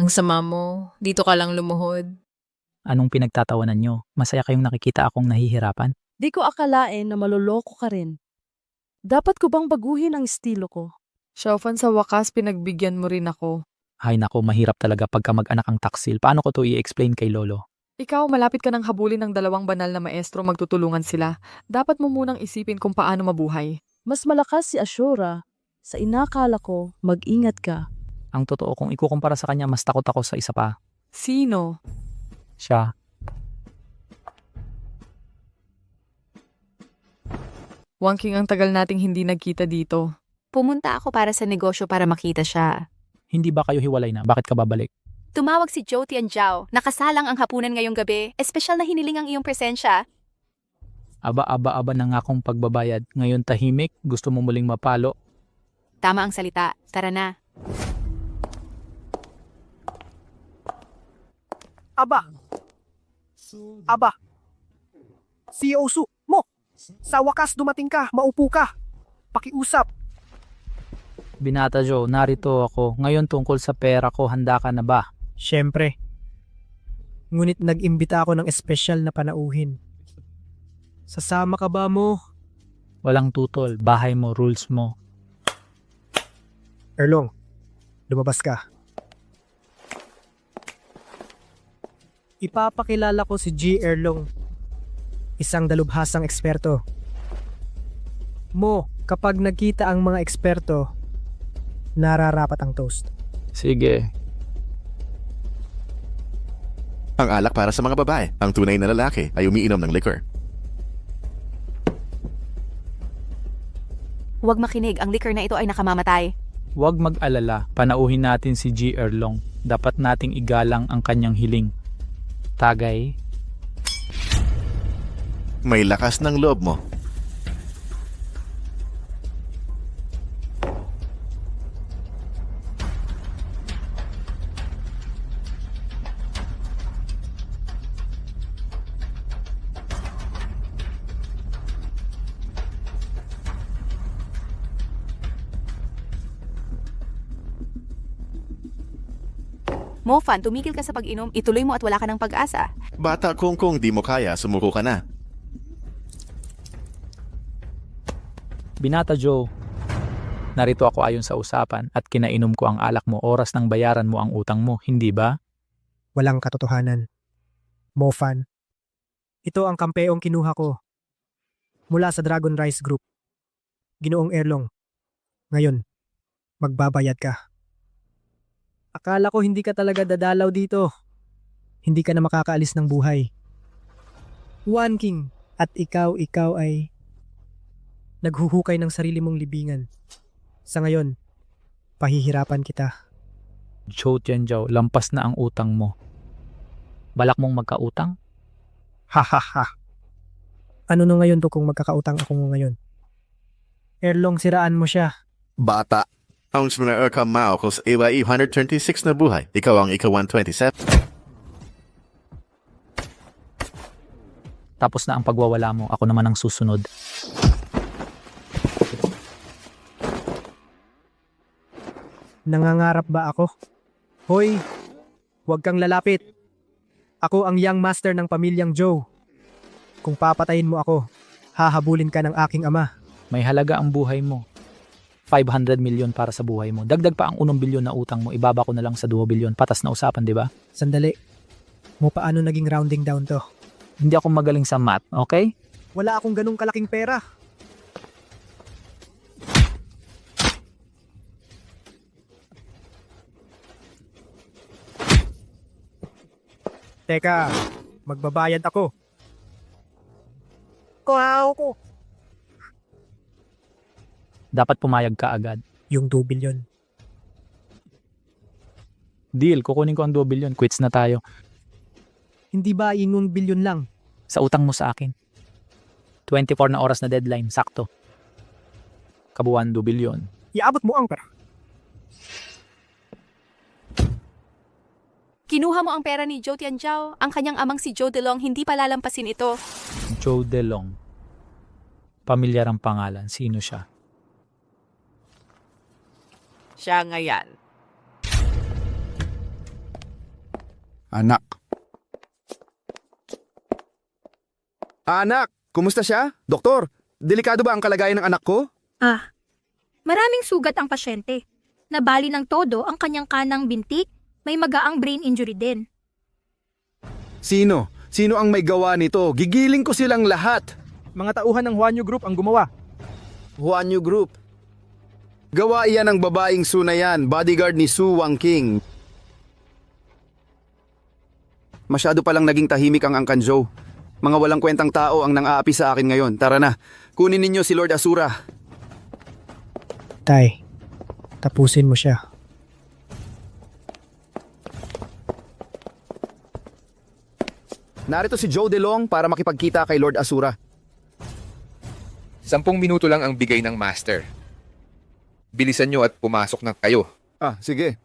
Ang sama mo, dito ka lang lumuhod. Anong pinagtatawanan nyo? Masaya kayong nakikita akong nahihirapan? Di ko akalain na maloloko ka rin. Dapat ko bang baguhin ang estilo ko? Xiaofan, sa wakas pinagbigyan mo rin ako. Ay nako, mahirap talaga pagka mag-anak ang taksil. Paano ko to i-explain kay Lolo? Ikaw, malapit ka ng habulin ng 2 banal na maestro, magtutulungan sila. Dapat mo munang isipin kung paano mabuhay. Mas malakas si Ashura. Sa inakala ko, mag-ingat ka. Ang totoo, kung ikukumpara sa kanya, mas takot ako sa isa pa. Sino? Siya. Wang King, ang tagal nating hindi nagkita dito. Pumunta ako para sa negosyo para makita siya. Hindi ba kayo hiwalay na? Bakit ka babalik? Tumawag si Zhou Tianzhao. Nakasalang ang hapunan ngayong gabi. Espesyal na hiniling ang iyong presensya. Aba na nga akong pagbabayad. Ngayon tahimik, gusto mo muling mapalo. Tama ang salita. Tara na. Aba! CEO Su, mo! Sa wakas dumating ka, maupo ka. Pakiusap. Binata Joe, narito ako. Ngayon tungkol sa pera ko, handa ka na ba? Siyempre. Ngunit nag-imbita ako ng espesyal na panauhin. Sasama ka ba mo? Walang tutol, bahay mo, rules mo. Erlong, lumabas ka. Ipapakilala ko si G. Erlong, isang dalubhasang eksperto. Mo, kapag nagkita ang mga eksperto, nararapat ang toast. Sige. Ang alak para sa mga babae. Ang tunay na lalaki ay umiinom ng liquor. Huwag makinig. Ang liquor na ito ay nakamamatay. Huwag mag-alala, panauhin natin si G. Erlong. Dapat nating igalang ang kanyang hiling. Tagay. May lakas ng loob mo. Mofan, tumigil ka sa pag-inom. Ituloy mo at wala ka ng pag-asa. Bata kung di mo kaya, sumuko ka na. Binata Joe, narito ako ayon sa usapan at kinainom ko ang alak mo. Oras ng bayaran mo ang utang mo, hindi ba? Walang katotohanan. Mofan. Ito ang kampeong kinuha ko. Mula sa Dragon Rice Group. Ginoong Erlong. Ngayon, magbabayad ka. Akala ko hindi ka talaga dadalaw dito. Hindi ka na makakaalis ng buhay. One King, at ikaw ay naghuhukay ng sarili mong libingan. Sa ngayon, pahihirapan kita. Joe Tianzhao, lampas na ang utang mo. Balak mong magkautang? Ha ha ha. Ano na ngayon to kung magkakautang ako ngayon? Erlong, siraan mo siya. Bata. Ang sumuna ka mao ko sa AYE 126 na buhay. Ikaw ang ika-127. Tapos na ang pagwawala mo, ako naman ang susunod. Nangangarap ba ako? Hoy, huwag kang lalapit. Ako ang young master ng pamilyang Joe. Kung papatayin mo ako, hahabulin ka ng aking ama. May halaga ang buhay mo. 500 million para sa buhay mo. Dagdag pa ang 1 bilyon na utang mo. Ibaba ko na lang sa 2 bilyon. Patas na usapan, di ba? Sandali. Mo paano naging rounding down to? Hindi ako magaling sa math, okay? Wala akong ganung kalaking pera. Teka, magbabayad ako. Kuhaw ko. Dapat pumayag ka agad. Yung 2 bilyon. Deal, kukunin ko ang 2 bilyon. Quits na tayo. Hindi ba yung 1 bilyon lang? Sa utang mo sa akin. 24 na oras na deadline, sakto. Kabuuan 2 bilyon. Iabot mo ang pera. Kinuha mo ang pera ni Zhou Tianzhao. Ang kanyang amang si Zhou Delong hindi pa lalampasin ito. Zhou Delong. Pamilyar ang pangalan. Sino siya? Siya nga yan. Anak. Anak, kumusta siya? Doktor, delikado ba ang kalagayan ng anak ko? Maraming sugat ang pasyente. Nabali ng todo ang kanyang kanang binti, may magaang brain injury din. Sino? Sino ang may gawa nito? Gigiling ko silang lahat. Mga tauhan ng Huanyu Group ang gumawa. Huanyu Group. Gawa iyan ng babaeng Su na yan, bodyguard ni Su Wangking. Masyado palang naging tahimik ang Angkan Zhou. Mga walang kwentang tao ang nang-aapi sa akin ngayon. Tara na, kunin ninyo si Lord Asura. Tay, tapusin mo siya. Narito si Zhou Delong para makipagkita kay Lord Asura. 10 minuto lang ang bigay ng master. Bilisan nyo at pumasok na kayo. Sige.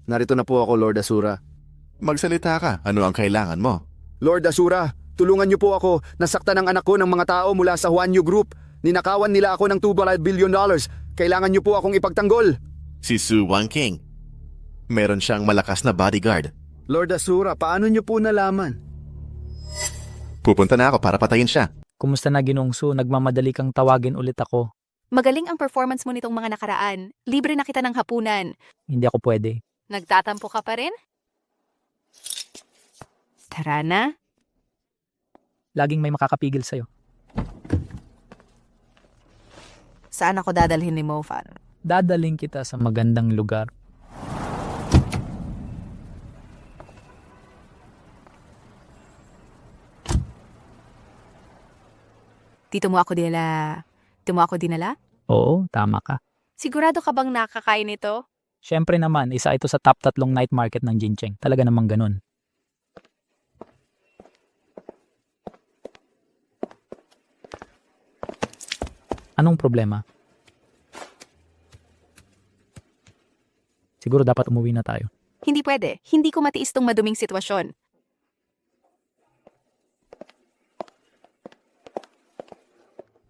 Narito na po ako, Lord Asura. Magsalita ka. Ano ang kailangan mo? Lord Asura, tulungan niyo po ako. Nasaktan ang anak ko ng mga tao mula sa Huanyu Group. Ninakawan nila ako ng $2 billion. Kailangan niyo po akong ipagtanggol. Si Su Wangking. Meron siyang malakas na bodyguard. Lord Asura, paano niyo po nalaman? Pupunta na ako para patayin siya. Kumusta na Ginoong Su? Nagmamadali kang tawagin ulit ako. Magaling ang performance mo nitong mga nakaraan. Libre na kita ng hapunan. Hindi ako pwede. Nagtatampo ka pa rin? Tara na. Laging may makakapigil sa'yo. Saan ako dadalhin ni Mofan? Dadaling kita sa magandang lugar. Dito mo ako dinala? Oo, tama ka. Sigurado ka bang nakakain ito? Siyempre naman, isa ito sa top 3 night market ng Jincheng. Talaga namang ganun. Anong problema? Siguro dapat umuwi na tayo. Hindi pwede. Hindi ko matiis tong maduming sitwasyon.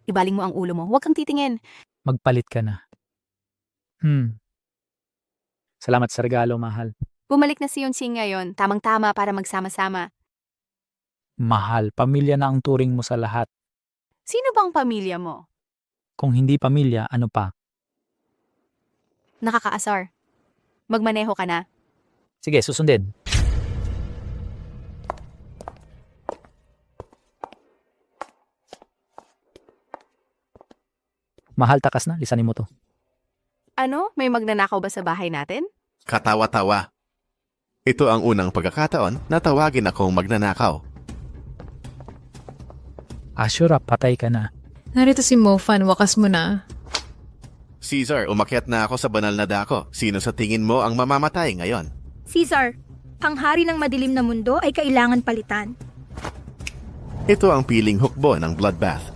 Ibaling mo ang ulo mo. Huwag kang titingin. Magpalit ka na. Salamat sa regalo, mahal. Bumalik na si Yonsing ngayon. Tamang-tama para magsama-sama. Mahal, pamilya na ang turing mo sa lahat. Sino bang pamilya mo? Kung hindi pamilya, ano pa? Nakakaasar. Magmaneho ka na. Sige, susundin. Mahal, takas na. Lisanin mo to. Ano? May magnanakaw ba sa bahay natin? Katawa-tawa. Ito ang unang pagkakataon na tawagin akong magnanakaw. Asura, patay ka na. Narito si Mofan, wakas mo na. Caesar, umakyat na ako sa banal na dako. Sino sa tingin mo ang mamamatay ngayon? Caesar, ang hari ng madilim na mundo ay kailangan palitan. Ito ang piling hukbo ng bloodbath.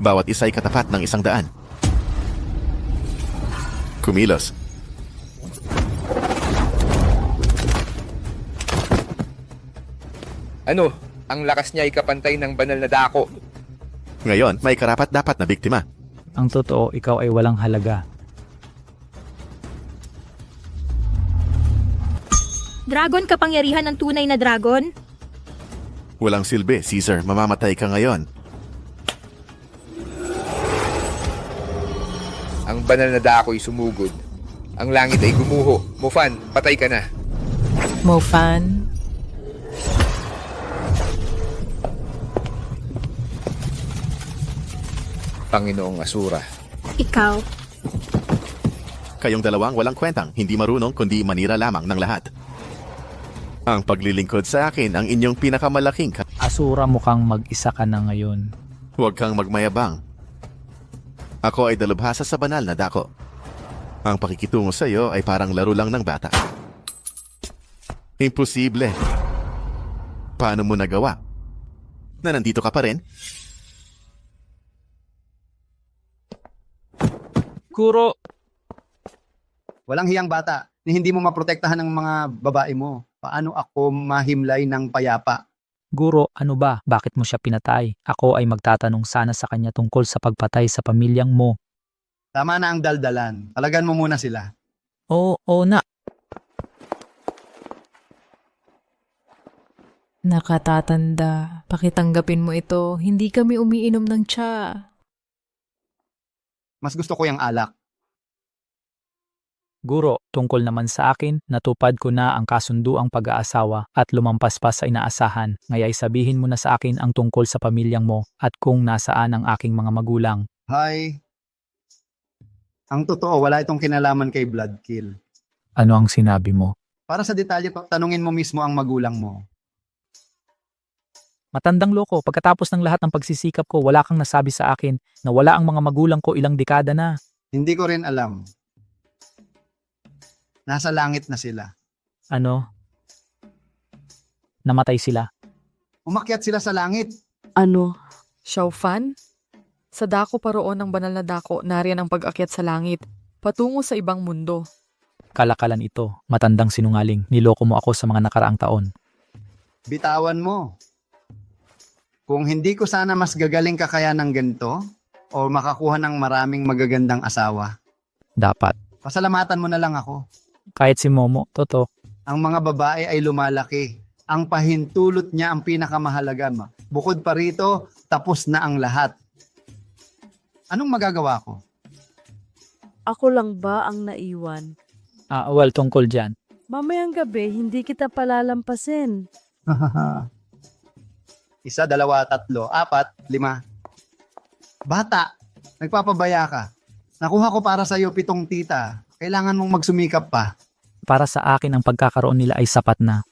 Bawat isa ay katapat ng 100. Kumilos. Ano? Ang lakas niya ay kapantay ng banal na dako. Ngayon, may karapat-dapat na biktima. Ang totoo, ikaw ay walang halaga. Dragon kapangyarihan ng tunay na dragon? Walang silbi, Caesar. Mamamatay ka ngayon. Ang banal na dako ay sumugod. Ang langit ay gumuho. Mofan, patay ka na. Mofan? Panginoong Asura. Ikaw. Kayong dalawang walang kwentang, hindi marunong kundi manira lamang ng lahat. Ang paglilingkod sa akin ang inyong pinakamalaking Asura, mukhang mag-isa ka na ngayon. Huwag kang magmayabang. Ako ay dalubhasa sa banal na dako. Ang pakikitungo sa iyo ay parang laro lang ng bata. Imposible. Paano mo nagawa? na nandito ka pa rin? Guro, Walang hiyang bata ni hindi mo maprotektahan ng mga babae mo. Paano ako mahimlay ng payapa? Guro, ano ba? Bakit mo siya pinatay? Ako ay magtatanong sana sa kanya tungkol sa pagpatay sa pamilyang mo. Tama na ang daldalan. Palagan mo muna sila. Oo na. Nakatatanda. Pakitanggapin mo ito. Hindi kami umiinom ng tsa. Mas gusto ko yung alak. Guro, tungkol naman sa akin, natupad ko na ang kasunduang pag-aasawa at lumampas pa sa inaasahan. Ngaya'y sabihin mo na sa akin ang tungkol sa pamilyang mo at kung nasaan ang aking mga magulang. Hi. Ang totoo, wala itong kinalaman kay Bloodkill. Ano ang sinabi mo? Para sa detalye, tanungin mo mismo ang magulang mo. Matandang loko, pagkatapos ng lahat ng pagsisikap ko, wala kang nasabi sa akin na wala ang mga magulang ko ilang dekada na. Hindi ko rin alam. Nasa langit na sila. Ano? Namatay sila. Umakyat sila sa langit. Ano? Xiaofan? Sa dako pa roon ng banal na dako, nariyan ang pag-akyat sa langit, patungo sa ibang mundo. Kalakalan ito, matandang sinungaling, niloko mo ako sa mga nakaraang taon. Bitawan mo. Kung hindi ko sana mas gagaling ka kaya ng ganito, o makakuha ng maraming magagandang asawa, Dapat. pasalamatan mo na lang ako. Kahit si Momo, totoo. Ang mga babae ay lumalaki. Ang pahintulot niya ang pinakamahalaga. Bukod pa rito, tapos na ang lahat. Anong magagawa ko? Ako lang ba ang naiwan? Well, tungkol dyan. Mamayang gabi, hindi kita palalampasin. 1, 2, 3, 4, 5. Bata, nagpapabaya ka. Nakuha ko para sa'yo 7 tita. Kailangan mong magsumikap pa. Para sa akin ang pagkakaroon nila ay sapat na.